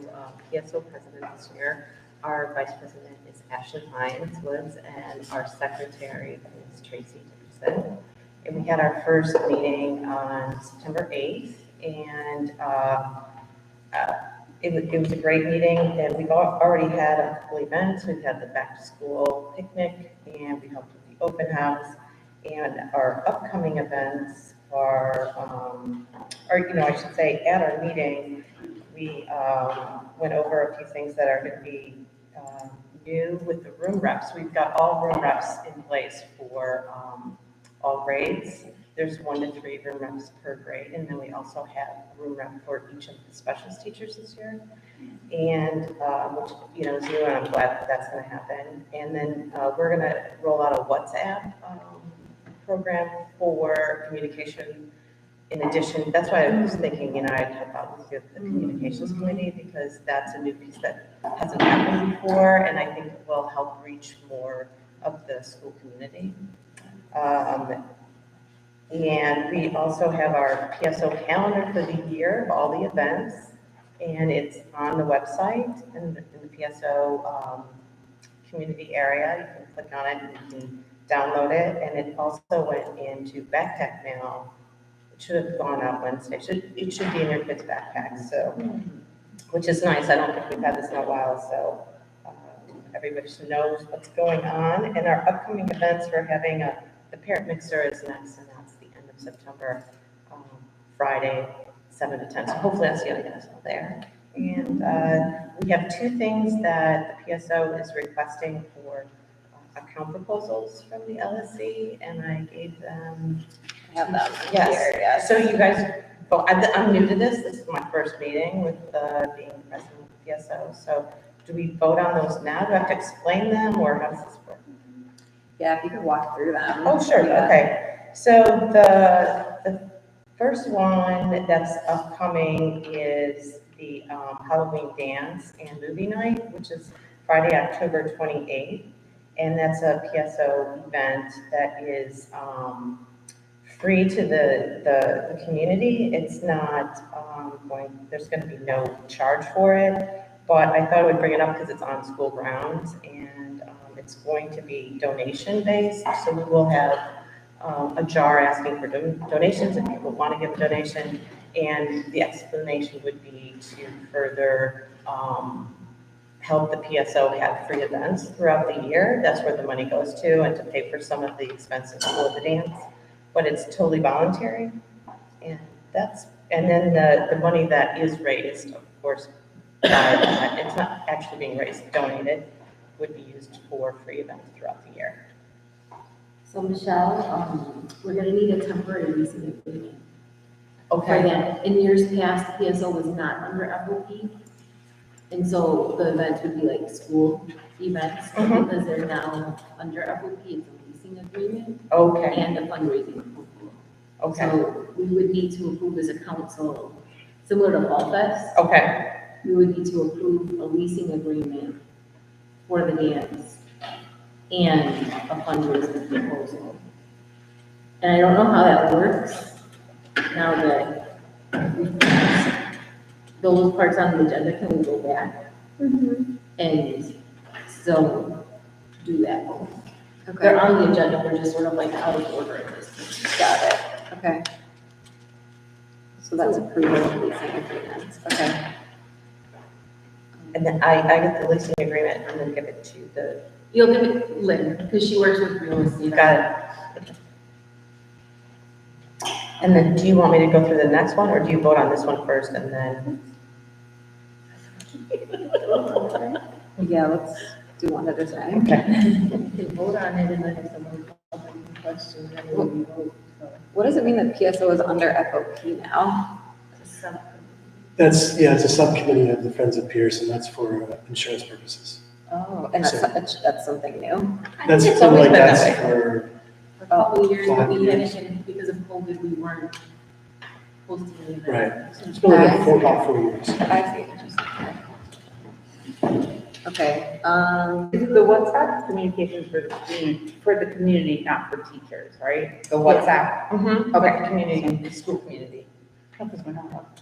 PSO president this year. Our vice president is Ashley Lyons-Woods, and our secretary is Tracy Dickerson. And we had our first meeting on September 8th, and it was a great meeting, and we've already had a couple events. We've had the back-to-school picnic, and we helped with the open house. And our upcoming events are, I should say, at our meeting, we went over a few things that are going to be new with the room reps. We've got all room reps in place for all grades. There's 1 to 3 room reps per grade, and then we also have room rep for each of the specialist teachers this year. And which is new, and I'm glad that that's going to happen. And then we're going to roll out a WhatsApp program for communication. In addition, that's why I was thinking, I thought with the communications committee, because that's a new piece that hasn't happened before, and I think it will help reach more of the school community. And we also have our PSO calendar for the year of all the events, and it's on the website in the PSO community area. You can click on it and you can download it, and it also went into backpack mail. It should have gone out Wednesday. It should be in your kids' backpacks, so, which is nice. I don't think we've had this in a while, so everybody knows what's going on. And our upcoming events, we're having the parent mixer is next, and that's the end of September, Friday, 7 to 10. So hopefully I'll see you guys all there. And we have 2 things that the PSO is requesting for account proposals from the LSC, and I gave them. I have them Yes. here, yes. So you guys, I'm new to this. This is my first meeting with being president of the PSO. So do we vote on those now? Do I have to explain them, or how does this work? Yeah, if you could walk through them. Oh, sure, Yeah. okay. So the first one that's upcoming is the Halloween dance and movie night, which is Friday, October 28th. And that's a PSO event that is free to the community. It's not there's going to be no charge for it, but I thought I would bring it up because it's on school grounds, and it's going to be donation based. So we will have a jar asking for donations if people want to give a donation, and the explanation would be to further help the PSO have free events throughout the year. That's where the money goes to, and to pay for some of the expenses for the dance. But it's totally voluntary, and then the money that is raised, of course, it's not actually being raised, donated, would be used for free events throughout the year. So Michelle, we're gonna need a temporary leasing agreement. Okay. For that. In years past, the PSO was not under FOP. And so the events would be like school events, but because they're now under FOP, it's a leasing agreement. Okay. And a fundraising approval. Okay. So we would need to approve as a council, similar to Fall Fest. Okay. We would need to approve a leasing agreement for the dance and a fundraising proposal. And I don't know how that works now that we've passed those parts on the agenda. Can we go back? And so do that. Okay. They're on the agenda, we're just sort of like out of order in this. Got it. Okay. So that's approval of leasing agreements. Okay. And then I get the leasing agreement and then give it to the. You'll give it Lynn, because she works with real estate. Got it. And then do you want me to go through the next one, or do you vote on this one first and then? Yeah, let's do one at a time. Okay. You can vote on it and then if someone calls any questions, then we will vote. So What does it mean that PSO is under FOP now? it's a It's a subcommittee of the Friends of Peirce, and that's for insurance purposes. Oh, and that's something new? That's it's been always like been that that way. for, a couple of years, but 5 we years. hadn't, because of COVID, we weren't hosting the event. right. It's been like about 4 years. I see. Okay. Okay, The WhatsApp communications for the community, not for teachers, right? The WhatsApp. mhm, Okay. okay, community, school community. Because we're not.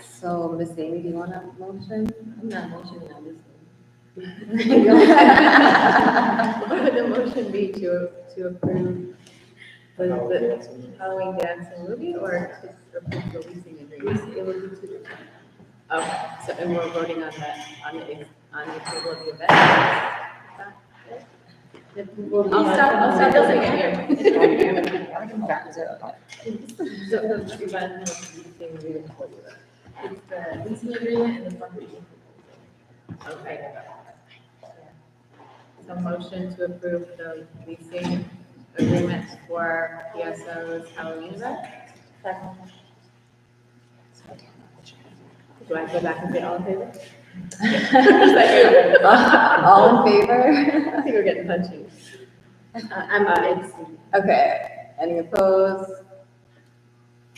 So, Ms. Amy, do you want a motion? I'm not motioning on this What would the motion be to approve the Halloween dancing movie or to approve the leasing agreement? It would be two different. Okay, so, and we're voting on the table of the event? I'll stop looking at you. So the event has to be the same agreement for you. It's the leasing agreement and the fundraising. Okay. So motion to approve the leasing agreement for PSO's Halloween event? Do I go back and say all in favor? All in favor? I think we're getting punchy. Okay, any opposed?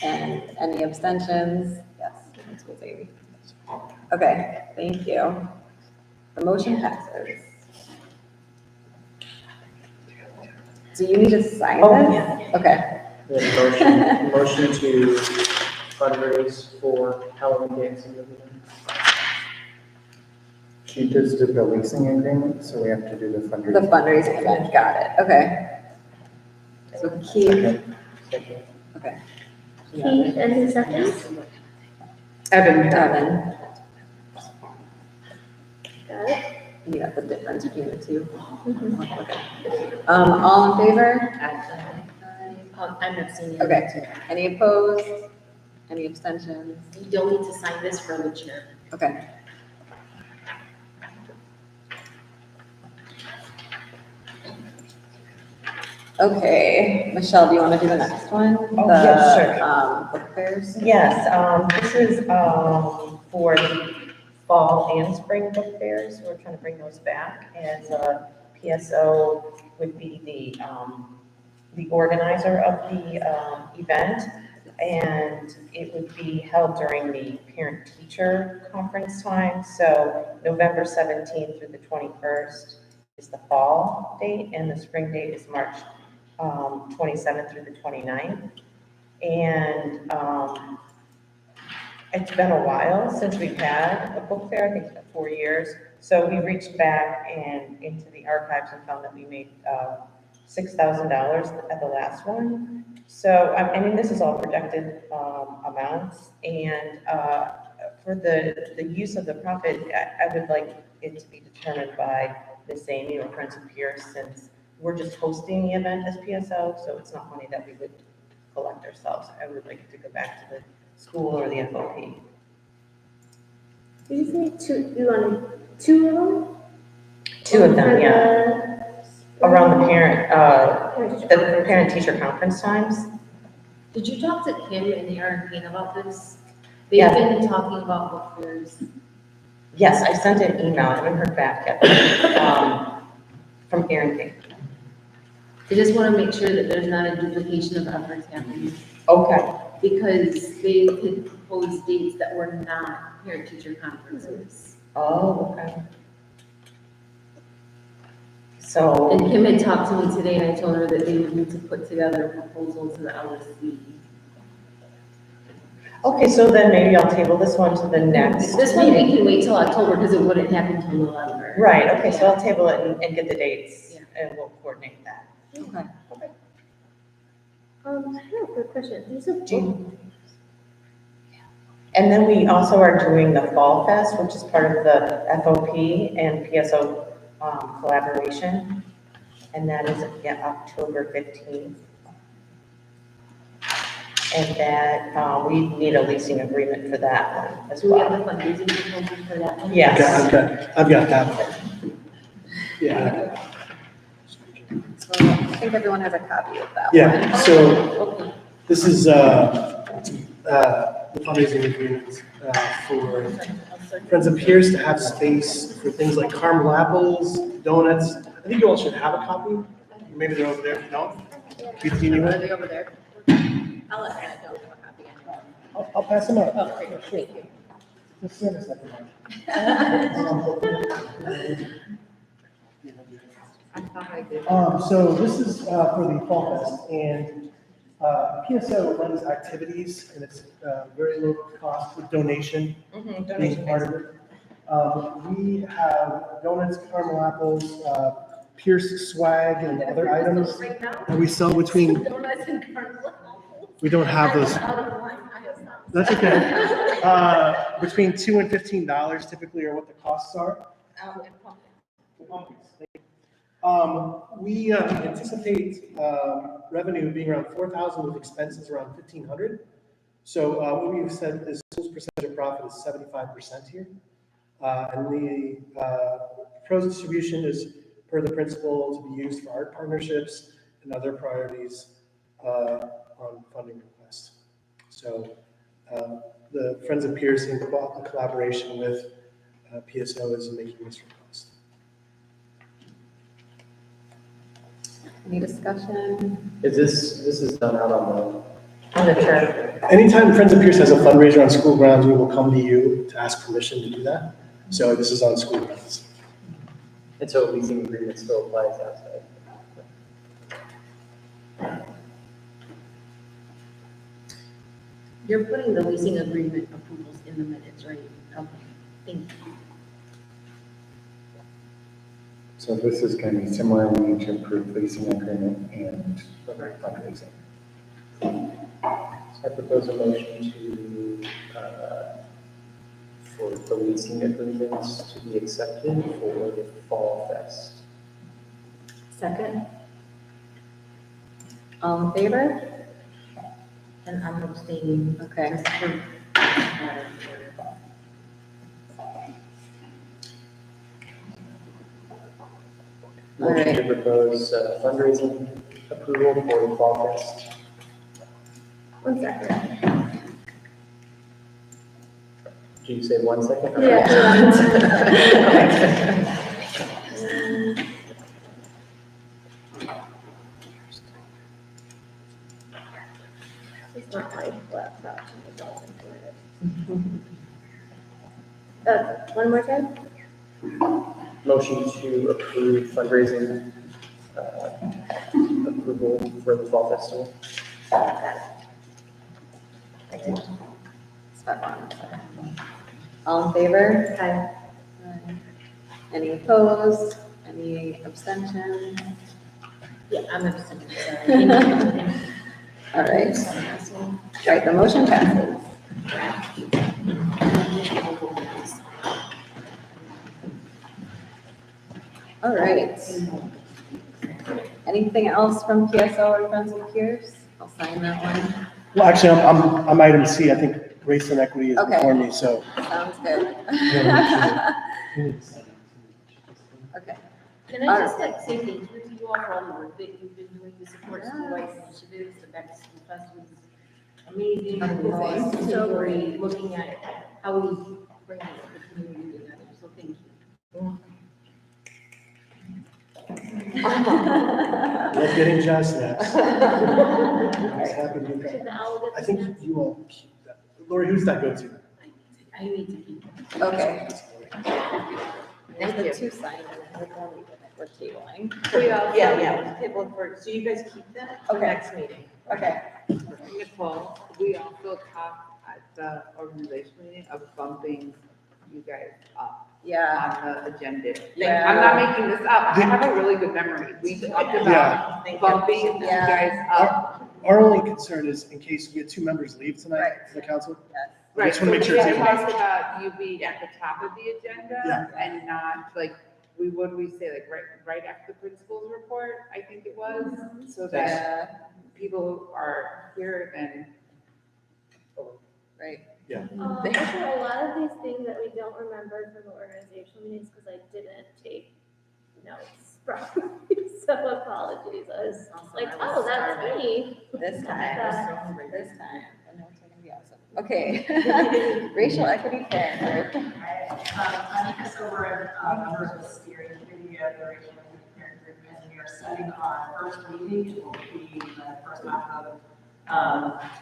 And any abstentions? Yes, that's Ms. Amy. Okay, thank you. The motion passes. Do you need to sign this? Yeah. Okay. The motion to fundraise for Halloween dancing. She just did the leasing agreement, so we have to do the fundraising. The fundraising event, got it, okay. So Keith, okay. Keith, and who seconds? Evan. Evan, Got it. you got the difference between the two? Okay. All in favor? I'm abstaining. Okay, any opposed? Any abstentions? You don't need to sign this for the chair. Okay. Okay, Michelle, do you want to do the next one? Oh, yeah, sure. The, book fairs? Yes, this is, for the fall and spring book fairs. We're trying to bring those back as a PSO would be the organizer of the, event. And it would be held during the parent-teacher conference time. So November 17th through the 21st is the fall date, and the spring date is March 27th through the 29th. And it's been a while since we've had a book fair, I think it's been 4 years. So we reached back and into the archives and found that we made $6,000 at the last one. So, I mean, this is all projected amounts, and for the use of the profit, I would like it to be determined by Ms. Amy or Friends of Peirce, since we're just hosting the event as PSO, so it's not money that we would collect ourselves. I would like it to go back to the school or the FOP. Did you say two, you wanted two of them? Two of them, For yeah. Around the parent-teacher conference times. Did you talk to Kim and Aaron Payne about this? They've Yeah. been talking about book fairs. Yes, I sent an email, I haven't heard back yet, from Aaron King. I just want to make sure that there's not a duplication of efforts happening. Okay. Because they had proposed dates that were not parent-teacher conferences. Oh, okay. So. And Kim had talked to me today, and I told her that they would need to put together a proposal to the LSC. Okay, so then maybe I'll table this one to the next. This one, we can wait till October, because it wouldn't happen till November. Right, okay, so I'll table it and get the dates, and we'll coordinate that. Okay. I have a quick question. These are book. And then we also are doing the Fall Fest, which is part of the FOP and PSO collaboration. And that is, October 15th. And that, we need a leasing agreement for that one as Do we have well. a fundraising proposal for that one? Yes. I've got that one. Yeah. So I think everyone has a copy of that one. Yeah, so this is the fundraising agreement for Friends of Peirce to have space for things like caramel apples, donuts. I think you all should have a copy. Maybe they're over there. No? Keith, do you need Are one? they over there? I'll let that go. I'll pass them out. Oh, great, thank you. Just stand a second. I thought I did. So this is for the Fall Fest, and PSO runs activities, and it's very low cost with donation being part of it. We have donuts, caramel apples, Peirce swag, and other items that we sell between. Donuts and caramel. We don't have those. That's okay. Between $2 and $15 typically are what the costs are. We anticipate revenue being around 4,000 with expenses around 1,500. So what we've said is school's percentage of profit is 75% here. And the proposed distribution is per the principal to be used for art partnerships and other priorities on funding requests. So the Friends of Peirce in collaboration with PSO is making this request. Any discussion? Is this is done out on the chart? Anytime Friends of Peirce has a fundraiser on school grounds, we will come to you to ask permission to do that. So this is on school grounds. And so leasing agreement still applies outside. You're putting the leasing agreement approvals in the minutes, right? Okay, thank you. So this is going to be similar, we need to approve leasing agreement and fundraising. So I propose a motion to, for the leasing agreements to be accepted for the Fall Fest. Second. All in favor? And I'm abstaining. Okay. Just for- Motion to propose fundraising approval for the Fall Fest. 1 second. Did you say 1 second? Yeah. It's not my laptop. It's all into it. One more time? Motion to approve fundraising approval for the Fall Festival. All in favor? Aye. Any opposed? Any abstention? Yeah, I'm abstaining, sorry. All right. All right, the motion passes. All right. Anything else from PSO or Friends of Peirce? I'll sign that one. Well, actually, I'm item C. I think race and equity is Okay. before me, so. Sounds good. Okay. Can I just like say thank you to you all for all the work that you've been doing to support school life initiatives, the Back to School Fest was amazing. Amazing. So great, looking at how we bring the community together, so thank you. Love getting jazz snaps. Always happy to do that. I think you will keep that. Lori, who's that go to? I need to keep it. Okay. Thank The you. two signed and we're tabling. Yeah, table for, so you guys keep that for Okay. next meeting. Okay. Nicole, we also talked at the organization meeting of bumping you guys up Yeah. on the agenda. Like, Yeah. I'm not making this up. I have a really good memory. We talked about bumping you Yeah. guys up. Our only concern is in case we had two members leave tonight for the council. I just want to make sure We it's had able. talked about you being at the top of the agenda Yeah. and not like, we say like right after the principal's report, I think it was, so that people who are here and. Right. Yeah. There's a lot of these things that we don't remember from the organizational meetings because I didn't take notes properly, so apologies. I was like, oh, that's me. This time. This time. The notes are gonna be awesome. Okay. Racial equity fair. I'm just over member of the steering committee of the Racial Equity Parent Group, and we are setting our first meeting. It will be the first half of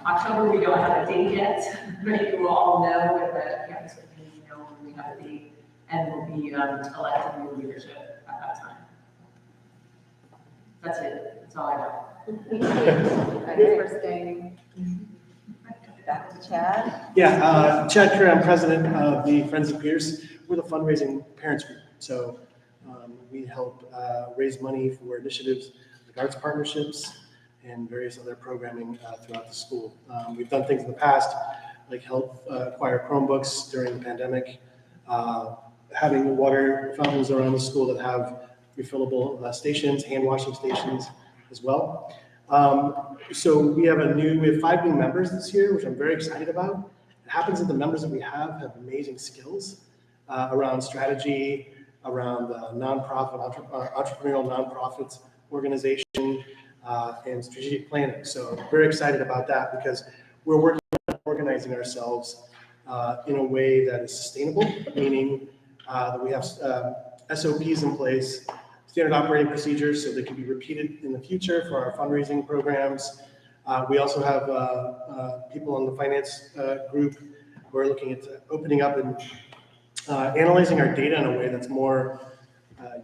October. We don't have a date yet, but you will all know when the campus meeting when we have a date, and we'll be electing new leadership at that time. That's it, that's all I know. Thanks for staying. Back to Chad. Yeah, Chad Kerr, I'm president of the Friends of Peirce. We're the fundraising parents group. So we help raise money for initiatives like arts partnerships and various other programming throughout the school. We've done things in the past, like help acquire Chromebooks during the pandemic, having water fountains around the school that have refillable stations, hand washing stations as well. So we have 5 new members this year, which I'm very excited about. It happens that the members that we have amazing skills around strategy, around entrepreneurial nonprofits organization, and strategic planning. So I'm very excited about that because we're working on organizing ourselves in a way that is sustainable, meaning that we have SOPs in place, standard operating procedures, so they can be repeated in the future for our fundraising programs. We also have people on the finance group who are looking at opening up and analyzing our data in a way that's more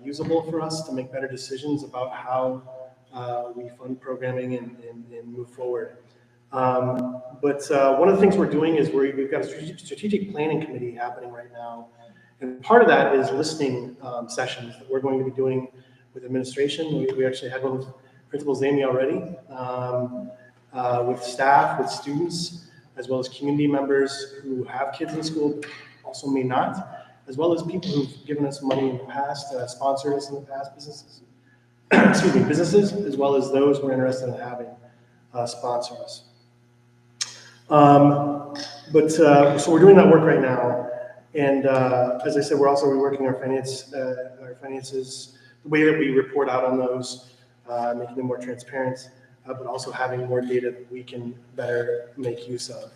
usable for us to make better decisions about how we fund programming and move forward. But one of the things we're doing is we've got a strategic planning committee happening right now. And part of that is listening sessions that we're going to be doing with administration. We actually had one with Principal Zamy already, with staff, with students, as well as community members who have kids in school, but also may not, as well as people who've given us money in the past, sponsored us in the past, businesses, businesses, as well as those who are interested in having sponsor us. So we're doing that work right now. And as I said, we're also reworking our finances, the way that we report out on those, making them more transparent, but also having more data that we can better make use of.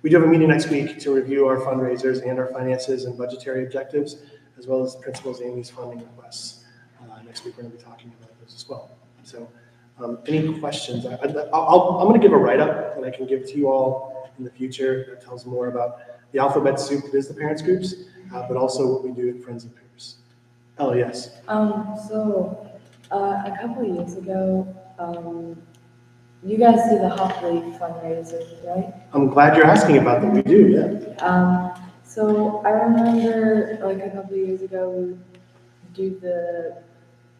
We do have a meeting next week to review our fundraisers and our finances and budgetary objectives, as well as Principal Zamy's funding requests. Next week, we're going to be talking about those as well. So any questions? I'm going to give a write-up that I can give to you all in the future that tells more about the alphabet soup that is the parents groups, but also what we do at Friends of Peirce. Oh, yes. So a couple of years ago, you guys do the Hopley fundraisers, right? I'm glad you're asking about that. We do, yeah. So I remember like a couple of years ago, we would do the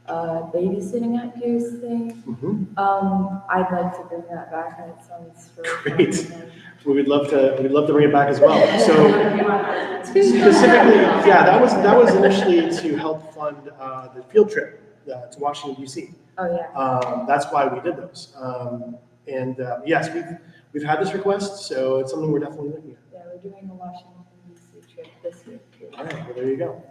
babysitting at Peirce thing. Mm-hmm. I'd like to bring that back, and it sounds really Great. fun. We'd love to bring it back as well. So specifically, yeah, that was initially to help fund the field trip to Washington D.C. Oh yeah. That's why we did those. Yes, we've had this request, so it's something we're definitely looking at. Yeah, we're doing a Washington D.C. trip this year too. All right, well there you go.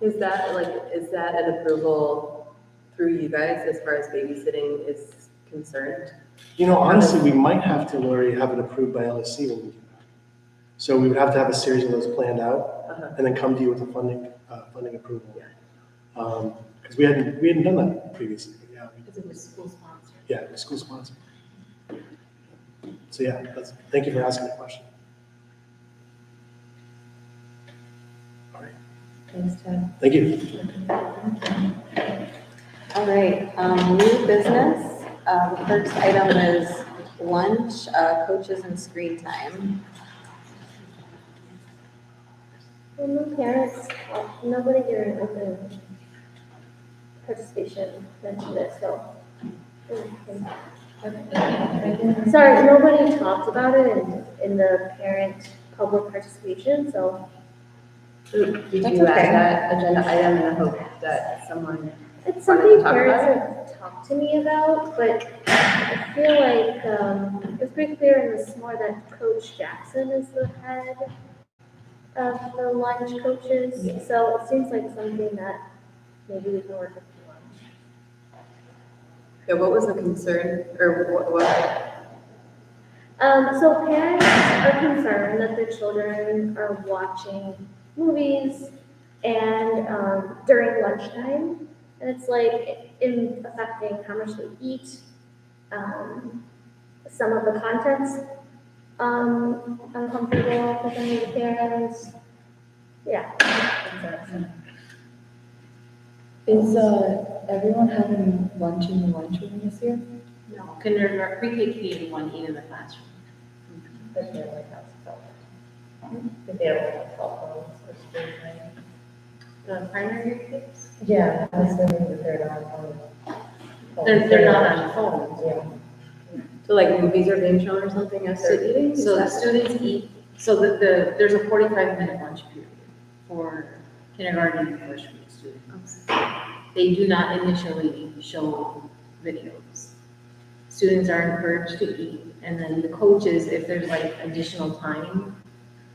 Is that an approval through you guys as far as babysitting is concerned? You know, honestly, we might have to, Lori, have it approved by LSC when we do that. So we would have to have a series of those planned out, and then come to you with a funding approval. Because we hadn't done that previously. But yeah, Because it was school sponsored. Yeah, it was school sponsored. So yeah, thank you for asking the question. All right. Thanks, Ted. Thank you. All right, new business. The first item is lunch, coaches and screen time. Well, no parents, nobody during open participation mentioned it, so. Sorry, nobody talked about it in the parent public participation, so. Did you add that agenda item in the hope that someone It's wanted something to talk parents about it? have talked to me about, but I feel like it's pretty clear in the SMORE that Coach Jackson is the head of the lunch coaches, so it seems like something that maybe we can work with you on. Yeah, what was the concern, or what? So parents are concerned that their children are watching movies and during lunchtime, and it's like affecting how much they eat. Some of the content's uncomfortable for some of the parents. and, yeah. Is, everyone having lunch in the lunchroom this year? No, kindergarten, pre-K, K-1 eat in the classroom. But they only have cell phones. But they don't have cell phones or screen time. The primary kids? Yeah, I'm assuming that they're not on. They're not on phones. Yeah. So like movies are being shown or something as they're eating? Is So the that- students eat, so there's a 45-minute lunch period for kindergarten and first grade students. They do not initially show videos. Students are encouraged to eat, and then the coaches, if there's like additional time,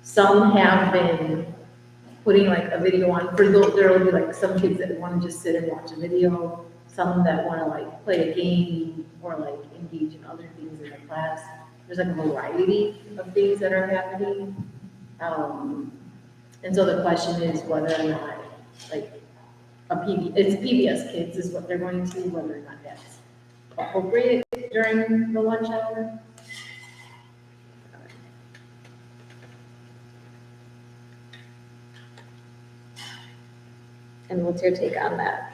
some have been putting like a video on, for those, there will be like some kids that want to just sit and watch a video, some that want to like play a game or like engage in other things in the class. There's like a variety of things that are happening. And so the question is whether or not, like, it's PBS kids is what they're going to, whether or not that's appropriate during the lunch hour. And what's your take on that?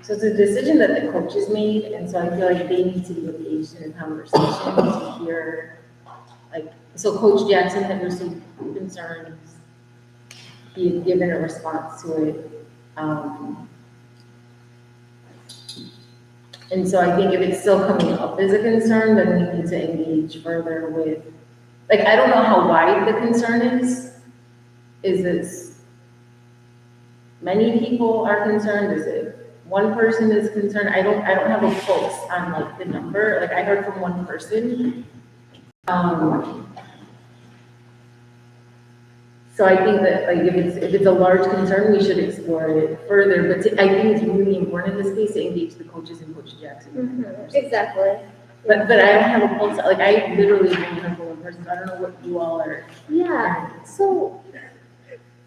So it's a decision that the coaches made, and so I feel like they need to be engaged in a conversation to hear, like, so Coach Jackson had received concerns. He had given a response to it. And so I think if it's still coming up as a concern, then we need to engage further with, like, I don't know how wide the concern is. Is this many people are concerned? Is it one person is concerned? I don't have a pulse on like the number. Like I heard from one person. So I think that like if it's a large concern, we should explore it further. But I think it's really important in this case to engage the coaches and Coach Jackson. Exactly. But I don't have a pulse. Like I literally don't have one person. So I don't know what you all are. Yeah, so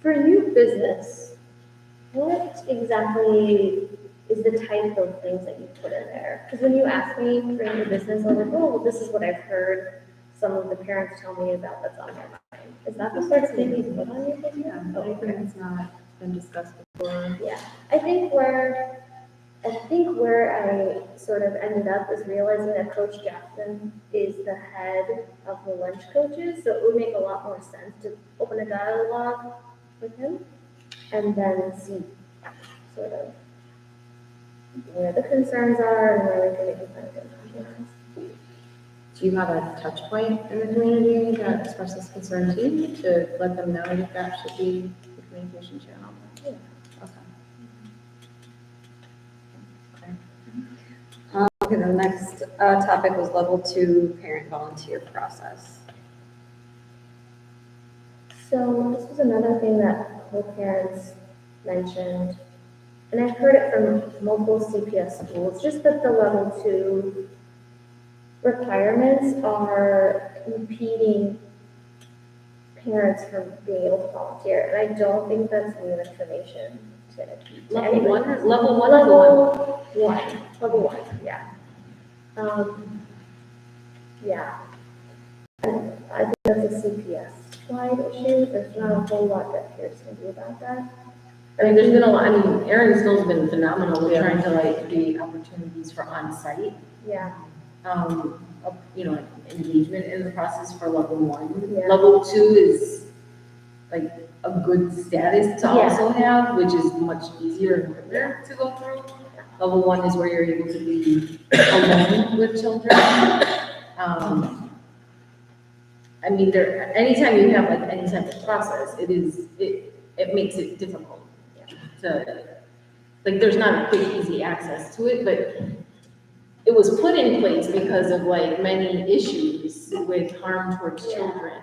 for new business, what exactly is the type of things that you put in there? Because when you ask me for new business, I'm like, oh, well, this is what I've heard some of the parents tell me about that's on their mind. Is that the sort of thing you put on your business? Yeah, anything that's not been discussed before. Yeah, I think where I sort of ended up is realizing that Coach Jackson is the head of the lunch coaches, so it would make a lot more sense to open a dialogue with him and then see sort of where the concerns are and where we can make a kind of compromise. Do you have a touch point in the community that expresses concern to you, to let them know that that should be the communication channel? Yeah. Okay, the next topic was level 2 parent volunteer process. So this was another thing that co-parents mentioned, and I've heard it from multiple CPS schools, just that the level 2 requirements are impeding parents from being able to volunteer, and I don't think that's new information to Level anyone. one, level one, Level one, yeah. Yeah. And I think that's a CPS-wide issue, there's not a whole lot that Peirce can do about that. I mean, there's been a lot, I mean, Erin Snow's been phenomenal with trying to like create opportunities for on-site, Yeah. you know, like engagement in the process for level 1. Yeah. Level 2 is like a good status to also have, which is much easier and quicker to go through. Level 1 is where you're able to be alone with children. I mean, anytime you have like any type of process, it makes it difficult to, like, there's not a quick, easy access to it, but it was put in place because of like many issues with harm towards children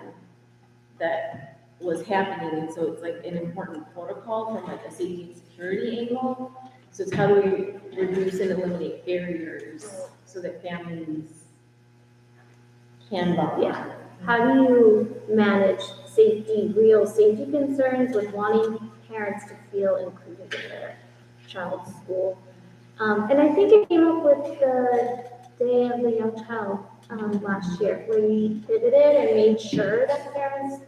that was happening, and so it's like an important protocol from like a safety and security angle. So it's how do we reduce and eliminate barriers so that families can volunteer. How do you manage safety, real safety concerns with wanting parents to feel included in their child's school? And I think it came up with the Day of the Young Child last year, where we pivoted and made sure that parents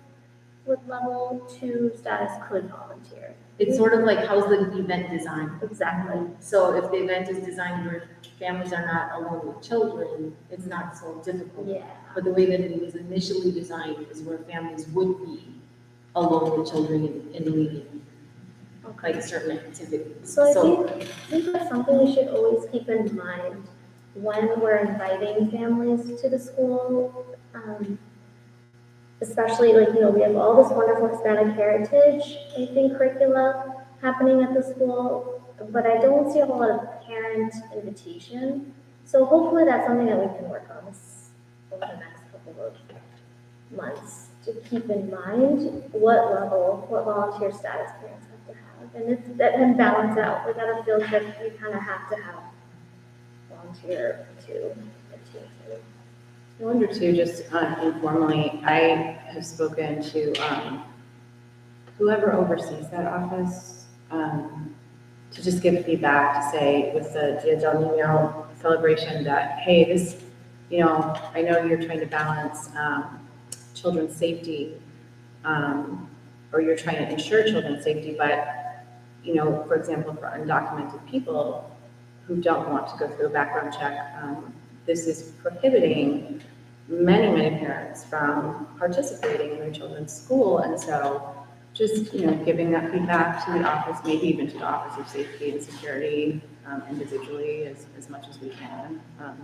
would level 2 status could volunteer. It's sort of like, how's the event designed? Exactly. So if the event is designed where families are not alone with children, it's not so difficult. Yeah. But the way that it was initially designed is where families would be alone with children and leading like certain activities. So I think that's something we should always keep in mind when we're inviting families to the school. Especially we have all this wonderful Hispanic heritage, I think, curricula happening at the school, but I don't see a whole lot of parent invitation. So hopefully that's something that we can work on over the next couple of months, to keep in mind what volunteer status parents have to have. And it's that and balance out. Like at a field trip, you kind of have to have volunteer to. I wonder too, just informally, I have spoken to whoever oversees that office to just give feedback to say with the Dia del Niño celebration that, hey, this, I know you're trying to balance children's safety or you're trying to ensure children's safety, but, for example, for undocumented people who don't want to go through a background check, this is prohibiting many, many parents from participating in their children's school. And so just, giving that feedback to the office, maybe even to the Office of Safety and Security individually as much as we can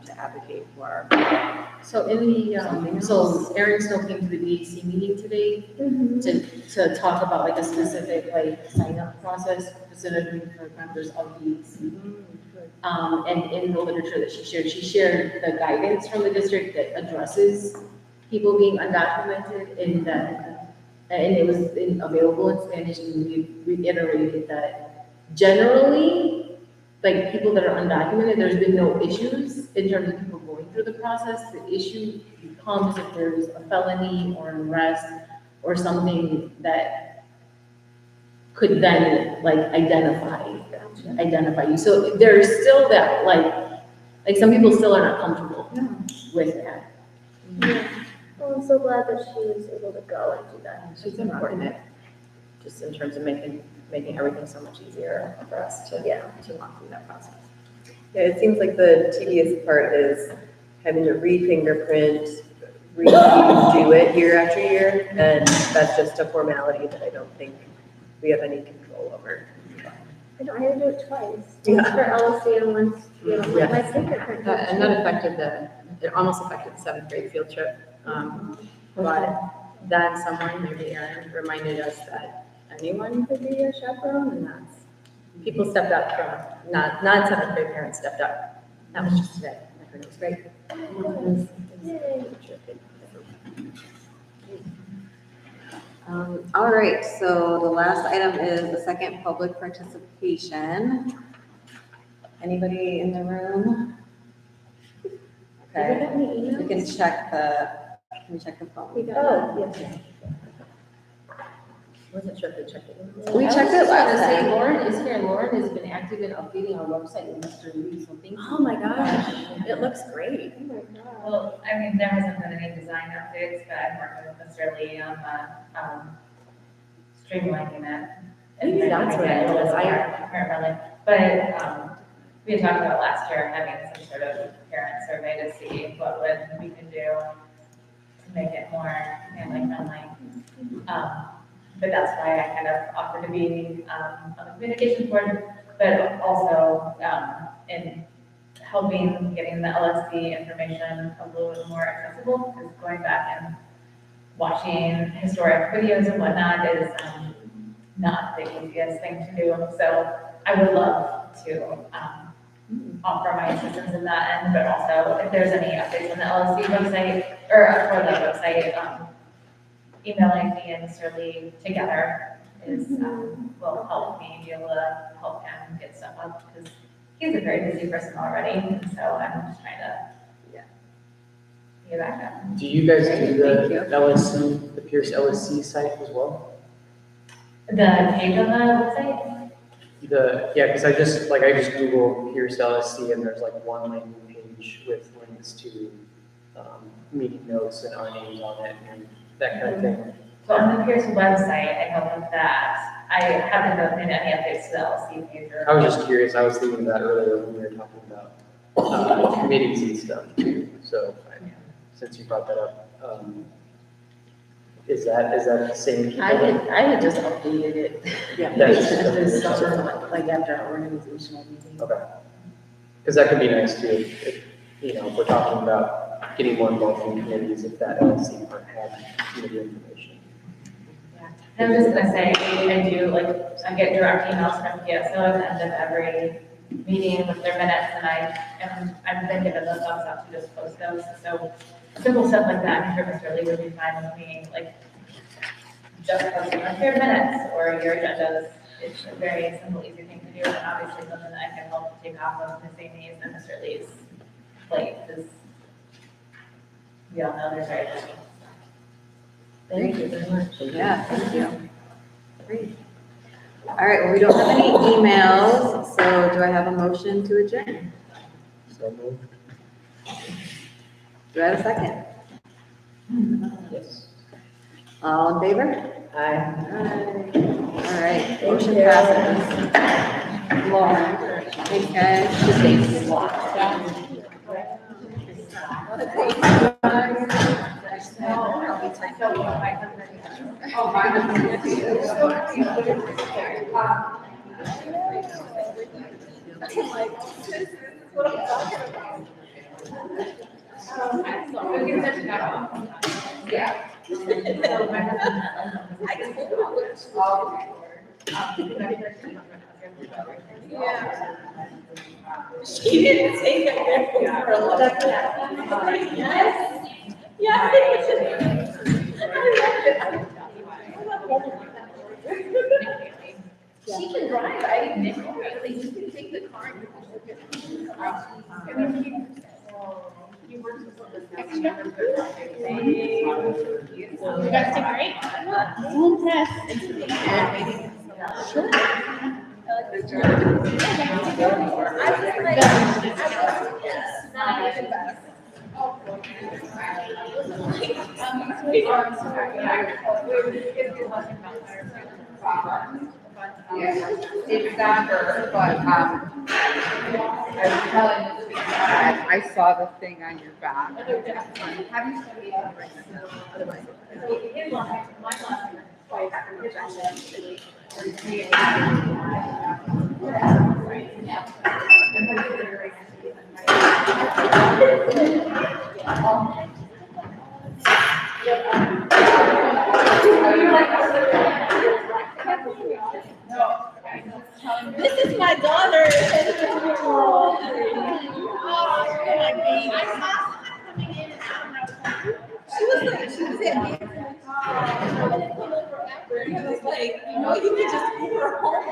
to advocate for. So in the, so Erin Snow came to the BAC meeting today to talk about like a specific sign-up process specifically for members of BAC. And in the literature that she shared the guidance from the district that addresses people being undocumented and it was available in Spanish, and we reiterated that generally, people that are undocumented, there's been no issues in terms of people going through the process. The issue comes if there's a felony or an arrest or something that could then identify you. So there's still that like some people still are not comfortable with that. Yeah. Well, I'm so glad that she was able to go and do that. She's important it, just in terms of making everything so much easier for us to walk through that process. Yeah, it seems like the tedious part is having to re-fingerprint, redo it year after year, and that's just a formality that I don't think we have any control over. I had to do it twice. Yeah. Once for LSC and once, my fingerprint. And that affected it almost affected the 7th grade field trip. But then someone, maybe Erin, reminded us that anyone could be a chaperone, and people stepped up from, not 7th grade parents stepped up. That was just today. I heard it was great. All right, so the last item is the second public participation. Anybody in the room? Okay, we can check the phone. Oh, yes. Wasn't sure if they checked it. We checked it last Say time. Lauren is here. Lauren has been active in updating our website with Mr. Lee, so thank you. Oh my gosh, it looks great. Oh my God. Well, I mean, there hasn't been any design updates, but I'm working with Mr. Lee on streamlining it. Maybe that's what it was. Apparently, but we had talked about last year having some sort of parent survey to see what we can do to make it more family friendly. But that's why I kind of offered to be on the communications board, but also in helping getting the LSC information a little bit more accessible, because going back and watching historic videos and whatnot is not the easiest thing to do. So I would love to offer my assistance in that end, but also if there's any updates on the LSC website or for the website, emailing me and Mr. Lee together will help me be able to help him get stuff up, because he's a very busy person already, and so I'm just trying to get back up. Do you guys do the LSC, the Peirce LSC site as well? The page on the website? Because I just Google Peirce LSC and there's one landing page with links to meeting notes and our names on it and that kind of thing. So on the Peirce website, I help with that. I haven't done any updates to the LSC page or. I was just curious, I was thinking of that earlier when we were talking about, committees and stuff too, so, since you brought that up, is that the same? I had just updated it. Yeah. This summer, like after our organizational meeting. Okay. Because that could be nice too, if, if we're talking about getting more involved in committees, if that LSC part had committee information. And I was just gonna say, I do, like, I get direct emails from PSO at the end of every meeting with their minutes, and I've been given the thumbs up to just post those, so simple stuff like that, I'm sure Mr. Lee would be fine with me, like, just posting like your minutes or your agendas. It's a very simple, easy thing to do, and obviously something that I can help take off of Ms. Amy's and Mr. Lee's plate, because we all know they're very busy. Thank you very much. Yeah, thank you. Great. All right, well, we don't have any emails, so do I have a motion to adjourn? So moved. Do I have a second? Yes. All in favor? Aye. All right, motion passes. Lauren, thanks, guys. Yeah. She didn't take it for a look. Yes. Yes. She can drive. I didn't know her. Like, you can take the car and you he works with some of the extra. You guys did great. I'm impressed. Sure. It's not her, but, I was telling you, I saw the thing on your back. Have you studied This is my daughter. Oh, my baby. She was at me. He was like, you could just move her home.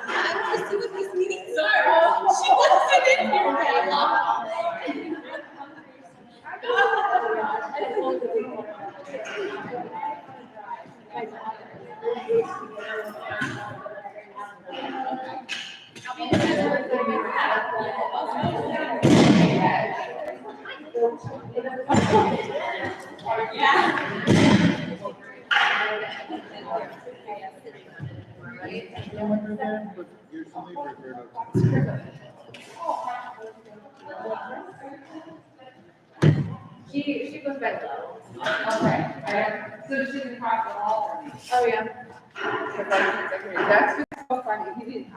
I want to see what these meetings are. She wasn't in here very long. She goes by low. Okay. So she's across the hall from me. Oh, yeah. That's what's so funny. He didn't